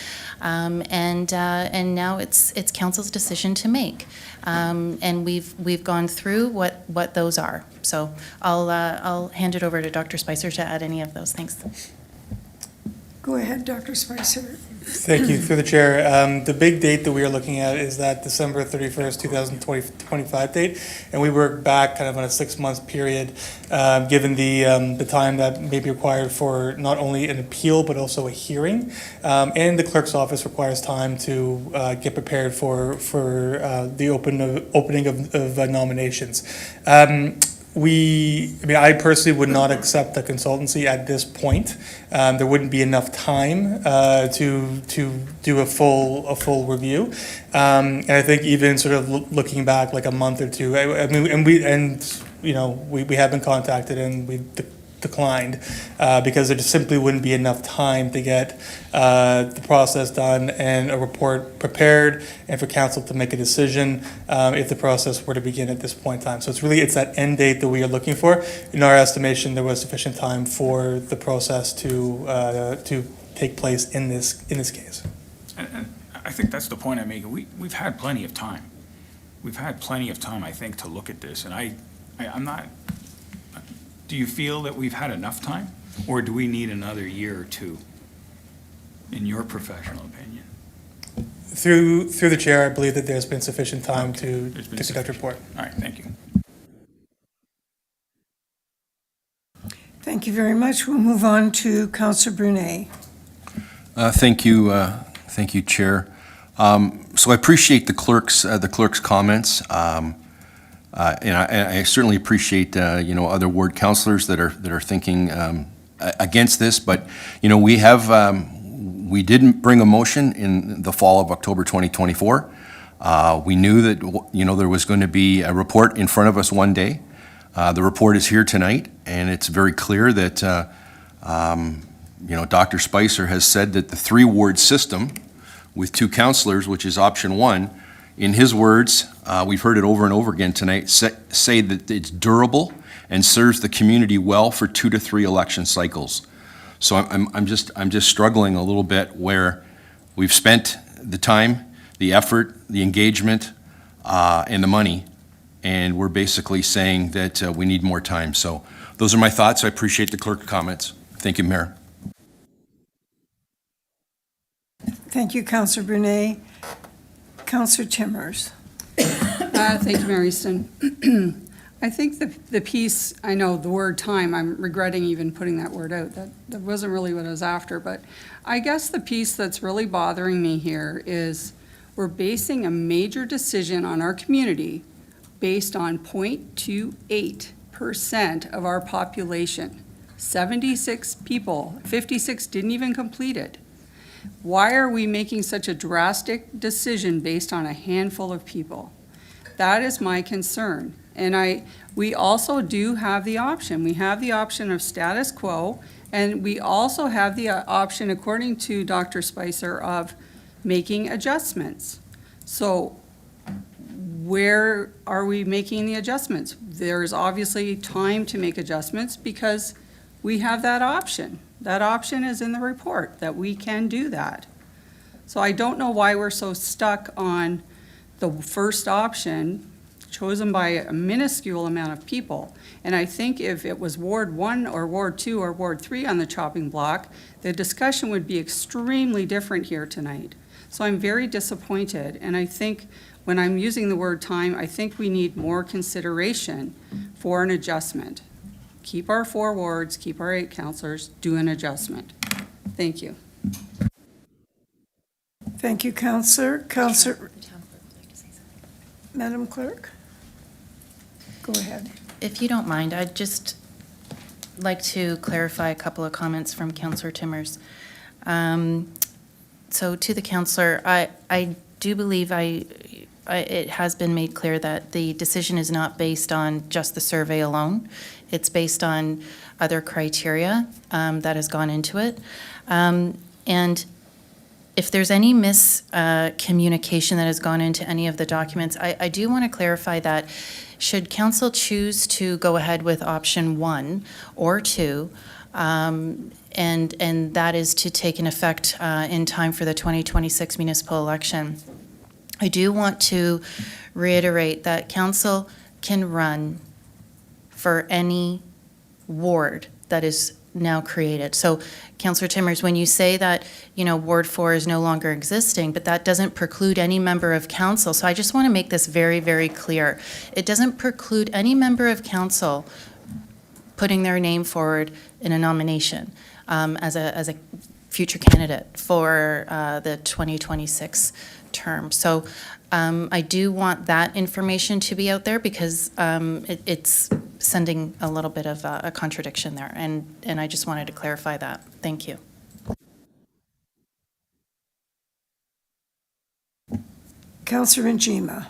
And now it's council's decision to make. And we've gone through what those are. So I'll hand it over to Dr. Spicer to add any of those things. Go ahead, Dr. Spicer. Thank you, through the chair. The big date that we are looking at is that December 31st, 2025 date, and we work back kind of on a 6-month period, given the time that may be required for not only an appeal but also a hearing, and the clerk's office requires time to get prepared for the opening of nominations. I personally would not accept the consultancy at this point. There wouldn't be enough time to do a full review. And I think even sort of looking back like a month or two, we have been contacted and we declined because there just simply wouldn't be enough time to get the process done and a report prepared and for council to make a decision if the process were to begin at this point in time. So it's that end date that we are looking for. In our estimation, there was sufficient time for the process to take place in this case. And I think that's the point I'm making. We've had plenty of time. We've had plenty of time, I think, to look at this. And I'm not. Do you feel that we've had enough time, or do we need another year or two, in your professional opinion? Through the chair, I believe that there's been sufficient time to conduct a report. All right, thank you. Thank you very much. We'll move on to Councillor Brunet. Thank you, Chair. So I appreciate the clerk's comments. And I certainly appreciate other ward councillors that are thinking against this. But we didn't bring a motion in the fall of October 2024. We knew that there was going to be a report in front of us one day. The report is here tonight, and it's very clear that Dr. Spicer has said that the 3-ward system with 2 councillors, which is option 1. In his words, we've heard it over and over again tonight, say that it's durable and serves the community well for 2 to 3 election cycles. So I'm just struggling a little bit where we've spent the time, the effort, the engagement, and the money, and we're basically saying that we need more time. So those are my thoughts. I appreciate the clerk's comments. Thank you, Mayor. Thank you, Councillor Brunet. Councillor Timmers. Thank you, Mayor Easton. I think the piece, I know the word time, I'm regretting even putting that word out. That wasn't really what I was after, but I guess the piece that's really bothering me here is we're basing a major decision on our community based on 0.28% of our population. 76 people, 56 didn't even complete it. Why are we making such a drastic decision based on a handful of people? That is my concern. And we also do have the option. We have the option of status quo, and we also have the option, according to Dr. Spicer, of making adjustments. So where are we making the adjustments? There's obviously time to make adjustments because we have that option. That option is in the report, that we can do that. So I don't know why we're so stuck on the first option chosen by a minuscule amount of people. And I think if it was Ward 1 or Ward 2 or Ward 3 on the chopping block, the discussion would be extremely different here tonight. So I'm very disappointed, and I think when I'm using the word time, I think we need more consideration for an adjustment. Keep our 4 wards, keep our 8 councillors, do an adjustment. Thank you. Thank you, Councillor. Councillor, Madam Clerk? Go ahead. If you don't mind, I'd just like to clarify a couple of comments from Councillor Timmers. So to the councillor, I do believe it has been made clear that the decision is not based on just the survey alone. It's based on other criteria that has gone into it. And if there's any miscommunication that has gone into any of the documents, I do want to clarify that should council choose to go ahead with option 1 or 2, and that is to take an effect in time for the 2026 municipal election, I do want to reiterate that council can run for any ward that is now created. So, Councillor Timmers, when you say that, Ward 4 is no longer existing, but that doesn't preclude any member of council. So I just want to make this very, very clear. It doesn't preclude any member of council putting their name forward in a nomination as a future candidate for the 2026 term. So I do want that information to be out there because it's sending a little bit of a contradiction there, and I just wanted to clarify that. Thank you. Councillor Njima.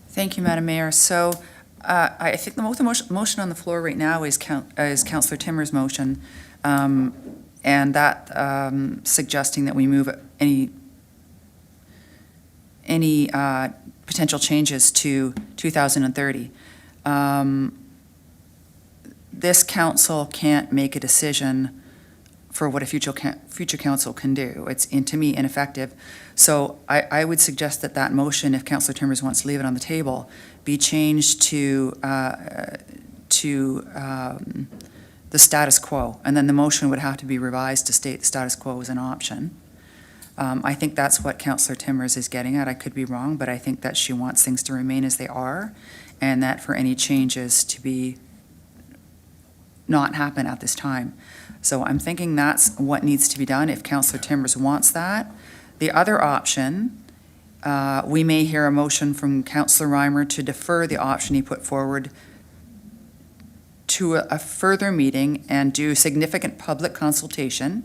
Thank you, Madam Mayor. So I think the motion on the floor right now is Councillor Timmers' motion, and that suggesting that we move any potential changes to 2030. This council can't make a decision for what a future council can do. It's, to me, ineffective. So I would suggest that motion, if Councillor Timmers wants to leave it on the table, be changed to the status quo, and then the motion would have to be revised to state the status quo as an option. I think that's what Councillor Timmers is getting at. I could be wrong, but I think that she wants things to remain as they are, and that for any changes to be not happen at this time. So I'm thinking that's what needs to be done if Councillor Timmers wants that. The other option, we may hear a motion from Councillor Reimer to defer the option he put forward to a further meeting and do significant public consultation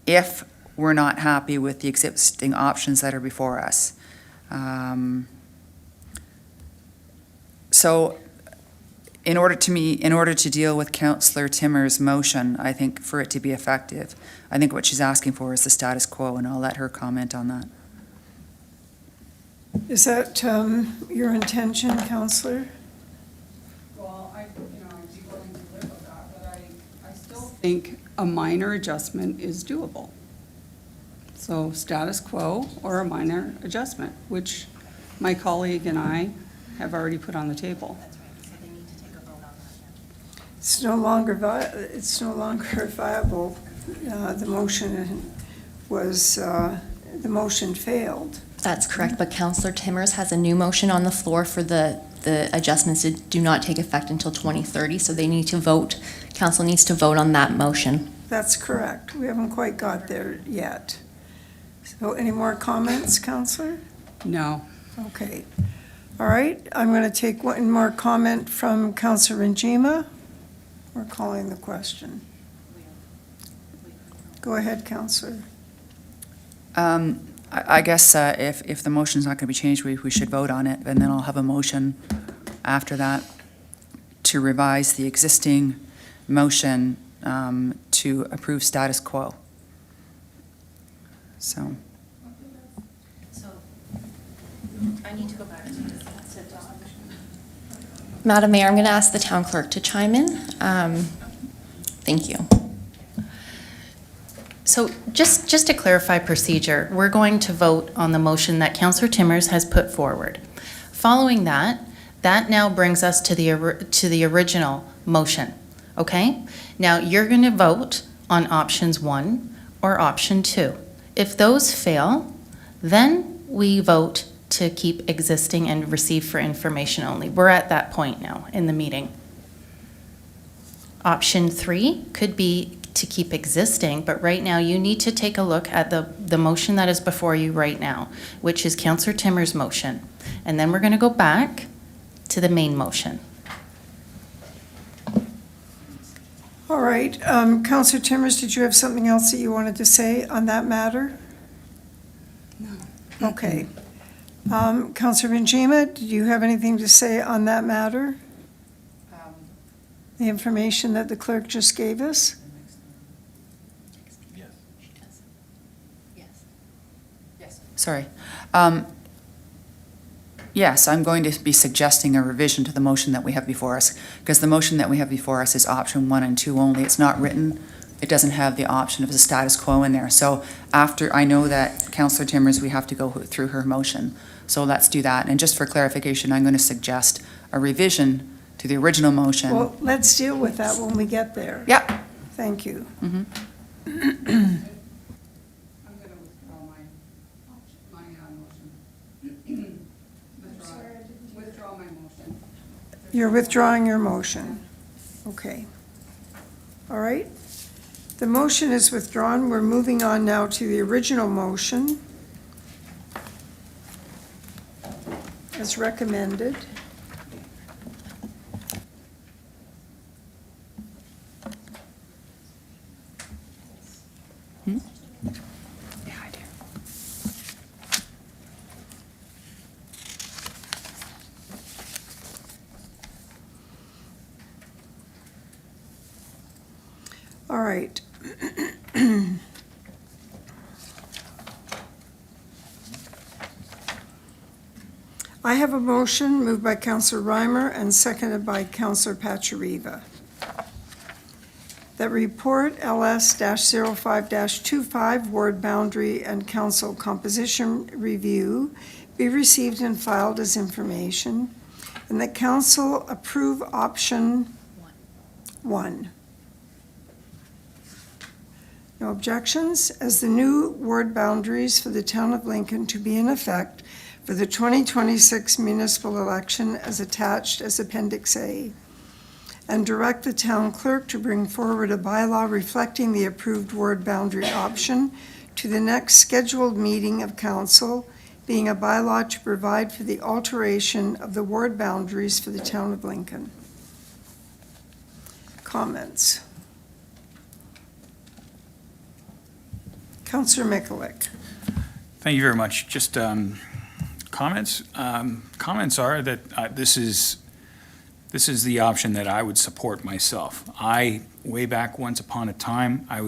if we're not happy with the existing options that are before us. So in order to deal with Councillor Timmer's motion, I think for it to be effective, I think what she's asking for is the status quo, and I'll let her comment on that. Is that your intention, Councillor? Well, I'd be willing to live with that, but I still think a minor adjustment is doable. So status quo or a minor adjustment, which my colleague and I have already put on the table. It's no longer viable. The motion failed. That's correct, but Councillor Timmers has a new motion on the floor for the adjustments that do not take effect until 2030, so they need to vote, council needs to vote on that motion. That's correct. We haven't quite got there yet. So any more comments, Councillor? No. Okay. All right, I'm going to take one more comment from Councillor Njima. We're calling the question. Go ahead, Councillor. I guess if the motion's not going to be changed, we should vote on it, and then I'll have a motion after that to revise the existing motion to approve status quo. So. I need to go back to Madam Mayor, I'm going to ask the town clerk to chime in. Thank you. So just to clarify procedure, we're going to vote on the motion that Councillor Timmers has put forward. Following that now brings us to the original motion, okay? Now, you're going to vote on options 1 or option 2. If those fail, then we vote to keep existing and receive for information only. We're at that point now in the meeting. Option 3 could be to keep existing, but right now you need to take a look at the motion that is before you right now, which is Councillor Timmers' motion. And then we're going to go back to the main motion. All right, Councillor Timmers, did you have something else that you wanted to say on that matter? No. Okay. Councillor Njima, did you have anything to say on that matter? The information that the clerk just gave us? Sorry. Yes, I'm going to be suggesting a revision to the motion that we have before us, because the motion that we have before us is option 1 and 2 only. It's not written. It doesn't have the option of the status quo in there. So after, I know that Councillor Timmers, we have to go through her motion. So let's do that. And just for clarification, I'm going to suggest a revision to the original motion. Well, let's deal with that when we get there. Yep. Thank you. Mhm. I'm going to withdraw my motion. Withdraw my motion. You're withdrawing your motion. Okay. All right. The motion is withdrawn. We're moving on now to the original motion as recommended. Yeah, I do. All right. I have a motion moved by Councillor Reimer and seconded by Councillor Pachariva. That report LS-05-25 Ward Boundary and Council Composition Review be received and filed as information, and that Council approve option 1. No objections, as the new ward boundaries for the town of Lincoln to be in effect for the 2026 municipal election as attached as Appendix A, and direct the town clerk to bring forward a bylaw reflecting the approved ward boundary option to the next scheduled meeting of council, being a bylaw to provide for the alteration of the ward boundaries for the town of Lincoln. Comments? Councillor Mikulik. Thank you very much. Just comments. Comments are that this is this is the option that I would support myself. Way back once upon a time, I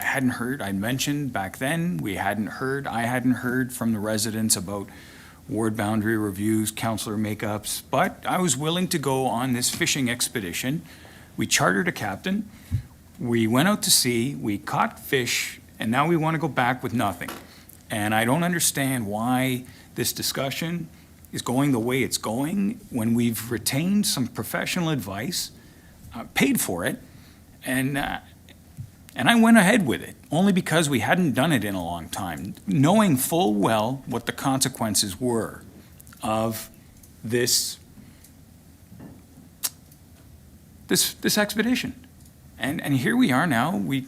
hadn't heard, I mentioned back then, I hadn't heard from the residents about ward boundary reviews, councillor makeups, but I was willing to go on this fishing expedition. We chartered a captain, we went out to sea, we caught fish, and now we want to go back with nothing. And I don't understand why this discussion is going the way it's going when we've retained some professional advice, paid for it, and I went ahead with it, only because we hadn't done it in a long time, knowing full well what the consequences were of this expedition. And here we are now. We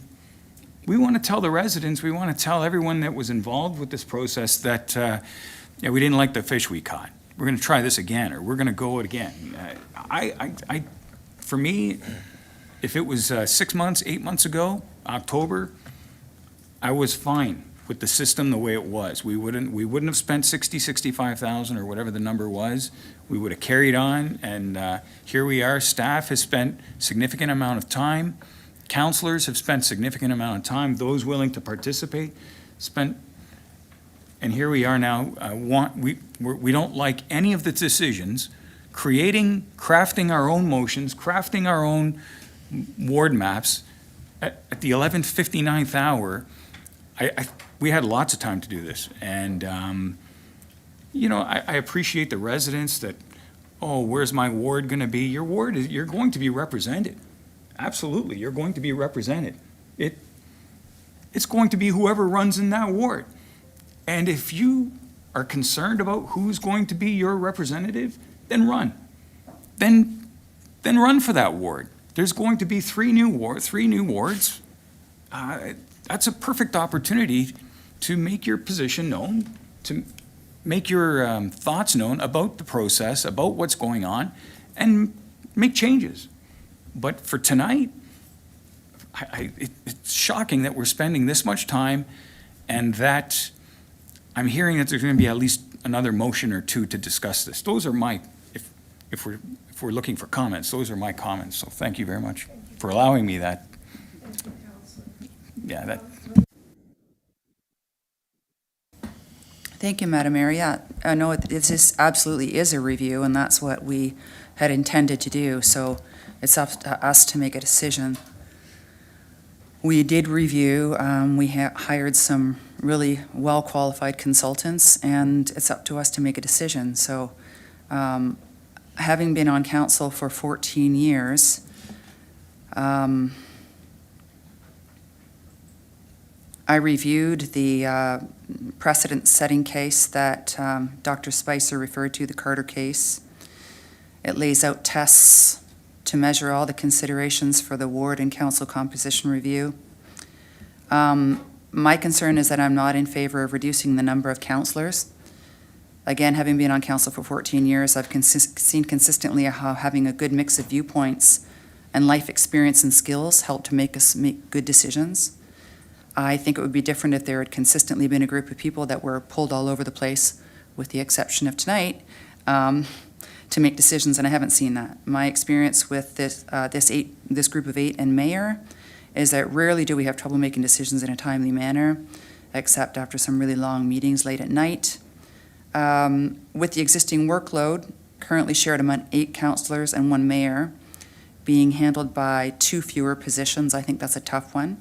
want to tell the residents, we want to tell everyone that was involved with this process that we didn't like the fish we caught. We're going to try this again, or we're going to go it again. For me, if it was 6 months, 8 months ago, October, I was fine with the system the way it was. We wouldn't have spent 65,000 or whatever the number was. We would have carried on, and here we are. Staff has spent significant amount of time. Councillors have spent significant amount of time. Those willing to participate spent, and here we are now. We don't like any of the decisions. Crafting our own motions, crafting our own ward maps at the 11:59th hour. We had lots of time to do this, and I appreciate the residents that, oh, where's my ward going to be? Your ward you're going to be represented. Absolutely, you're going to be represented. It's going to be whoever runs in that ward, and if you are concerned about who's going to be your representative, then run. Then run for that ward. There's going to be three new wards. That's a perfect opportunity to make your position known, to make your thoughts known about the process, about what's going on, and make changes. But for tonight, it's shocking that we're spending this much time, and that I'm hearing that there's going to be at least another motion or two to discuss this. Those are my, if we're looking for comments, those are my comments. So thank you very much for allowing me that. Yeah, that. Thank you, Madam Mayor. Yeah, I know this absolutely is a review, and that's what we had intended to do. So it's up to us to make a decision. We did review. We hired some really well-qualified consultants, and it's up to us to make a decision. So having been on council for 14 years, I reviewed the precedent-setting case that Dr. Spicer referred to, the Carter case. It lays out tests to measure all the considerations for the ward and council composition review. My concern is that I'm not in favor of reducing the number of councillors. Again, having been on council for 14 years, I've seen consistently how having a good mix of viewpoints and life experience and skills help to make us make good decisions. I think it would be different if there had consistently been a group of people that were pulled all over the place, with the exception of tonight, to make decisions, and I haven't seen that. My experience with this group of 8 and mayor is that rarely do we have trouble making decisions in a timely manner, except after some really long meetings late at night. With the existing workload, currently shared among 8 councillors and 1 mayor, being handled by 2 fewer positions, I think that's a tough one.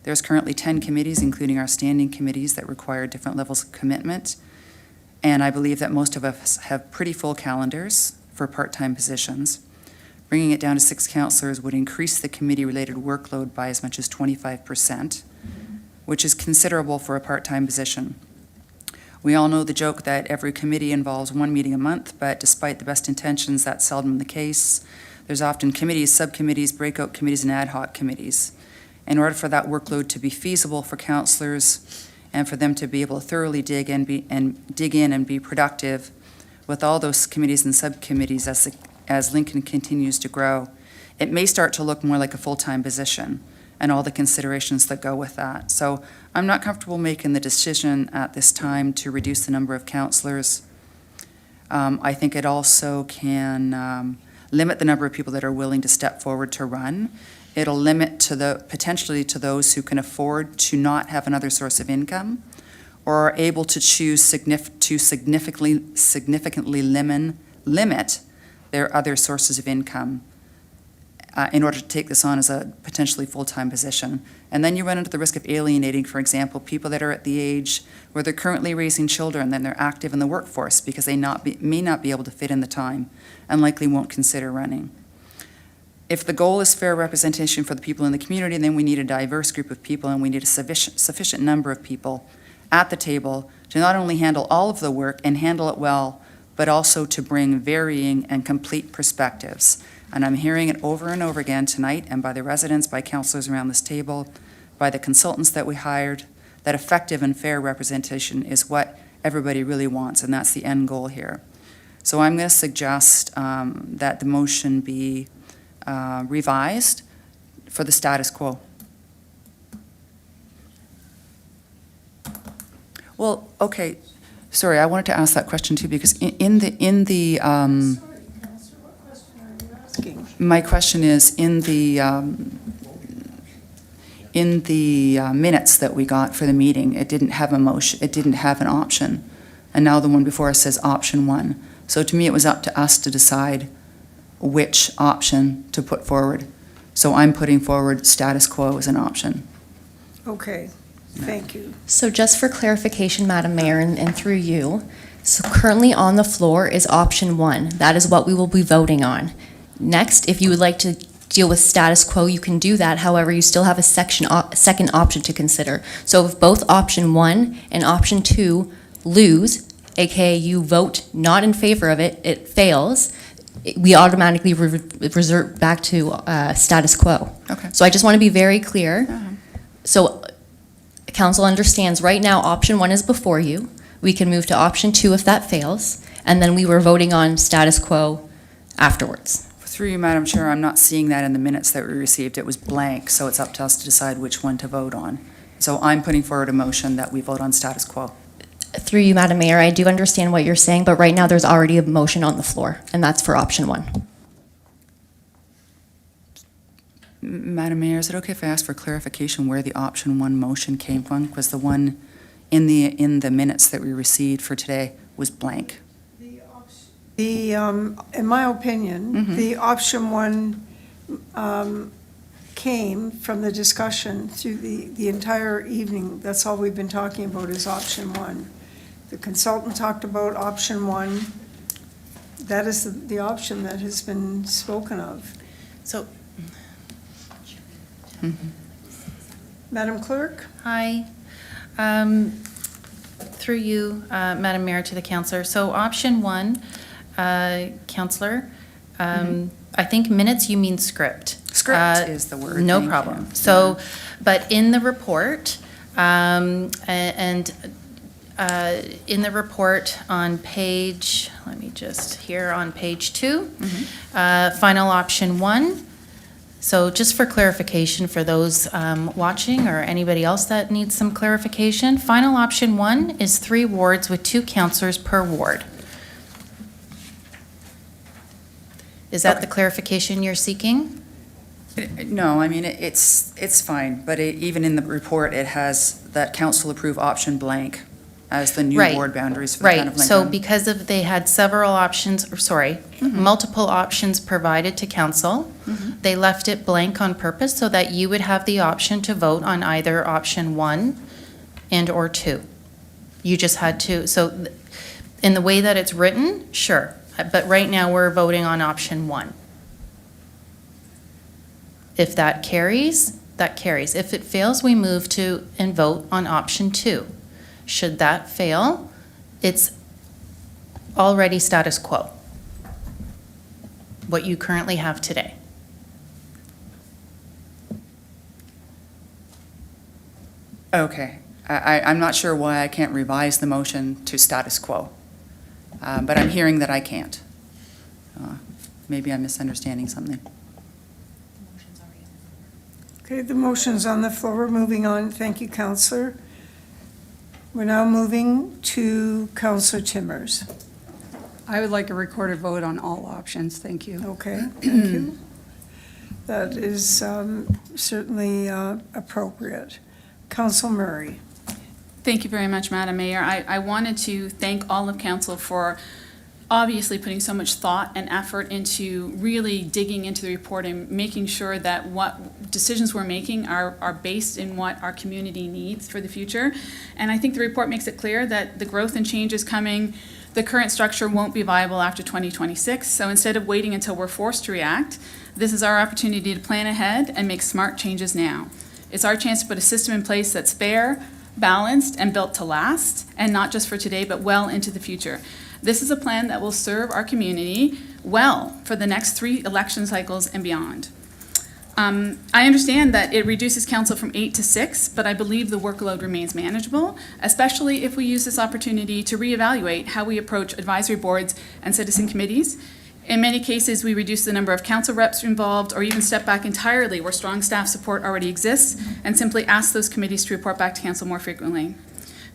There's currently 10 committees, including our standing committees, that require different levels of commitment. And I believe that most of us have pretty full calendars for part-time positions. Bringing it down to 6 councillors would increase the committee-related workload by as much as 25%, which is considerable for a part-time position. We all know the joke that every committee involves 1 meeting a month, but despite the best intentions, that's seldom the case. There's often committees, subcommittees, breakout committees, and ad hoc committees. In order for that workload to be feasible for councillors and for them to be able to thoroughly dig in and be productive with all those committees and subcommittees as Lincoln continues to grow, it may start to look more like a full-time position and all the considerations that go with that. So I'm not comfortable making the decision at this time to reduce the number of councillors. I think it also can limit the number of people that are willing to step forward to run. It'll limit potentially to those who can afford to not have another source of income or are able to choose significantly limit their other sources of income in order to take this on as a potentially full-time position. And then you run into the risk of alienating, for example, people that are at the age where they're currently raising children, then they're active in the workforce because they may not be able to fit in the time and likely won't consider running. If the goal is fair representation for the people in the community, then we need a diverse group of people and we need a sufficient number of people at the table to not only handle all of the work and handle it well, but also to bring varying and complete perspectives. And I'm hearing it over and over again tonight, and by the residents, by councillors around this table, by the consultants that we hired, that effective and fair representation is what everybody really wants, and that's the end goal here. So I'm going to suggest that the motion be revised for the status quo. Well, okay, sorry, I wanted to ask that question too, because my question is, in the minutes that we got for the meeting, it didn't have a motion, it didn't have an option. And now the one before us says option 1. So to me, it was up to us to decide which option to put forward. So I'm putting forward status quo as an option. Okay, thank you. So just for clarification, Madam Mayor, and through you, so currently on the floor is option 1. That is what we will be voting on. Next, if you would like to deal with status quo, you can do that. However, you still have a second option to consider. So if both option 1 and option 2 lose, aka you vote not in favor of it, it fails, we automatically revert back to status quo. Okay. So I just want to be very clear. So council understands right now option 1 is before you. We can move to option 2 if that fails, and then we were voting on status quo afterwards. Through you, Madam Chair, I'm not seeing that in the minutes that we received. It was blank, so it's up to us to decide which one to vote on. So I'm putting forward a motion that we vote on status quo. Through you, Madam Mayor, I do understand what you're saying, but right now there's already a motion on the floor, and that's for option 1. Madam Mayor, is it okay if I ask for clarification where the option 1 motion came from? Because the one in the minutes that we received for today was blank. In my opinion, the option 1 came from the discussion through the entire evening. That's all we've been talking about is option 1. The consultant talked about option 1. That is the option that has been spoken of. So, Madam Clerk? hi. Through you, Madam Mayor, to the councillor. So option 1, councillor, I think minutes, you mean script. Script is the word. No Thank problem. you. So, but in the report, in the report on page, let me just, here on page 2, final option 1. So just for clarification for those watching or anybody else that needs some clarification, final option 1 is 3 wards with 2 councillors per ward. Is that the clarification you're seeking? No, I mean, it's fine, but even in the report, it has that council approve option blank as the new Right. ward boundaries for the town of Right, so Lincoln. because of, they had several options, or sorry, multiple options provided to council, they left it blank on purpose so that you would have the option to vote on either option 1 and or 2. You just had to, so in the way that it's written, sure, but right now we're voting on option 1. If that carries, that carries. If it fails, we move to and vote on option 2. Should that fail, it's already status quo, what you currently have today. Okay, I'm not sure why I can't revise the motion to status quo, but I'm hearing that I can't. Maybe I'm misunderstanding something. Okay, the motion's on the floor. We're moving on. Thank you, Councillor. We're now moving to Councillor Timmers. I would like a recorded vote on all options. Thank you. Okay, thank you. That is certainly appropriate. Council Murray. Thank you very much, Madam Mayor. I wanted to thank all of council for obviously putting so much thought and effort into really digging into the report and making sure that what decisions we're making are based in what our community needs for the future. And I think the report makes it clear that the growth and changes coming, the current structure won't be viable after 2026. So instead of waiting until we're forced to react, this is our opportunity to plan ahead and make smart changes now. It's our chance to put a system in place that's fair, balanced, and built to last, and not just for today, but well into the future. This is a plan that will serve our community well for the next 3 election cycles and beyond. I understand that it reduces council from 8 to 6, but I believe the workload remains manageable, especially if we use this opportunity to reevaluate how we approach advisory boards and citizen committees. In many cases, we reduce the number of council reps involved or even step back entirely where strong staff support already exists and simply ask those committees to report back to council more frequently.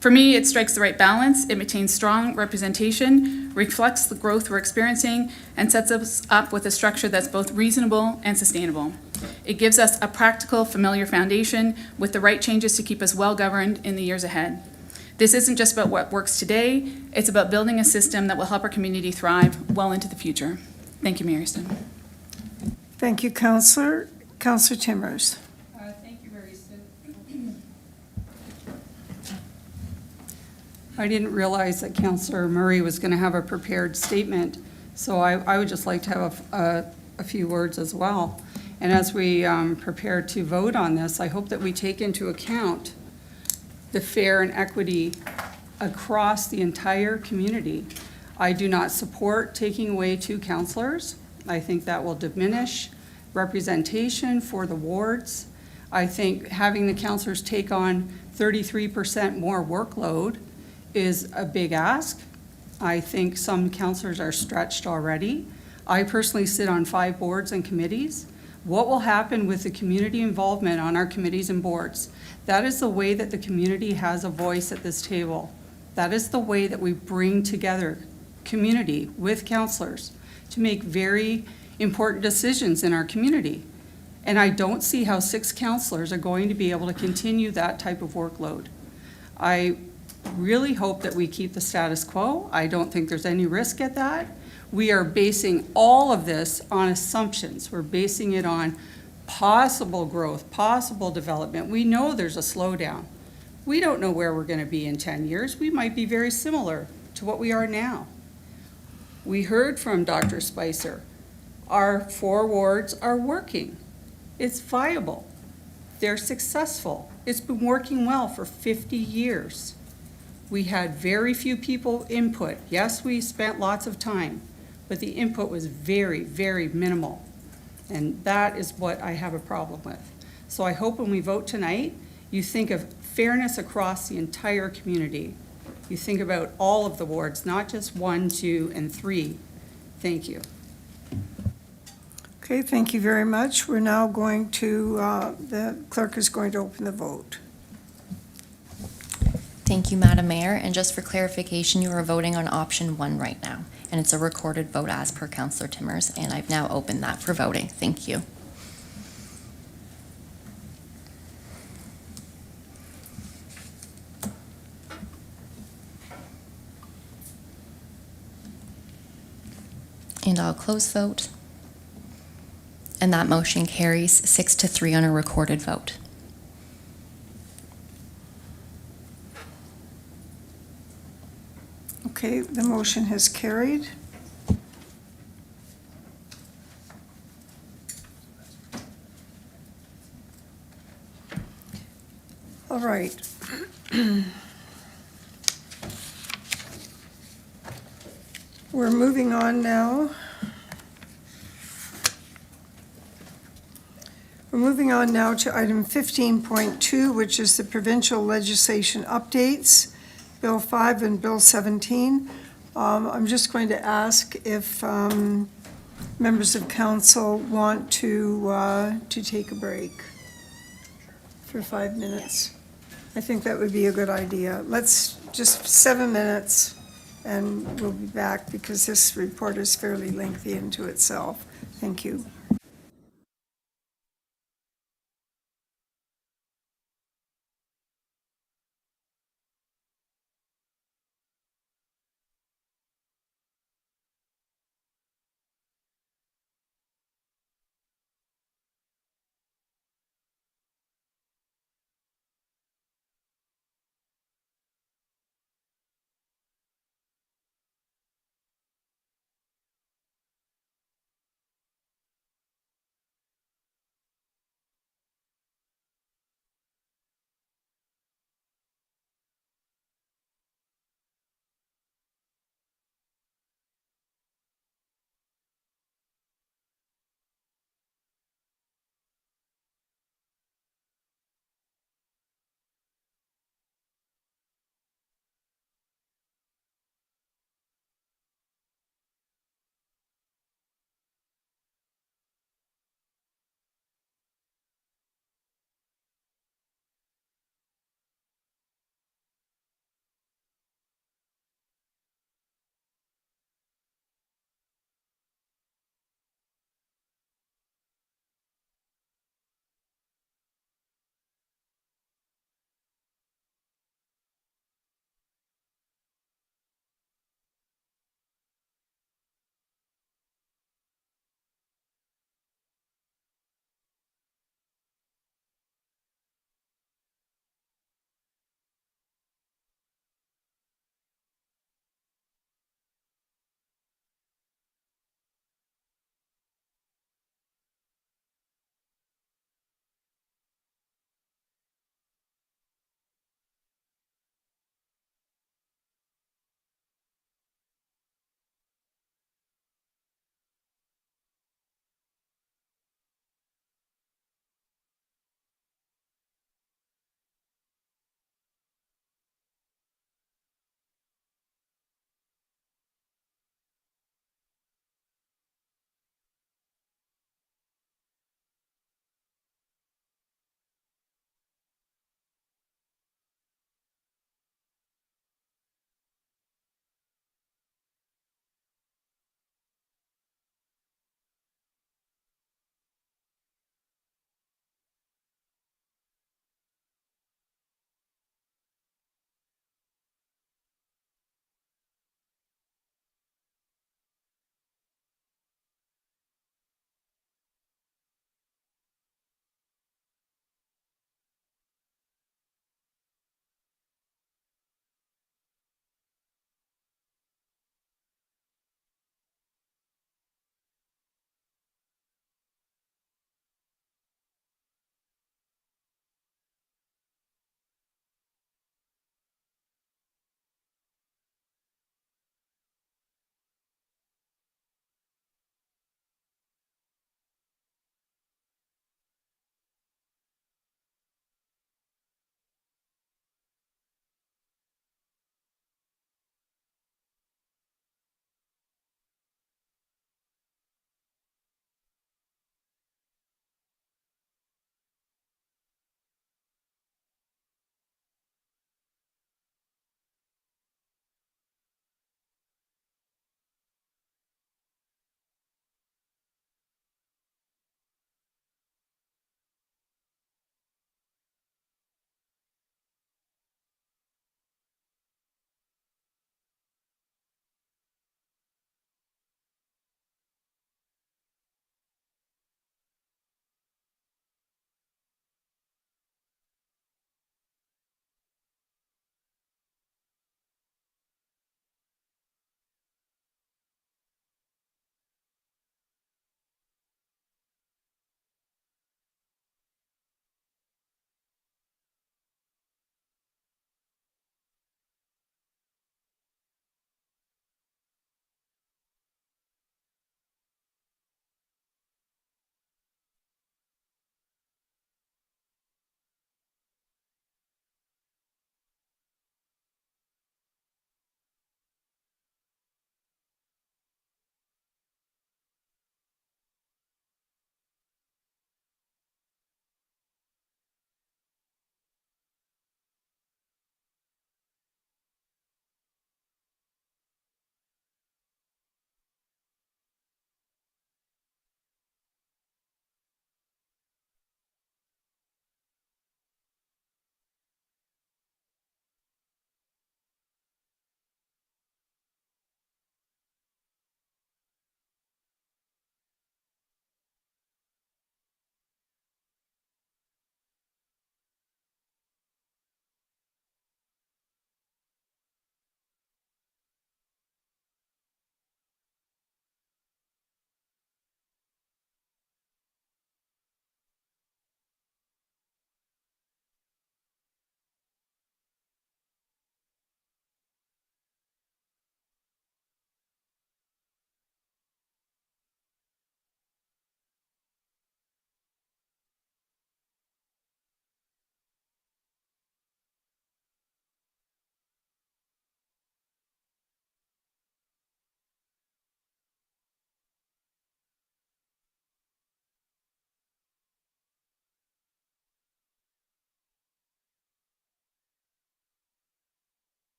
For me, it strikes the right balance. It maintains strong representation, reflects the growth we're experiencing, and sets us up with a structure that's both reasonable and sustainable. It gives us a practical, familiar foundation with the right changes to keep us well-governed in the years ahead. This isn't just about what works today, it's about building a system that will help our community thrive well into the future. Thank you, Mayor Easton. Thank you, Councillor. Councillor Timmers. Thank you, Mayor Easton. I didn't realize that Councillor Murray was going to have a prepared statement, so I would just like to have a few words as well. And as we prepare to vote on this, I hope that we take into account the fair and equity across the entire community. I do not support taking away 2 councillors. I think that will diminish representation for the wards. I think having the councillors take on 33% more workload is a big ask. I think some councillors are stretched already. I personally sit on 5 boards and committees. What will happen with the community involvement on our committees and boards? That is the way that the community has a voice at this table. That is the way that we bring together community with councillors to make very important decisions in our community. And I don't see how 6 councillors are going to be able to continue that type of workload. I really hope that we keep the status quo. I don't think there's any risk at that. We are basing all of this on assumptions. We're basing it on possible growth, possible development. We know there's a slowdown. We don't know where we're going to be in 10 years. We might be very similar to what we are now. We heard from Dr. Spicer. Our 4 wards are working. It's viable. They're successful. It's been working well for 50 years. We had very few people input. Yes, we spent lots of time, but the input was very, very minimal. And that is what I have a problem with. So I hope when we vote tonight, you think of fairness across the entire community. You think about all of the wards, not just 1, 2, and 3. Thank you. Okay, thank you very much. We're now going to, the clerk is going to open the vote. Thank you, Madam Mayor. And just for clarification, you are voting on option 1 right now. And it's a recorded vote as per Councillor Timmers. And I've now opened that for voting. Thank you. And I'll close vote. And that motion carries 6-3 on a recorded vote. Okay, the motion has carried. All right. We're moving on now. We're moving on now to item 15.2, which is the provincial legislation updates, Bill 5 and Bill 17. I'm just going to ask if members of council want to take a break for 5 minutes. I think that would be a good idea. Let's just 7 minutes. and we'll be back because this report is fairly lengthy into itself. Thank you.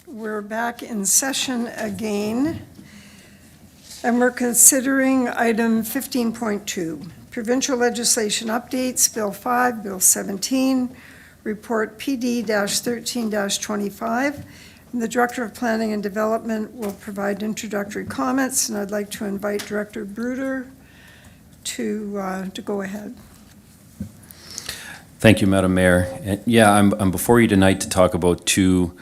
We're back in session again, and we're considering item 15.2, provincial legislation updates, Bill 5, Bill 17, Report PD-13-25. And the Director of Planning and Development will provide introductory comments, and I'd like to invite Director Bruder to go ahead. Thank you, Madam Mayor. And yeah, I'm before you tonight to talk about two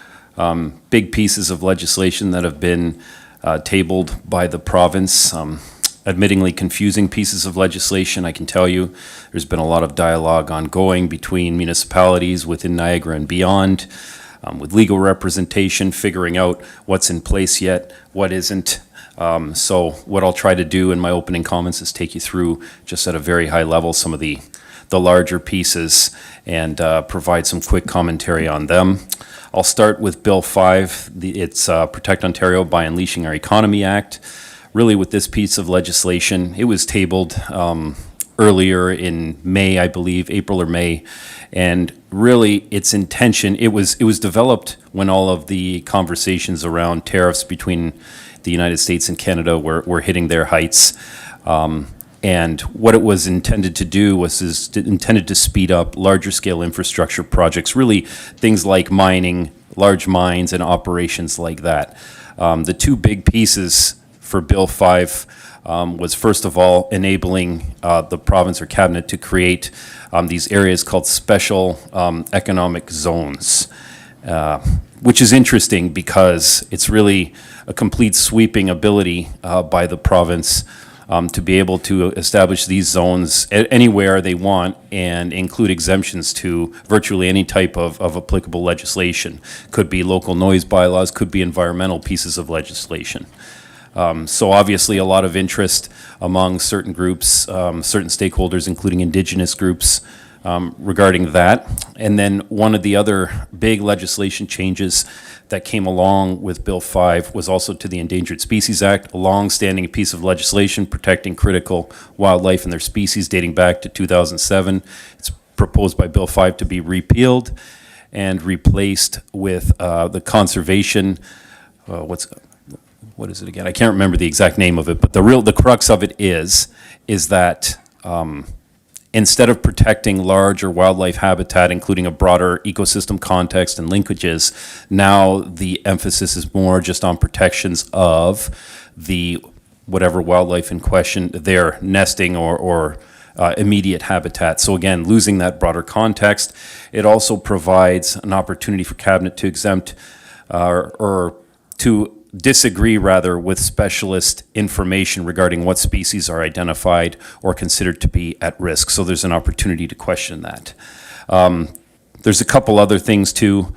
big pieces of legislation that have been tabled by the province. Admittingly confusing pieces of legislation, I can tell you. There's been a lot of dialogue ongoing between municipalities within Niagara and beyond, with legal representation, figuring out what's in place yet, what isn't. So what I'll try to do in my opening comments is take you through, just at a very high level, some of the larger pieces and provide some quick commentary on them. I'll start with Bill 5. It's Protect Ontario by Unleashing Our Economy Act. Really, with this piece of legislation, it was tabled earlier in May, I believe, April or May, and really its intention, it was developed when all of the conversations around tariffs between the United States and Canada were hitting their heights. And what it was intended to do was intended to speed up larger scale infrastructure projects, really things like mining, large mines, and operations like that. The two big pieces for Bill 5 was, first of all, enabling the province or cabinet to create these areas called special economic zones, which is interesting because it's really a complete sweeping ability by the province to be able to establish these zones anywhere they want and include exemptions to virtually any type of applicable legislation. Could be local noise bylaws, could be environmental pieces of legislation. So obviously a lot of interest among certain groups, certain stakeholders, including Indigenous groups, regarding that. And then one of the other big legislation changes that came along with Bill 5 was also to the Endangered Species Act, a long-standing piece of legislation protecting critical wildlife and their species dating back to 2007. It's proposed by Bill 5 to be repealed and replaced with the conservation, what is it again? I can't remember the exact name of it, but the crux of it is that instead of protecting larger wildlife habitat, including a broader ecosystem context and linkages, now the emphasis is more just on protections of the whatever wildlife in question, their nesting or immediate habitat. So again, losing that broader context, it also provides an opportunity for cabinet to exempt or to disagree rather with specialist information regarding what species are identified or considered to be at risk. So there's an opportunity to question that. There's a couple other things too,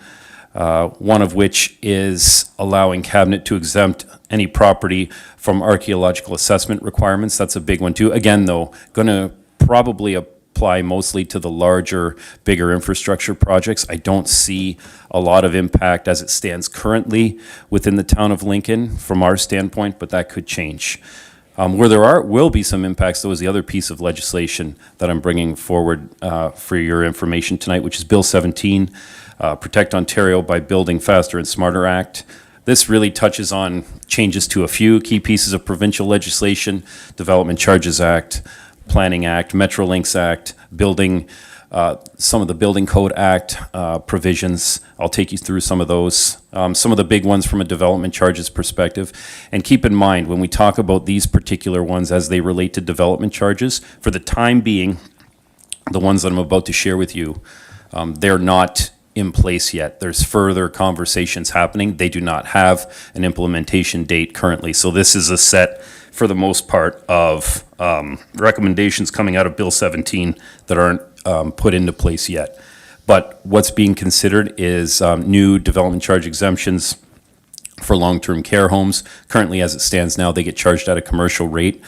one of which is allowing cabinet to exempt any property from archaeological assessment requirements. That's a big one too. Again though, going to probably apply mostly to the larger, bigger infrastructure projects. I don't see a lot of impact as it stands currently within the town of Lincoln from our standpoint, but that could change. Where there will be some impacts, though, is the other piece of legislation that I'm bringing forward for your information tonight, which is Bill 17, Protect Ontario by Building Faster and Smarter Act. This really touches on changes to a few key pieces of provincial legislation: Development Charges Act, Planning Act, Metrolinx Act, building, some of the Building Code Act provisions. I'll take you through some of those. Some of the big ones from a development charges perspective. And keep in mind, when we talk about these particular ones as they relate to development charges, for the time being, the ones that I'm about to share with you, they're not in place yet. There's further conversations happening. They do not have an implementation date currently. So this is a set, for the most part, of recommendations coming out of Bill 17 that aren't put into place yet. But what's being considered is new development charge exemptions for long-term care homes. Currently, as it stands now, they get charged at a commercial rate.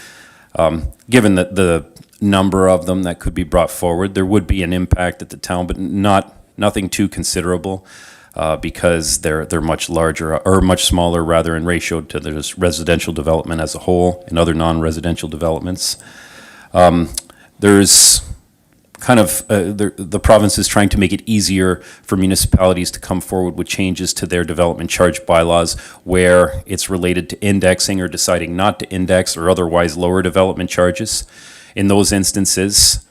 Given that the number of them that could be brought forward, there would be an impact at the town, but nothing too considerable. Because they're much larger, or much smaller rather, in ratio to the residential development as a whole and other non-residential developments. There's the province is trying to make it easier for municipalities to come forward with changes to their development charge bylaws where it's related to indexing or deciding not to index or otherwise lower development charges. In those instances,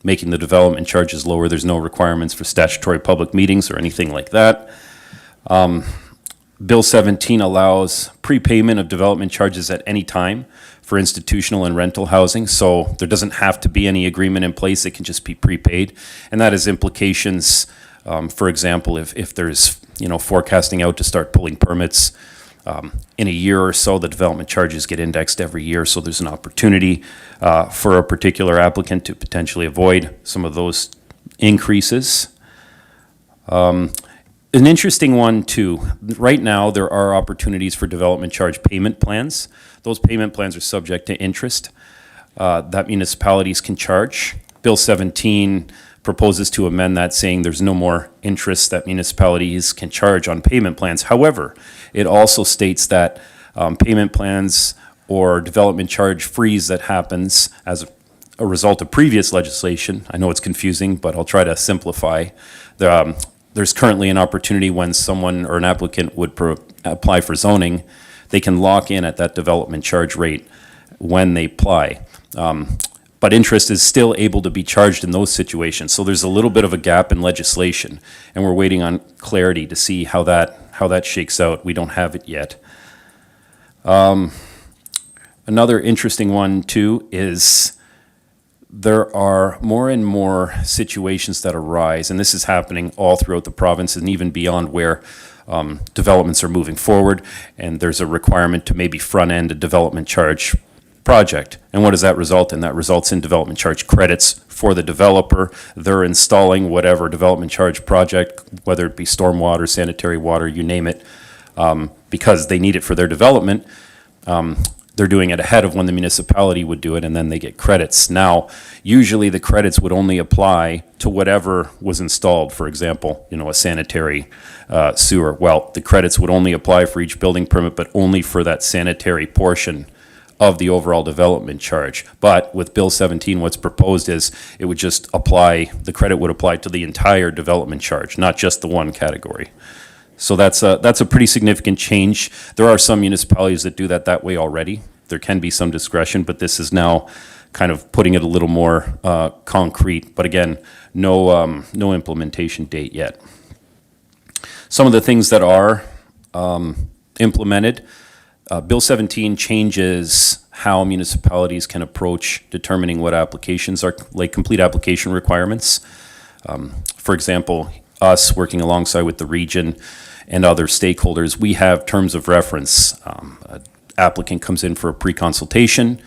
making the development charges lower, there's no requirements for statutory public meetings or anything like that. Bill 17 allows prepayment of development charges at any time for institutional and rental housing, so there doesn't have to be any agreement in place, it can just be prepaid. And that has implications, for example, if there's, forecasting out to start pulling permits in a year or so, the development charges get indexed every year, so there's an opportunity for a particular applicant to potentially avoid some of those increases. An interesting one, too. Right now, there are opportunities for development charge payment plans. Those payment plans are subject to interest that municipalities can charge. Bill 17 proposes to amend that, saying there's no more interest that municipalities can charge on payment plans. However, it also states that payment plans or development charge freeze that happens as a result of previous legislation, I know it's confusing, but I'll try to simplify. There's currently an opportunity when someone or an applicant would apply for zoning, they can lock in at that development charge rate when they apply. But interest is still able to be charged in those situations. So there's a little bit of a gap in legislation, and we're waiting on clarity to see how that shakes out. We don't have it yet. Another interesting one, too, is there are more and more situations that arise, and this is happening all throughout the province and even beyond where developments are moving forward, and there's a requirement to maybe front-end a development charge project. And what does that result in? That results in development charge credits for the developer. They're installing whatever development charge project, whether it be stormwater, sanitary water, you name it, because they need it for their development. They're doing it ahead of when the municipality would do it, and then they get credits. Now, usually the credits would only apply to whatever was installed. For example, a sanitary sewer. Well, the credits would only apply for each building permit, but only for that sanitary portion of the overall development charge. But with Bill 17, what's proposed is it would just apply, the credit would apply to the entire development charge, not just the one category. So that's a pretty significant change. There are some municipalities that do that way already. There can be some discretion, but this is now kind of putting it a little more concrete. But again, no implementation date yet. Some of the things that are implemented, Bill 17 changes how municipalities can approach determining what applications are, like complete application requirements. For example, us working alongside with the region and other stakeholders, we have terms of reference. An applicant comes in for a pre-consultation,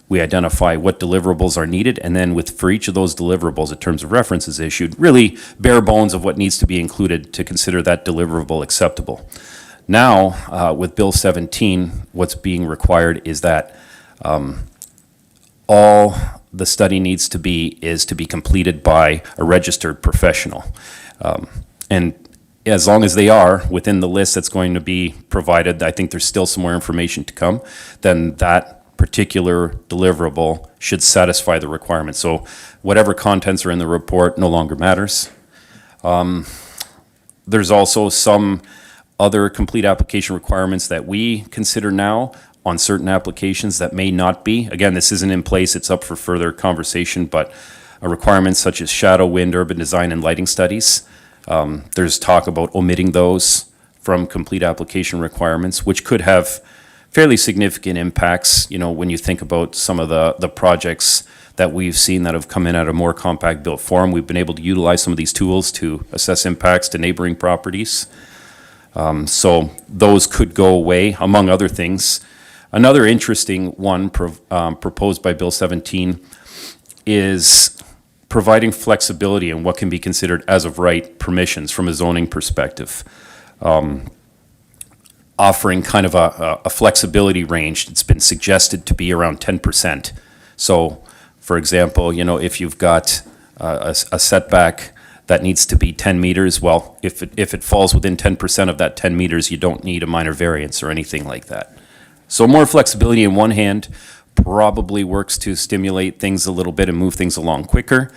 we identify what deliverables are needed, and then for each of those deliverables, a terms of reference is issued, really bare bones of what needs to be included to consider that deliverable acceptable. Now, with Bill 17, what's being required is that all the study needs to be completed by a registered professional. And as long as they are within the list that's going to be provided, I think there's still some more information to come, then that particular deliverable should satisfy the requirement. So whatever contents are in the report no longer matters. There's also some other complete application requirements that we consider now on certain applications that may not be. Again, this isn't in place, it's up for further conversation, but requirements such as shadow, wind, urban design, and lighting studies. There's talk about omitting those from complete application requirements, which could have fairly significant impacts, when you think about some of the projects that we've seen that have come in at a more compact built form. We've been able to utilize some of these tools to assess impacts to neighboring properties. So those could go away, among other things. Another interesting one proposed by Bill 17 is providing flexibility in what can be considered as of right permissions from a zoning perspective. Offering kind of a flexibility range. It's been suggested to be around 10%. So, for example, if you've got a setback that needs to be 10 meters, well, if it falls within 10% of that 10 meters, you don't need a minor variance or anything like that. So more flexibility in one hand probably works to stimulate things a little bit and move things along quicker.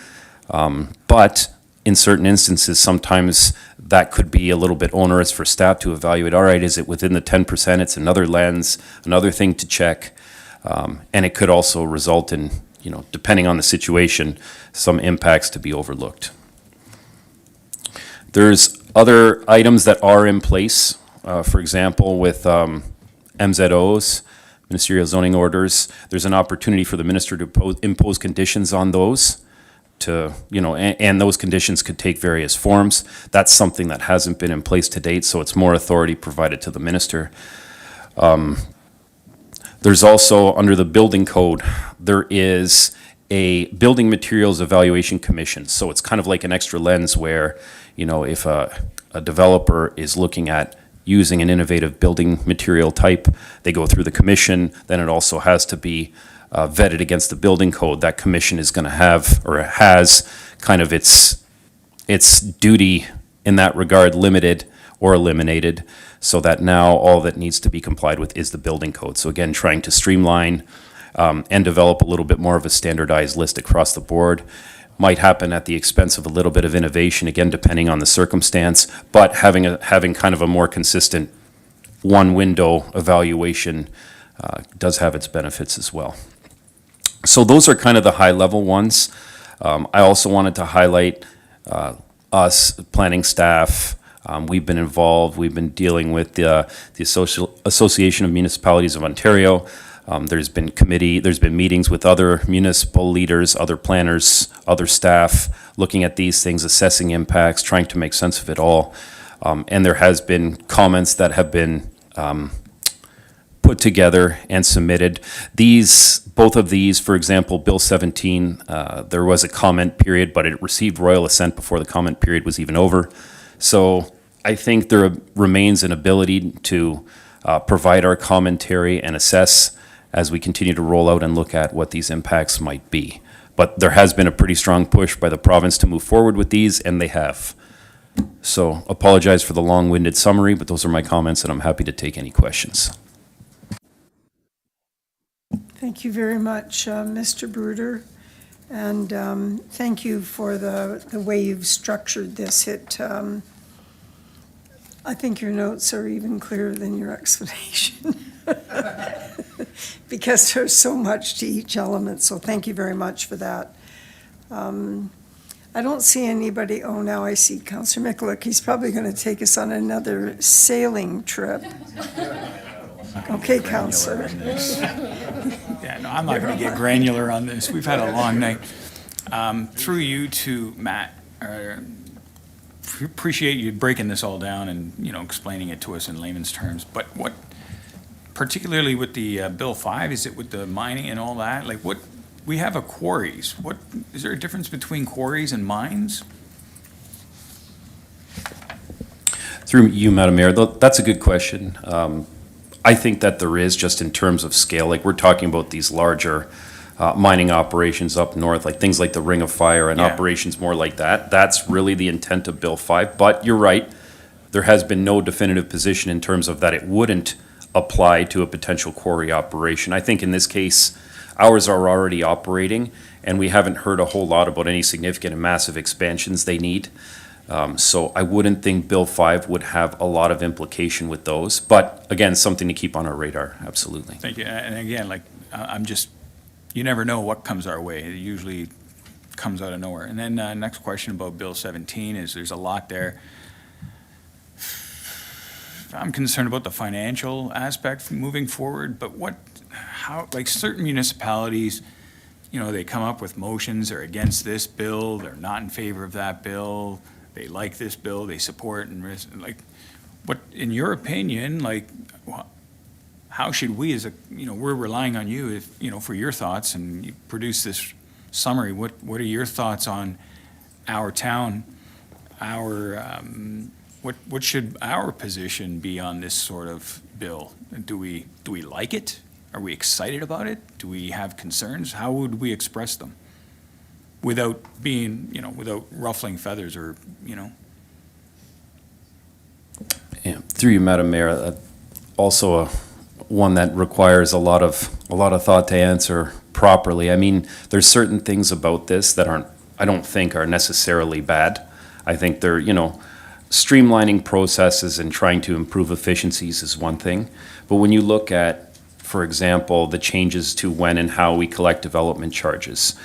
But in certain instances, sometimes that could be a little bit onerous for staff to evaluate. All right, is it within the 10%? It's another lens, another thing to check. And it could also result in, depending on the situation, some impacts to be overlooked. There's other items that are in place, for example, with MZOs, ministerial zoning orders. There's an opportunity for the minister to impose conditions on those to, and those conditions could take various forms. That's something that hasn't been in place to date, so it's more authority provided to the minister. There's also, under the building code, there is a building materials evaluation commission. So it's kind of like an extra lens where, if a developer is looking at using an innovative building material type, they go through the commission, then it also has to be vetted against the building code. That commission is going to have, or has, kind of its duty in that regard limited or eliminated, so that now all that needs to be complied with is the building code. So again, trying to streamline and develop a little bit more of a standardized list across the board. Might happen at the expense of a little bit of innovation, again, depending on the circumstance, but having kind of a more consistent one-window evaluation does have its benefits as well. So those are kind of the high-level ones. I also wanted to highlight us, planning staff. We've been involved. We've been dealing with the Association of Municipalities of Ontario. There's been meetings with other municipal leaders, other planners, other staff, looking at these things, assessing impacts, trying to make sense of it all. And there has been comments that have been put together and submitted. Both of these, for example, Bill 17, there was a comment period, but it received royal assent before the comment period was even over. So I think there remains an ability to provide our commentary and assess as we continue to roll out and look at what these impacts might be. But there has been a pretty strong push by the province to move forward with these, and they have. So apologize for the long-winded summary, but those are my comments, and I'm happy to take any questions. Thank you very much, Mr. Bruder. And thank you for the way you've structured this. I think your notes are even clearer than your explanation. Because there's so much to each element, so thank you very much for that. I don't see anybody, oh, now I see Councillor Mikulik. He's probably going to take us on another sailing trip. Okay, Councillor. Yeah, no, I'm not going to get granular on this. We've had a long night. Through you to Matt, appreciate you breaking this all down and, explaining it to us in layman's terms. But what, particularly with the Bill 5, is it with the mining and all that? Like we have quarries. Is there a difference between quarries and mines? Through you, Madam Mayor, that's a good question. I think that there is, just in terms of scale. Like, we're talking about these larger mining operations up north, like things like the Ring of Fire and operations more like that. That's really the intent of Bill 5. But you're right, there has been no definitive position in terms of that it wouldn't apply to a potential quarry operation. I think in this case, ours are already operating, and we haven't heard a whole lot about any significant and massive expansions they need. So I wouldn't think Bill 5 would have a lot of implication with those. But again, something to keep on our radar, absolutely. Thank you. And again, you never know what comes our way. It usually comes out of nowhere. And then next question about Bill 17 is there's a lot there. I'm concerned about the financial aspect moving forward, but how certain municipalities, they come up with motions, they're against this bill, they're not in favor of that bill, they like this bill, they support, and what, in your opinion, how should we we're relying on you for your thoughts, and you produce this summary. What are your thoughts on our town, what should our position be on this sort of bill? Do we like it? Are we excited about it? Do we have concerns? How would we express them without being, without ruffling feathers or. Yeah, through you, Madam Mayor, also one that requires a lot of thought to answer properly. I mean, there's certain things about this that aren't I don't think are necessarily bad. I think they're, streamlining processes and trying to improve efficiencies is one thing. But when you look at, for example, the changes to when and how we collect development charges,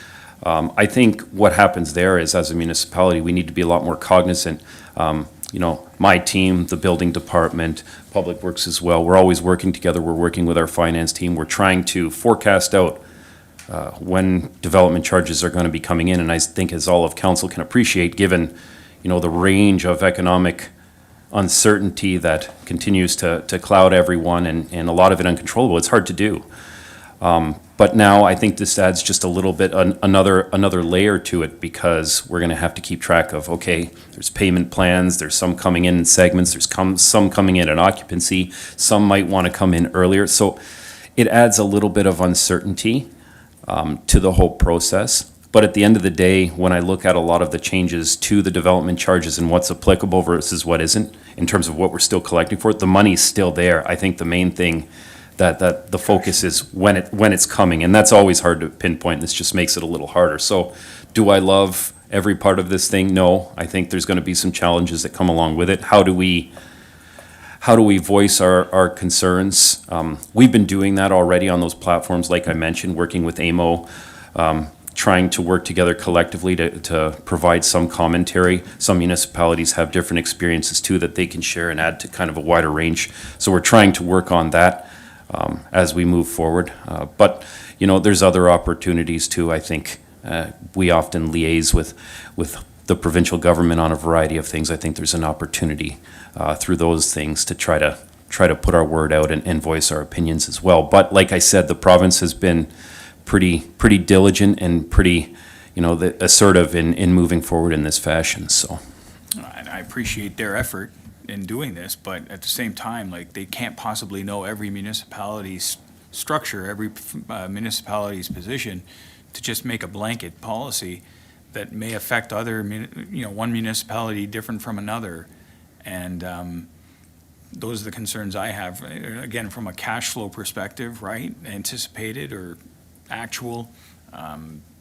I think what happens there is, as a municipality, we need to be a lot more cognizant. My team, the building department, Public Works as well, we're always working together. We're working with our finance team. We're trying to forecast out when development charges are going to be coming in. And I think, as all of council can appreciate, given, the range of economic uncertainty that continues to cloud everyone, and a lot of it uncontrollable, it's hard to do. But now I think this adds just a little bit, another layer to it, because we're going to have to keep track of, okay, there's payment plans, there's some coming in segments, there's some coming in occupancy, some might want to come in earlier. So it adds a little bit of uncertainty to the whole process. But at the end of the day, when I look at a lot of the changes to the development charges and what's applicable versus what isn't, in terms of what we're still collecting for it, the money's still there. I think the main thing that the focus is when it's coming, and that's always hard to pinpoint. This just makes it a little harder. So do I love every part of this thing? No. I think there's going to be some challenges that come along with it. How do we voice our concerns? We've been doing that already on those platforms, like I mentioned, working with AMO, trying to work together collectively to provide some commentary. Some municipalities have different experiences too that they can share and add to kind of a wider range. So we're trying to work on that as we move forward. But, there's other opportunities too. I think we often liaise with the provincial government on a variety of things. I think there's an opportunity through those things to try to put our word out and voice our opinions as well. But like I said, the province has been pretty diligent and pretty, assertive in moving forward in this fashion, so. And I appreciate their effort in doing this, but at the same time, they can't possibly know every municipality's structure, every municipality's position, to just make a blanket policy that may affect other, one municipality different from another. And those are the concerns I have, again, from a cash flow perspective, right? Anticipated or actual.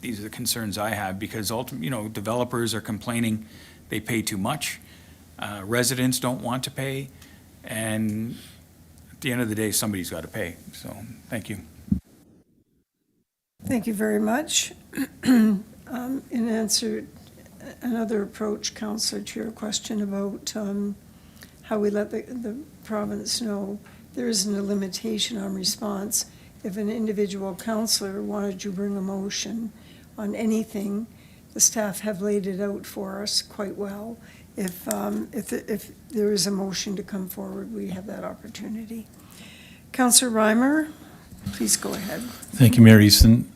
These are the concerns I have, because ultimately, developers are complaining they pay too much. Residents don't want to pay, and at the end of the day, somebody's got to pay. So, thank you. Thank you very much. In answer, another approach, Councillor, to your question about how we let the province know, there isn't a limitation on response. If an individual councillor wanted to bring a motion on anything, the staff have laid it out for us quite well. If there is a motion to come forward, we have that opportunity. Councillor Reimer, please go ahead. Thank you, Mayor Easton.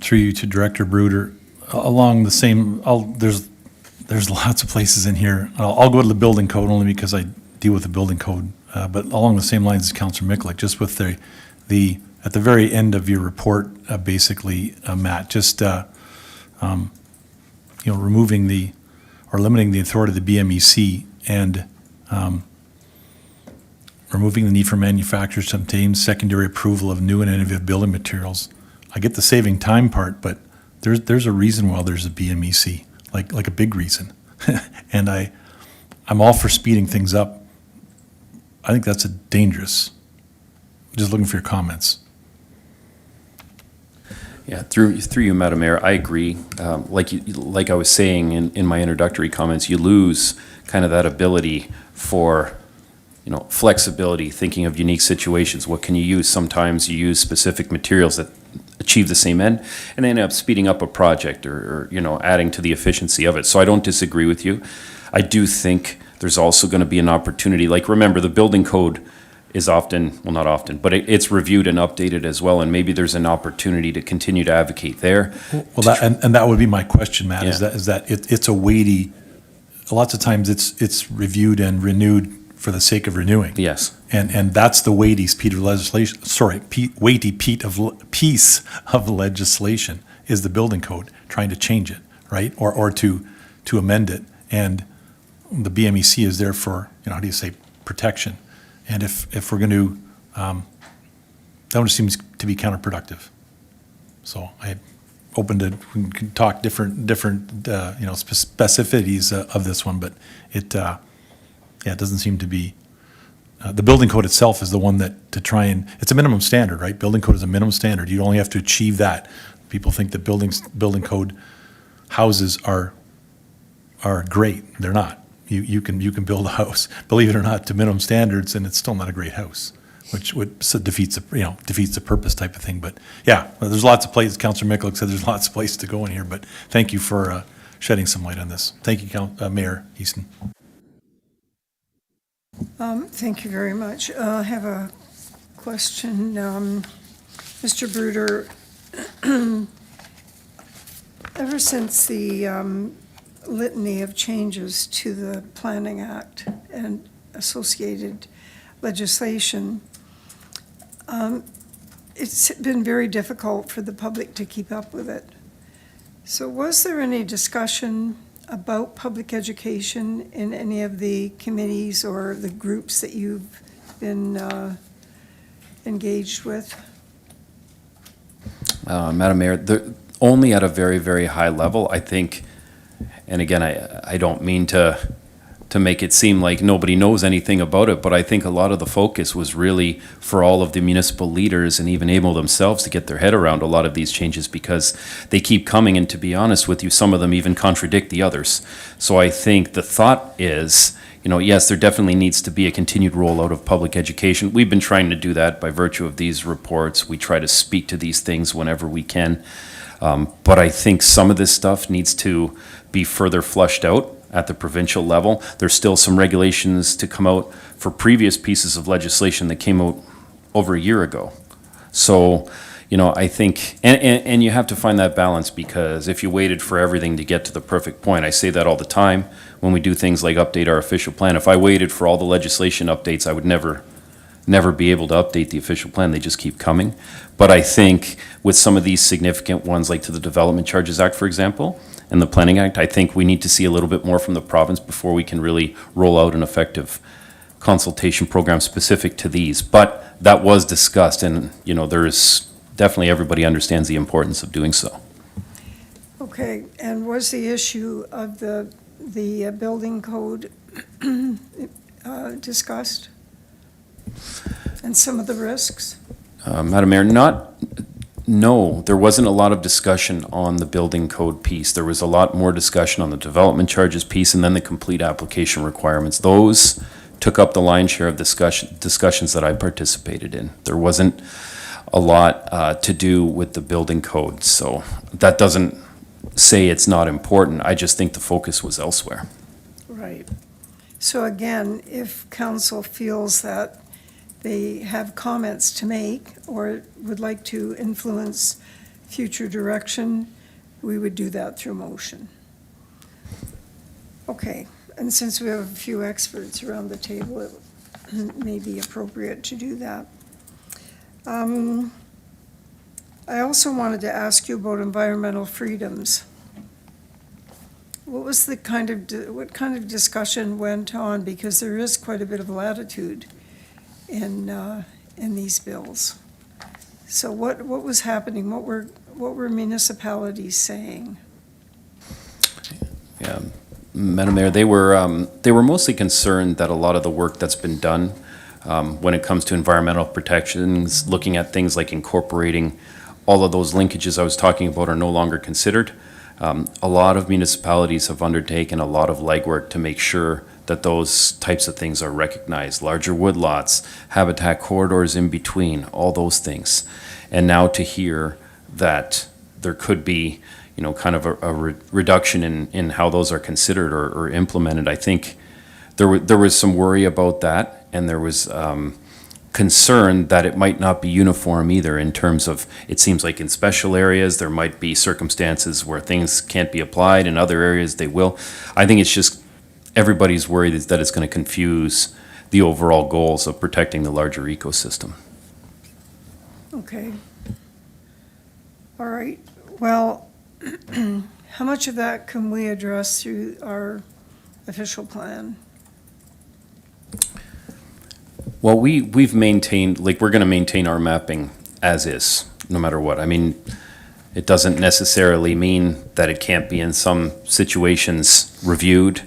Through you to Director Bruder. Along the same, there's lots of places in here. I'll go to the building code only because I deal with the building code, but along the same lines as Councillor Miklik, just with the at the very end of your report, basically, Matt, just removing or limiting the authority of the BMEC and removing the need for manufacturers to obtain secondary approval of new and innovative building materials. I get the saving time part, but there's a reason why there's a BMEC, like a big reason. And I'm all for speeding things up. I think that's dangerous. Just looking for your comments. Yeah, through you, Madam Mayor, I agree. Like I was saying in my introductory comments, you lose kind of that ability for, flexibility, thinking of unique situations. What can you use? Sometimes you use specific materials that achieve the same end, and they end up speeding up a project or adding to the efficiency of it. So I don't disagree with you. I do think there's also going to be an opportunity. Remember, the building code is often, well, not often, but it's reviewed and updated as well, and maybe there's an opportunity to continue to advocate there. Well, that would be my question, Matt, Yeah. is that it's a weighty, lots of times it's reviewed and renewed for the sake of renewing. Yes. And that's the weighty piece of legislation is the building code, trying to change it, right? Or to amend it. And the BMEC is there for, how do you say, protection. And if we're going to, that one seems to be counterproductive. So open to, we can talk different, you know, specificities of this one, but it, yeah, it doesn't seem to be, the building code itself is the one that, to try and, it's a minimum standard, right? Building code is a minimum standard. You only have to achieve that. People think that building code houses are great. They're not. You can build a house, believe it or not, to minimum standards, and it's still not a great house, which defeats the purpose type of thing. But yeah, there's lots of places. Councillor Mikulik said there's lots of places to go in here. But thank you for shedding some light on this. Thank you, Mayor Easton. Thank you very much. I have a question. Mr. Bruder, ever since the litany of changes to the Planning Act and associated legislation, it's been very difficult for the public to keep up with it. So was there any discussion about public education in any of the committees or the groups that you've been engaged with? Madam Mayor, only at a very, very high level, I think, and again, I don't mean to make it seem like nobody knows anything about it, but I think a lot of the focus was really for all of the municipal leaders and even able themselves to get their head around a lot of these changes, because they keep coming, and to be honest with you, some of them even contradict the others. So I think the thought is, you know, yes, there definitely needs to be a continued rollout of public education. We've been trying to do that by virtue of these reports. We try to speak to these things whenever we can. But I think some of this stuff needs to be further flushed out at the provincial level. There's still some regulations to come out for previous pieces of legislation that came out over a year ago. So, you know, I think, and you have to find that balance, because if you waited for everything to get to the perfect point, I say that all the time when we do things like update our official plan. If I waited for all the legislation updates, I would never be able to update the official plan. They just keep coming. But I think with some of these significant ones, like to the Development Charges Act, for example, and the Planning Act, I think we need to see a little bit more from the province before we can really roll out an effective consultation program specific to these. But that was discussed, and, you know, there's definitely, everybody understands the importance of doing so. Okay, and was the issue of the building code discussed? And some of the risks? Madam Mayor, no, there wasn't a lot of discussion on the building code piece. There was a lot more discussion on the development charges piece and then the complete application requirements. Those took up the lion's share of discussions that I participated in. There wasn't a lot to do with the building code, so that doesn't say it's not important. I just think the focus was elsewhere. Right. So again, if council feels that they have comments to make or would like to influence future direction, we would do that through motion. Okay, and since we have a few experts around the table, it may be appropriate to do that. I also wanted to ask you about environmental freedoms. What kind of discussion went on? Because there is quite a bit of latitude in these bills. So what was happening? What were municipalities saying? Yeah, Madam Mayor, they were mostly concerned that a lot of the work that's been done when it comes to environmental protections, looking at things like incorporating all of those linkages I was talking about, are no longer considered. A lot of municipalities have undertaken a lot of legwork to make sure that those types of things are recognized. Larger woodlots, habitat corridors in between, all those things. And now to hear that there could be, you know, kind of a reduction in how those are considered or implemented, I think there was some worry about that, and there was concern that it might not be uniform either, in terms of, it seems like in special areas there might be circumstances where things can't be applied, in other areas they will. I think it's just, everybody's worried that it's going to confuse the overall goals of protecting the larger ecosystem. Okay. All right. Well, how much of that can we address through our official plan? Well, we've maintained, like, we're going to maintain our mapping as is, no matter what. I mean, It doesn't necessarily mean that it can't be in some situations reviewed.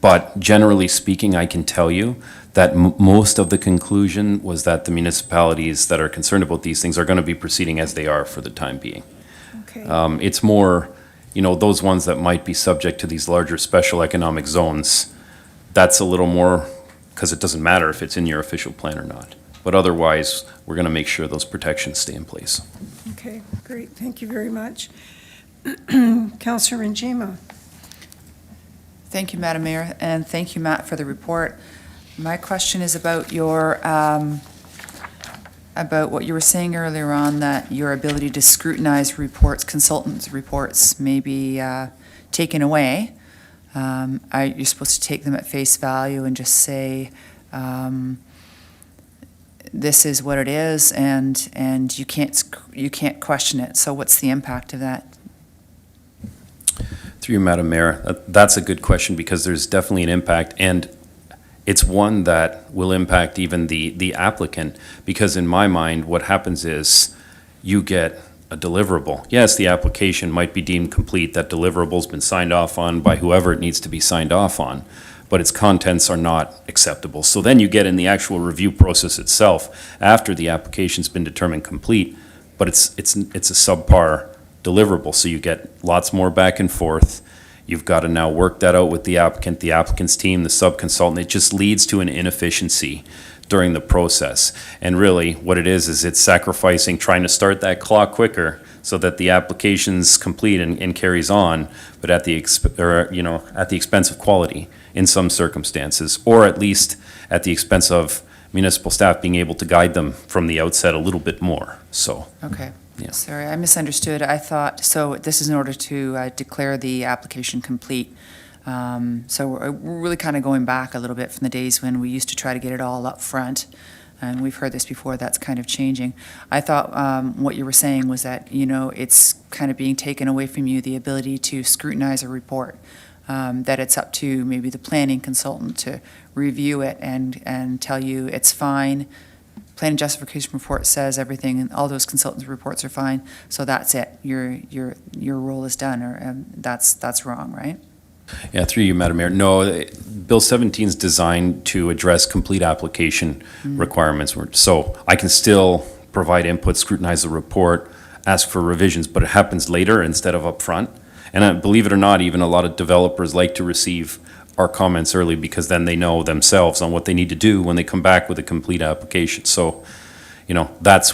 But generally speaking, I can tell you that most of the conclusion was that the municipalities that are concerned about these things are going to be proceeding as they are for the time being. Okay. It's more, those ones that might be subject to these larger special economic zones, that's a little more, because it doesn't matter if it's in your official plan or not. But otherwise, we're going to make sure those protections stay in place. Okay, great, thank you very much. Councillor Njima. Thank you, Madam Mayor, and thank you, Matt, for the report. My question is about your, about what you were saying earlier on, that your ability to scrutinize reports, consultants' reports may be taken away. You're supposed to take them at face value and just say, this is what it is, and you can't question it. So what's the impact of that? Through you, Madam Mayor, that's a good question, because there's definitely an impact, and it's one that will impact even the applicant, because in my mind, what happens is you get a deliverable. Yes, the application might be deemed complete, that deliverable's been signed off on by whoever it needs to be signed off on, but its contents are not acceptable. So then you get in the actual review process itself, after the application's been determined complete, but it's a subpar deliverable, so you get lots more back and forth. You've got to now work that out with the applicant, the applicant's team, the sub-consultant. It just leads to an inefficiency during the process. And really, what it is it's sacrificing, trying to start that clock quicker so that the application's complete and carries on, but at the expense of quality in some circumstances, or at least at the expense of municipal staff being able to guide them from the outset a little bit more. So. Okay. Yeah. Sorry, I misunderstood. I thought, so this is in order to declare the application complete. So we're really kind of going back a little bit from the days when we used to try to get it all up front. And we've heard this before, that's kind of changing. I thought what you were saying was that, it's kind of being taken away from you, the ability to scrutinize a report. That it's up to maybe the planning consultant to review it and tell you it's fine. Plan and justification report says everything, and all those consultants' reports are fine, so that's it. Your role is done, or that's wrong, right? Yeah, through you, Madam Mayor. No, Bill 17 is designed to address complete application requirements. So I can still provide input, scrutinize the report, ask for revisions, but it happens later instead of up front. And believe it or not, even a lot of developers like to receive our comments early, because then they know themselves on what they need to do when they come back with a complete application. So, that's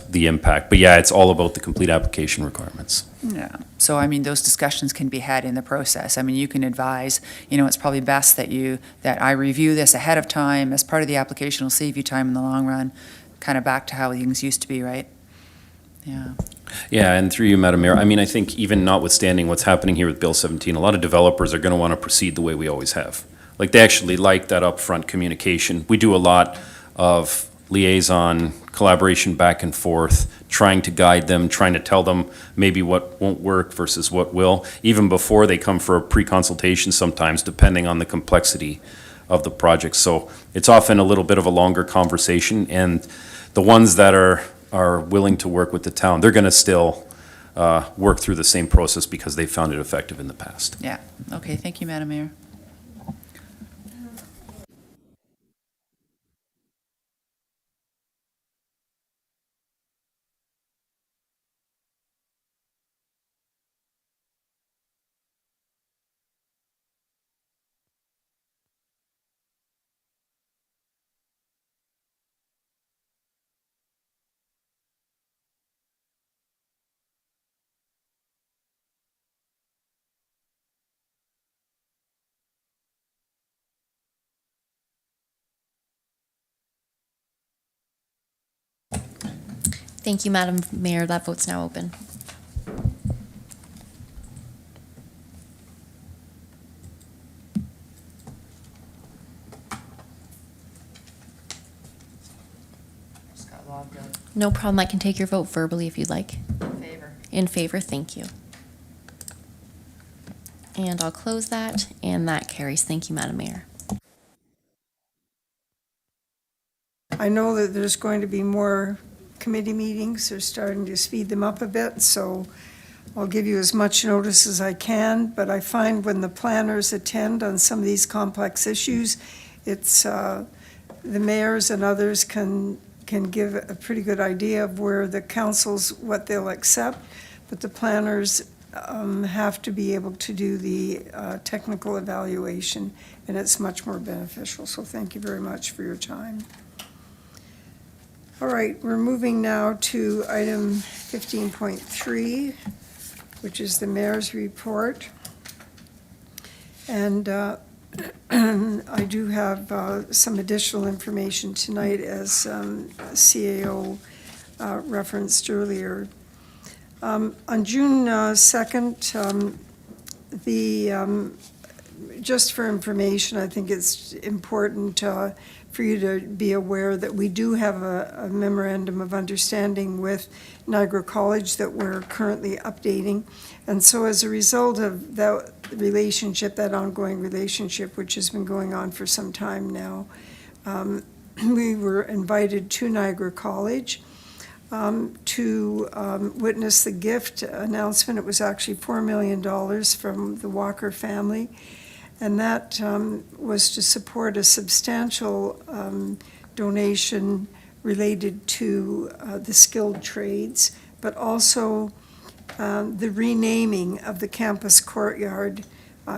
the impact. But yeah, it's all about the complete application requirements. Yeah. So, those discussions can be had in the process. You can advise, it's probably best that I review this ahead of time as part of the application. Will save you time in the long run, kind of back to how things used to be, right? Yeah. Yeah, and through you, Madam Mayor, I think even notwithstanding what's happening here with Bill 17, a lot of developers are going to want to proceed the way we always have. Like, they actually like that upfront communication. We do a lot of liaison, collaboration back and forth, trying to guide them, trying to tell them maybe what won't work versus what will, even before they come for a pre-consultation sometimes, depending on the complexity of the project. So it's often a little bit of a longer conversation, and the ones that are willing to work with the town, they're going to still work through the same process because they found it effective in the past. Yeah. Okay, thank you, Madam Mayor. Thank you, Madam Mayor. That vote's now open. No problem. I can take your vote verbally if you'd like. In favor. In favor, thank you. And I'll close that, and that carries. Thank you, Madam Mayor. I know that there's going to be more committee meetings. They're starting to speed them up a bit, so I'll give you as much notice as I can, but I find when the planners attend on some of these complex issues, it's, the mayors and others can give a pretty good idea of where the councils, what they'll accept, but the planners have to be able to do the technical evaluation, and it's much more beneficial. So thank you very much for your time. All right, we're moving now to item 15.3, which is the mayor's report. And I do have some additional information tonight, as CAO referenced earlier. On June 2nd, just for information, I think it's important for you to be aware that we do have a memorandum of understanding with Niagara College that we're currently updating. And so as a result of that relationship, that ongoing relationship, which has been going on for some time now, we were invited to Niagara College to witness the gift announcement. It was actually $4 million from the Walker family, and that was to support a substantial donation related to the skilled trades, but also the renaming of the campus courtyard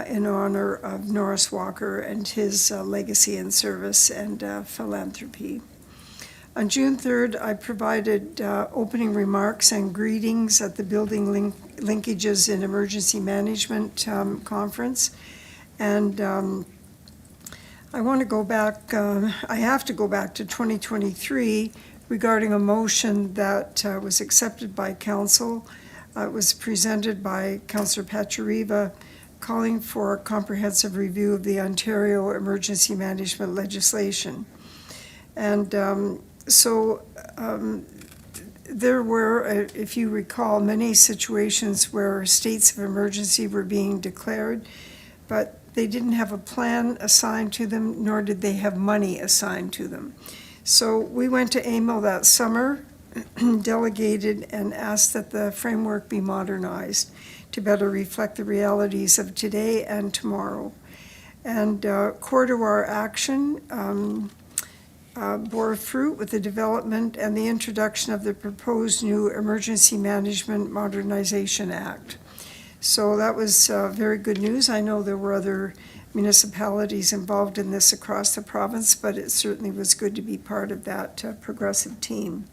in honor of Norris Walker and his legacy and service and philanthropy. On June 3rd, I provided opening remarks and greetings at the Building Linkages in Emergency Management Conference. And I want to go back, I have to go back to 2023 regarding a motion that was accepted by council. It was presented by Councillor Pachariva, calling for a comprehensive review of the Ontario emergency management legislation. And there were, if you recall, many situations where states of emergency were being declared, but they didn't have a plan assigned to them, nor did they have money assigned to them. So we went to AMO that summer, delegated, and asked that the framework be modernized to better reflect the realities of today and tomorrow. And core to our action, bore fruit with the development and the introduction of the proposed new Emergency Management Modernization Act. So that was very good news. I know there were other municipalities involved in this across the province, but it certainly was good to be part of that progressive team.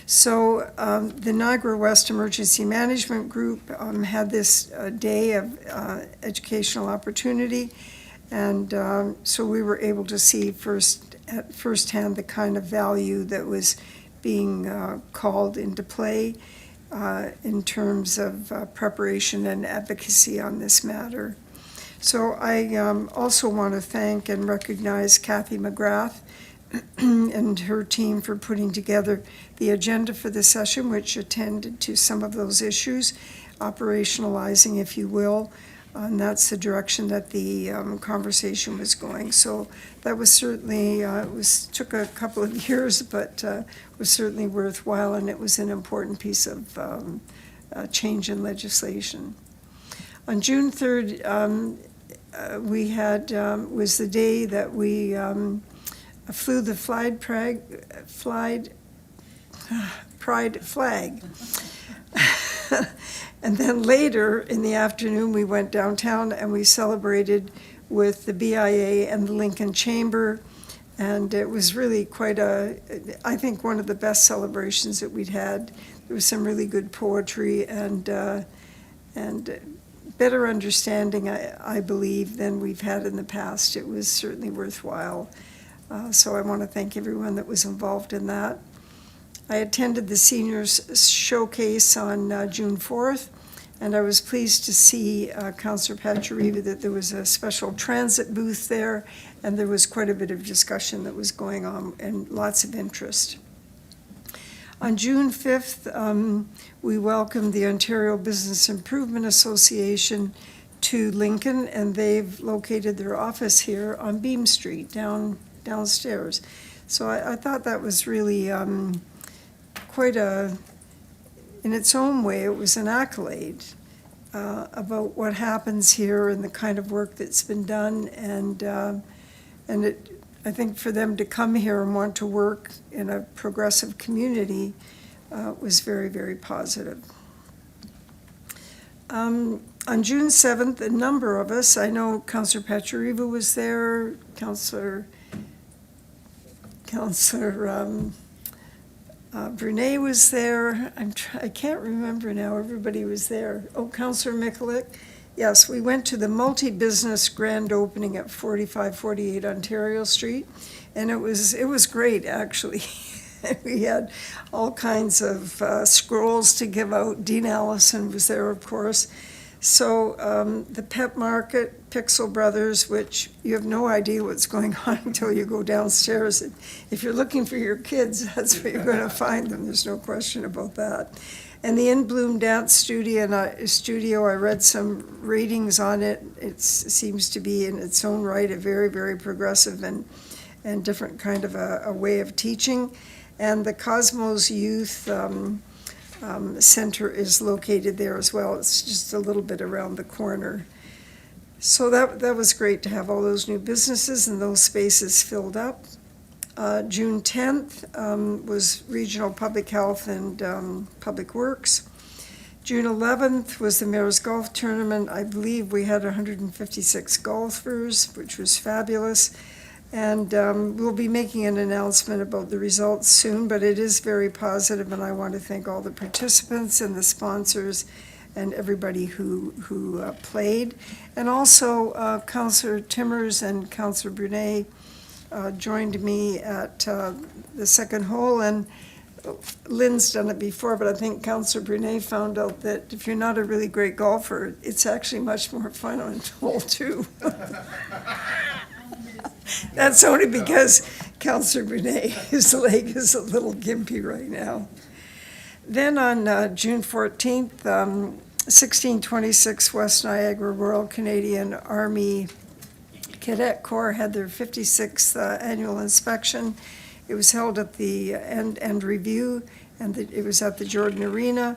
So the Niagara West Emergency Management Group had this day of educational opportunity, and so we were able to see firsthand the kind of value that was being called into play in terms of preparation and advocacy on this matter. So I also want to thank and recognize Kathy McGrath and her team for putting together the agenda for the session, which attended to some of those issues, operationalizing, if you will, and that's the direction that the conversation was going. So that was certainly, took a couple of years, but was certainly worthwhile, and it was an important piece of change in legislation. On June 3rd, we had, was the day that we flew the Pride flag. And then later in the afternoon, we went downtown and we celebrated with the BIA and the Lincoln Chamber. And it was really quite I think one of the best celebrations that we'd had. There was some really good poetry and better understanding, I believe, than we've had in the past. It was certainly worthwhile. So I want to thank everyone that was involved in that. I attended the seniors showcase on June 4th, and I was pleased to see Councillor Pachariva that there was a special transit booth there, and there was quite a bit of discussion that was going on and lots of interest. On June 5th, we welcomed the Ontario Business Improvement Association to Lincoln, and they've located their office here on Beam Street, downstairs. So I thought that was really quite in its own way, it was an accolade about what happens here and the kind of work that's been done, and I think for them to come here and want to work in a progressive community was very, very positive. On June 7th, a number of us, I know Councillor Pachariva was there, Councillor Brunei was there. I can't remember now. Everybody was there. Oh, Councillor Mikulik. Yes, we went to the multi-business grand opening at 4548 Ontario Street, and it was great, actually. We had all kinds of scrolls to give out. Dean Allison was there, of course. So the Pet Market, Pixel Brothers, which you have no idea what's going on until you go downstairs. If you're looking for your kids, that's where you're going to find them. There's no question about that. And the In Bloom Dance Studio, I read some ratings on it. It seems to be in its own right a very, very progressive and different kind of a way of teaching. And the Cosmos Youth Center is located there as well. It's just a little bit around the corner. So that was great to have all those new businesses and those spaces filled up. June 10th was Regional Public Health and Public Works. June 11th was the Mayor's Golf Tournament. I believe we had 156 golfers, which was fabulous. And we'll be making an announcement about the results soon, but it is very positive, and I want to thank all the participants and the sponsors and everybody who played. And also Councillor Timmers and Councillor Brunet joined me at the second hole, and Lynn's done it before, but I think Councillor Brunet found out that if you're not a really great golfer, it's actually much more fun on hole 2. That's only because Councillor Brunet, his leg is a little gimpy right now. Then on June 14th, 1626 West Niagara Royal Canadian Army Cadet Corps had their 56th annual inspection. It was held at the end review, and it was at the Jordan Arena.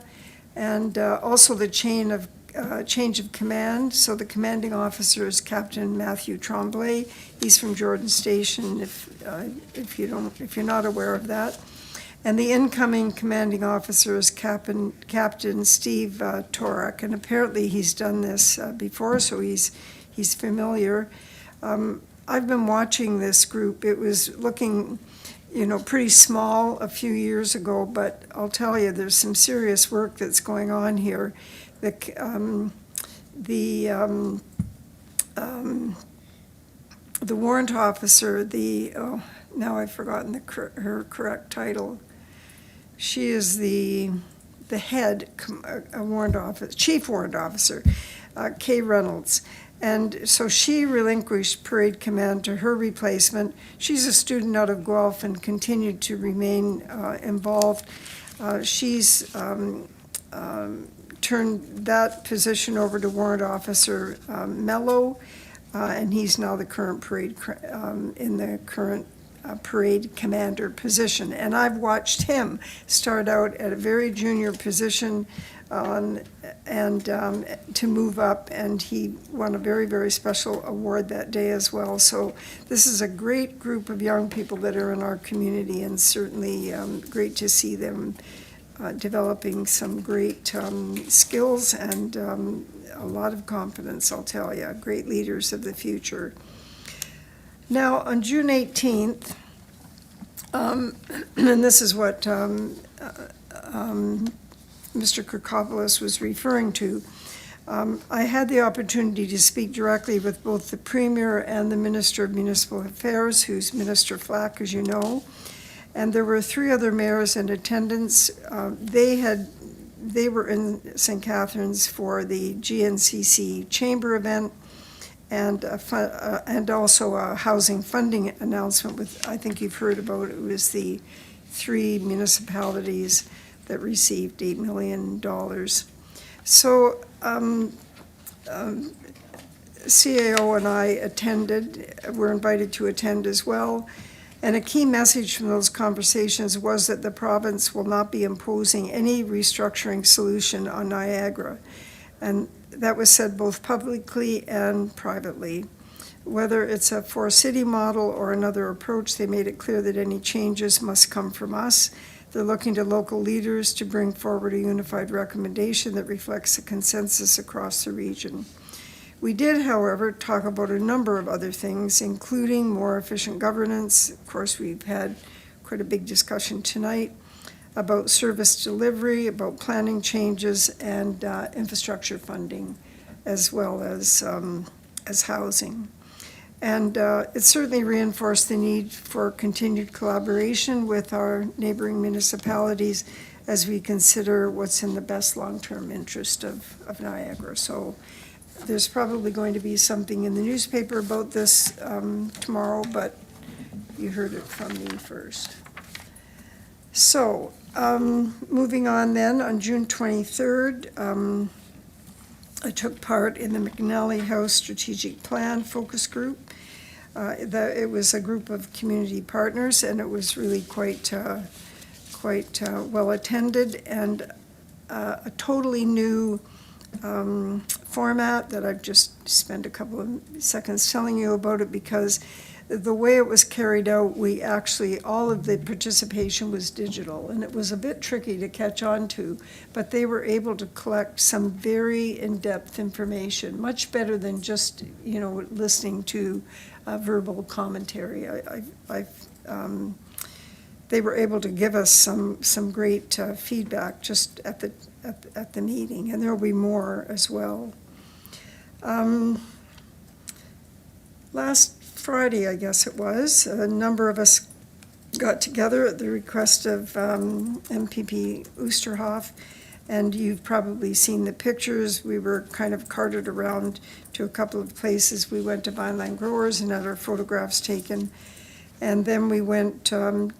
And also the change of command. So the commanding officer is Captain Matthew Tremblay. He's from Jordan Station, if you're not aware of that. And the incoming commanding officer is Captain Steve Torak, and apparently he's done this before, so he's familiar. I've been watching this group. It was looking, pretty small a few years ago, but I'll tell you, there's some serious work that's going on here. The warrant officer, now I've forgotten her correct title. She is the head warrant officer, chief warrant officer, Kay Reynolds. And so she relinquished parade command to her replacement. She's a student out of Guelph and continued to remain involved. She's turned that position over to Warrant Officer Mello, and he's now the current parade parade commander position. And I've watched him start out at a very junior position and to move up, and he won a very, very special award that day as well. So this is a great group of young people that are in our community, and certainly great to see them developing some great skills and a lot of confidence, I'll tell you. Great leaders of the future. Now, on June 18th, and this is what Mr. Kirkopoulos was referring to, I had the opportunity to speak directly with both the Premier and the Minister of Municipal Affairs, who's Minister Flack, as you know. And there were 3 other mayors in attendance. They were in St. Catharines for the GNCC Chamber event, and also a housing funding announcement with, I think you've heard about it, was the 3 municipalities that received $8 million. So CAO and I were invited to attend as well. And a key message from those conversations was that the province will not be imposing any restructuring solution on Niagara. And that was said both publicly and privately. Whether it's a four-city model or another approach, they made it clear that any changes must come from us. They're looking to local leaders to bring forward a unified recommendation that reflects a consensus across the region. We did, however, talk about a number of other things, including more efficient governance. Of course, we've had quite a big discussion tonight about service delivery, about planning changes, and infrastructure funding, as well as housing. And it certainly reinforced the need for continued collaboration with our neighboring municipalities as we consider what's in the best long-term interest of Niagara. So there's probably going to be something in the newspaper about this tomorrow, but you heard it from me first. So, moving on then, on June 23rd, I took part in the McNally House Strategic Plan Focus Group. It was a group of community partners, and it was really quite well attended, and a totally new format that I've just spent a couple of seconds telling you about it, because the way it was carried out, all of the participation was digital, and it was a bit tricky to catch on to, but they were able to collect some very in-depth information, much better than just, listening to verbal commentary. They were able to give us some great feedback just at the meeting, and there will be more as well. Last Friday, I guess it was, a number of us got together at the request of MPP Oosterhoff, and you've probably seen the pictures. We were kind of carted around to a couple of places. We went to Vineland Growers and had our photographs taken, and then we went to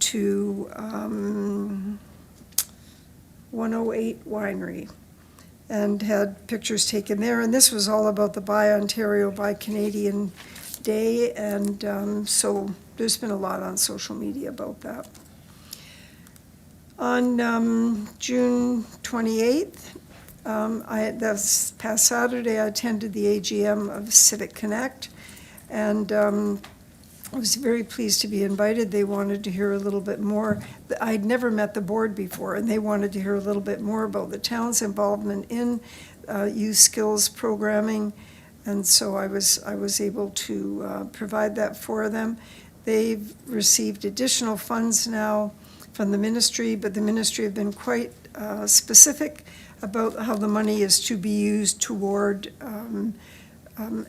108 Winery and had pictures taken there, and this was all about the Buy Ontario, Buy Canadian Day, and so there's been a lot on social media about that. On June 28th, this past Saturday, I attended the AGM of Civic Connect, and I was very pleased to be invited. They wanted to hear a little bit more. I'd never met the board before, and they wanted to hear a little bit more about the town's involvement in youth skills programming. And so I was able to provide that for them. They've received additional funds now from the ministry, but the ministry have been quite specific about how the money is to be used toward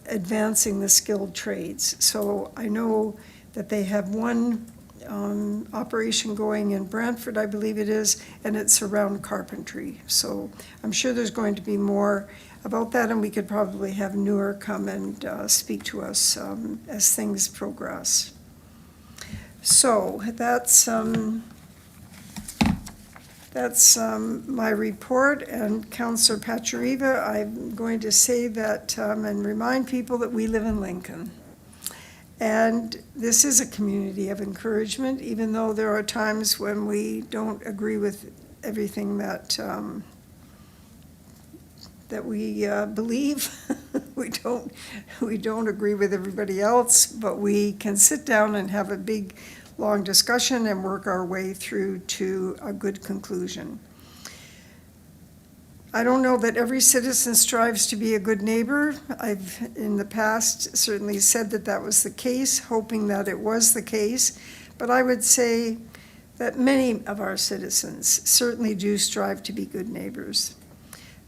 advancing the skilled trades. So I know that they have one operation going in Brantford, I believe it is, and it's around carpentry. So I'm sure there's going to be more about that, and we could probably have Noor come and speak to us as things progress. So that's my report, and Councillor Pachariva, I'm going to say that and remind people that we live in Lincoln. And this is a community of encouragement, even though there are times when we don't agree with everything that we believe. we don't agree with everybody else, but we can sit down and have a big, long discussion and work our way through to a good conclusion. I don't know that every citizen strives to be a good neighbor. I've, in the past, certainly said that that was the case, hoping that it was the case, but I would say that many of our citizens certainly do strive to be good neighbors.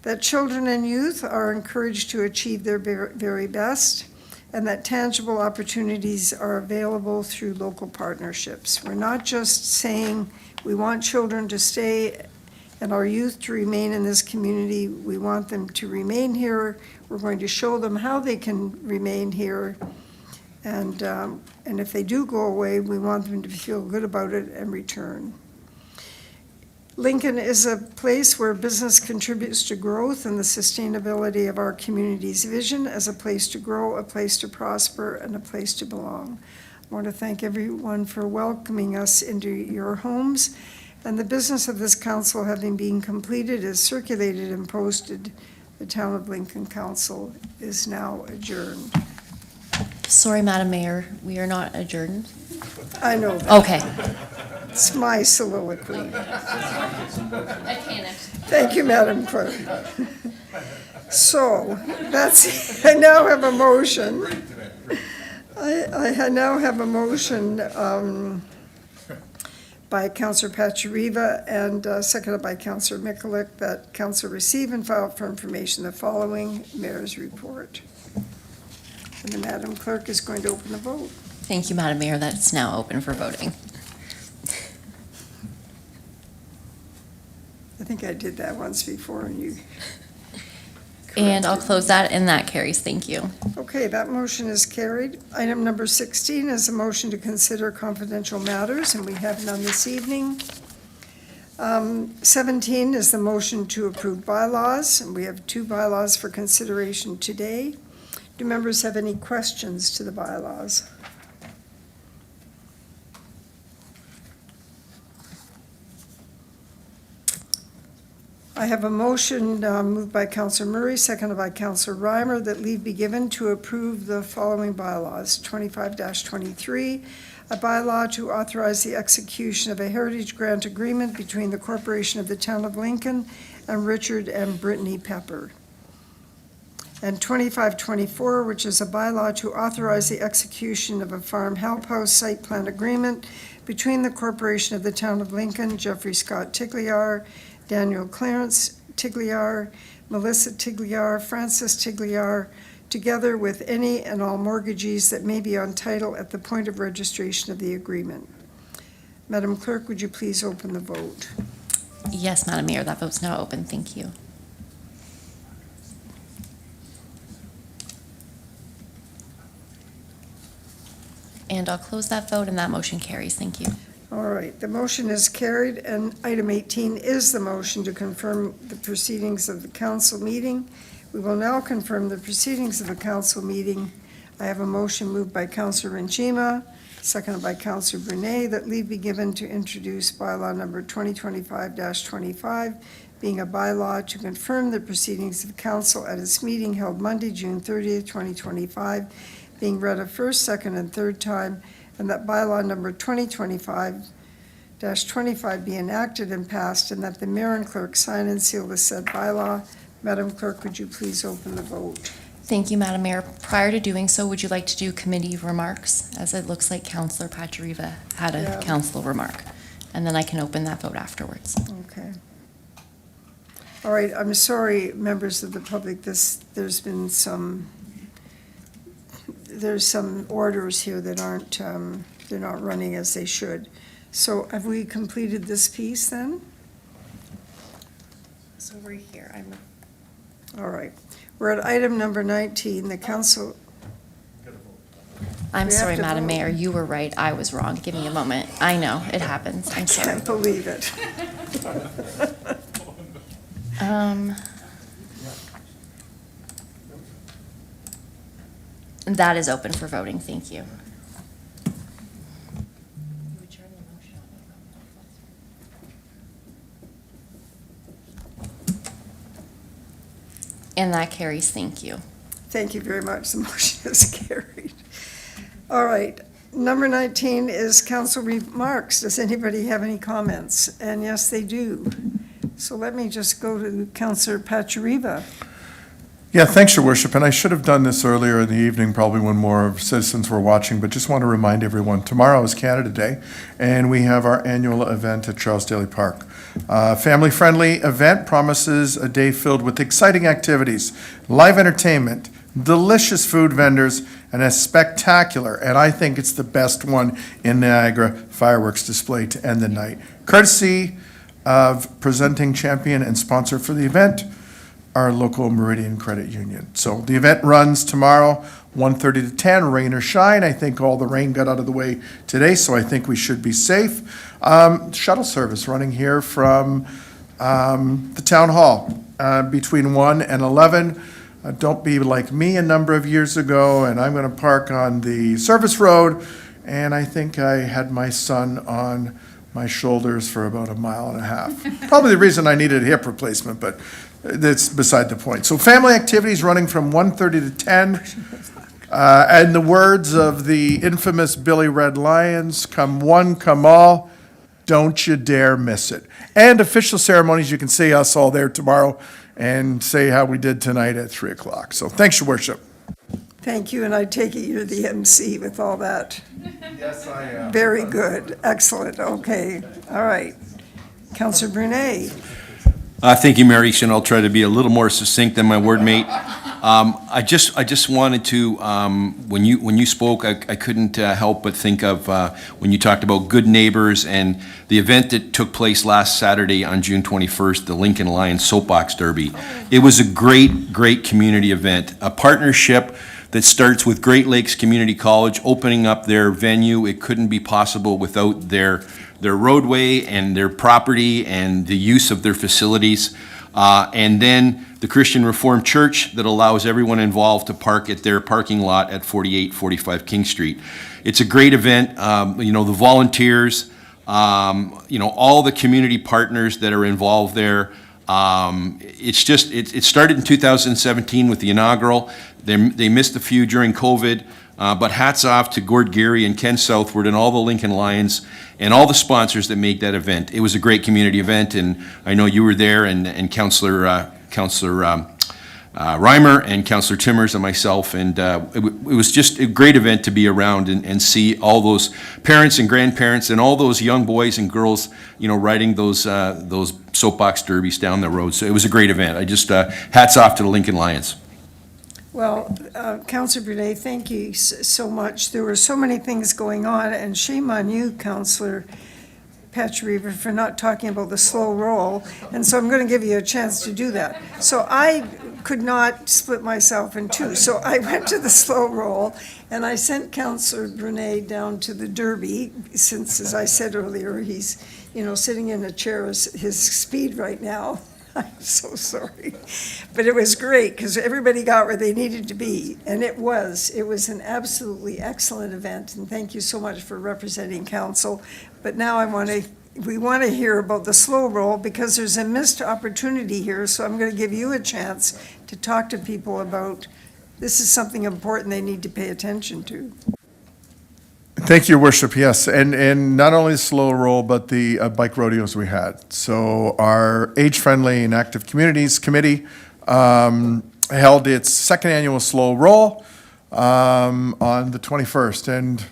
That children and youth are encouraged to achieve their very best, and that tangible opportunities are available through local partnerships. We're not just saying we want children to stay and our youth to remain in this community. We want them to remain here. We're going to show them how they can remain here. And if they do go away, we want them to feel good about it and return. Lincoln is a place where business contributes to growth and the sustainability of our community's vision as a place to grow, a place to prosper, and a place to belong. I want to thank everyone for welcoming us into your homes. And the business of this council having been completed is circulated and posted. The Town of Lincoln Council is now adjourned. Sorry, Madam Mayor, we are not adjourned. I know that. Okay. It's my soliloquy. I panicked. Thank you, Madam Clerk. So, that's, I now have a motion. I now have a motion by Councillor Pachariva and seconded by Councillor Mikulik that council receive and file for information the following mayor's report. And the Madam Clerk is going to open the vote. Thank you, Madam Mayor. That's now open for voting. I think I did that once before and you. And I'll close that, and that carries. Thank you. Okay, that motion is carried. Item number 16 is a motion to consider confidential matters, and we have none this evening. 17 is the motion to approve bylaws, and we have 2 bylaws for consideration today. Do members have any questions to the bylaws? I have a motion moved by Councillor Murray, seconded by Councillor Reimer, that leave be given to approve the following bylaws. 25-23, a bylaw to authorize the execution of a heritage grant agreement between the Corporation of the Town of Lincoln and Richard and Brittany Pepper. And 25-24, which is a bylaw to authorize the execution of a farm help house site plan agreement between the Corporation of the Town of Lincoln, Jeffrey Scott Tigliar, Daniel Clarence Tigliar, Melissa Tigliar, Francis Tigliar, together with any and all mortgagees that may be on title at the point of registration of the agreement. Madam Clerk, would you please open the vote? Yes, Madam Mayor, that vote's now open. Thank you. And I'll close that vote, and that motion carries. Thank you. All right, the motion is carried, and item 18 is the motion to confirm the proceedings of the council meeting. We will now confirm the proceedings of the council meeting. I have a motion moved by Councillor Renchima, seconded by Councillor Brunet, that leave be given to introduce bylaw number 2025-25, being a bylaw to confirm the proceedings of council at its meeting held Monday, June 30th, 2025, being read a first, second, and third time, and that bylaw number 2025-25 be enacted and passed, and that the mayor and clerk sign and seal the said bylaw. Madam Clerk, would you please open the vote? Thank you, Madam Mayor. Prior to doing so, would you like to do committee remarks? As it looks like Councillor Pachariva had a council remark. And then I can open that vote afterwards. Okay. All right, I'm sorry, members of the public, there's some orders here that aren't, they're not running as they should. So have we completed this piece then? So we're here. All right. We're at item number 19, the council. I'm We have sorry, to Madam vote. Mayor, you were right. I was wrong. Give me a moment. I know, it happens. I'm sorry. Can't believe it. That is open for voting. Thank you. And that carries. Thank you. Thank you very much. The motion is carried. All right. Number 19 is council remarks. Does anybody have any comments? And yes, they do. So let me just go to Councillor Pachariva. Yeah, thanks, Your Worship, and I should have done this earlier in the evening, probably when more citizens were watching, but just want to remind everyone, tomorrow is Canada Day, and we have our annual event at Charles Daly Park. Family-friendly event promises a day filled with exciting activities, live entertainment, delicious food vendors, and a spectacular, and I think it's the best one in Niagara, fireworks display to end the night. Courtesy of presenting champion and sponsor for the event, our local Meridian Credit Union. So the event runs tomorrow, 1:30 to 10, rain or shine. I think all the rain got out of the way today, so I think we should be safe. Shuttle service running here from the town hall between 1 and 11. Don't be like me a number of years ago, and I'm going to park on the service road and I think I had my son on my shoulders for about a mile and a half. Probably the reason I needed a hip replacement, but that's beside the point. So family activities running from 1:30 to 10. And the words of the infamous Billy Red Lions, come one, come all, don't you dare miss it. And official ceremonies, you can see us all there tomorrow and say how we did tonight at 3 o'clock. So thanks, Your Worship. Thank you, and I take it you're the MC with all that. Yes, I am. Very good, excellent, okay, all right. Councillor Brunet. Thank you, Mary Easton. I'll try to be a little more succinct than my word mate. I just wanted to, when you spoke, I couldn't help but think of when you talked about good neighbors and the event that took place last Saturday on June 21st, the Lincoln Lions Soapbox Derby. It was a great community event, a partnership that starts with Great Lakes Community College opening up their venue. It couldn't be possible without their roadway and their property and the use of their facilities. And then the Christian Reformed Church that allows everyone involved to park at their parking lot at 4845 King Street. It's a great event. The volunteers, all the community partners that are involved there. It started in 2017 with the inaugural. They missed a few during COVID. But hats off to Gord Geary and Ken Southward and all the Lincoln Lions and all the sponsors that make that event. It was a great community event, and I know you were there, and Councillor Reimer and Councillor Timmers and myself, and it was just a great event to be around and see all those parents and grandparents and all those young boys and girls, riding those soapbox derbies down the road. So it was a great event. I just hats off to the Lincoln Lions. Well, Councillor Brunet, thank you so much. There were so many things going on, and shame on you, Councillor Patcherever, for not talking about the slow roll, and so I'm going to give you a chance to do that. So I could not split myself in two, so I went to the slow roll, and I sent Councillor Brunet down to the Derby, since, as I said earlier, he's, sitting in a chair is his speed right now. I'm so sorry. But it was great because everybody got where they needed to be. And it was an absolutely excellent event. And thank you so much for representing council. But now we want to hear about the slow roll because there's a missed opportunity here. So I'm going to give you a chance to talk to people about this is something important they need to pay attention to. Thank you, Your Worship, yes. And not only the slow roll, but the bike rodeos we had. So our Age-Friendly and Active Communities Committee held its second annual slow roll on the 21st. And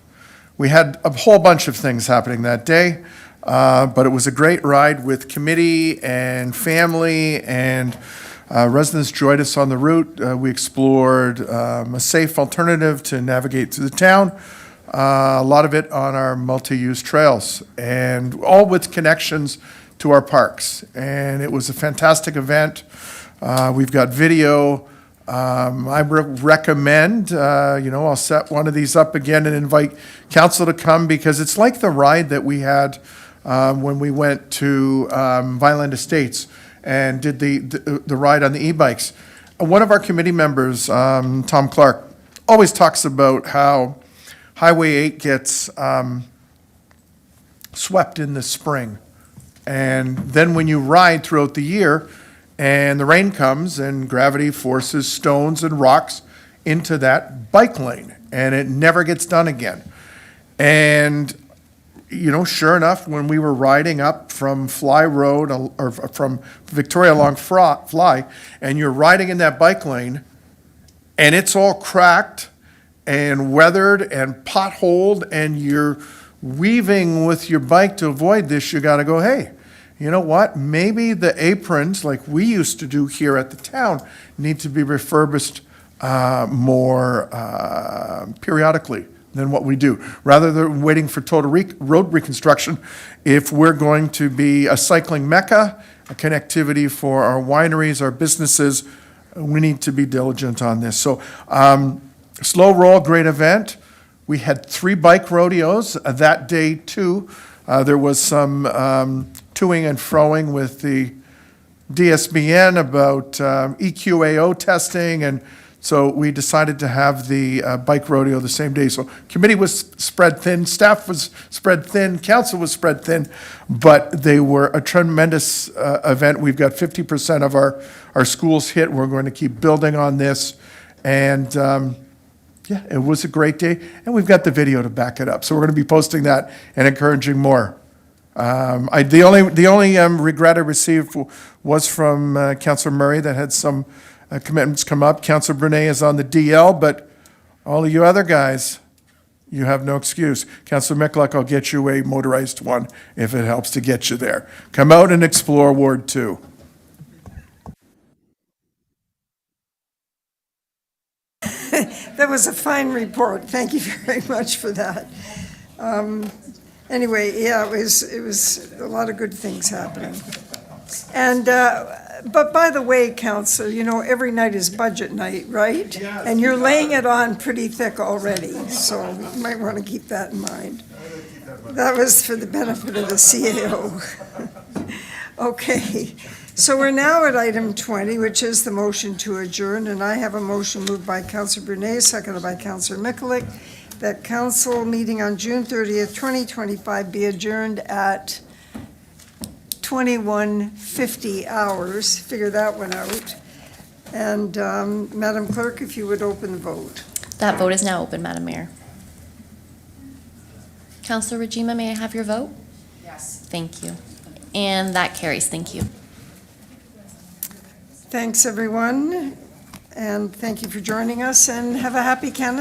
we had a whole bunch of things happening that day, but it was a great ride with committee and family, and residents joined us on the route. We explored a safe alternative to navigate through the town. A lot of it on our multi-use trails, and all with connections to our parks. And it was a fantastic event. We've got video. I recommend, I'll set one of these up again and invite council to come, because it's like the ride that we had when we went to Vineland Estates and did the ride on the e-bikes. One of our committee members, Tom Clark, always talks about how Highway 8 gets swept in the spring. And then when you ride throughout the year and the rain comes and gravity forces stones and rocks into that bike lane, and it never gets done again. And, sure enough, when we were riding up from Fly Road or from Victoria along Fly, and you're riding in that bike lane and it's all cracked and weathered and potholed, and you're weaving with your bike to avoid this, you got to go, hey, you know what? Maybe the aprons, like we used to do here at the town, need to be refurbished more periodically than what we do. Rather than waiting for total road reconstruction, if we're going to be a cycling mecca, a connectivity for our wineries, our businesses, we need to be diligent on this. So, slow roll, great event. We had 3 bike rodeos that day too. There was some toing and froing with the DSBN about EQAO testing and So we decided to have the bike rodeo the same day. So committee was spread thin, staff was spread thin, council was spread thin, but they were a tremendous event. We've got 50% of our schools hit. We're going to keep building on this. And yeah, it was a great day. And we've got the video to back it up. So we're going to be posting that and encouraging more. The only regret I received was from Councillor Murray that had some commitments come up. Councillor Brunet is on the DL, but all of you other guys, you have no excuse. Councillor Michalak, I'll get you a motorized one if it helps to get you there. Come out and explore Ward 2. That was a fine report. Thank you very much for that. Anyway, yeah, it was a lot of good things happening. And, but by the way, Council, you know, every night is budget night, right? Yes. And you're laying it on pretty thick already, so you might want to keep that in mind. That was for the benefit of the CAO. Okay, so we're now at item 20, which is the motion to adjourn, and I have a motion moved by Councillor Brunet, seconded by Councillor Michalak, that council meeting on June 30th, 2025 be adjourned at 21:50 hours. Figure that one out. And Madam Clerk, if you would open the vote. That vote is now open, Madam Mayor. Councillor Rajima, may I have your vote? Yes. Thank you. And that carries. Thank you. Thanks, everyone, and thank you for joining us, and have a happy Canada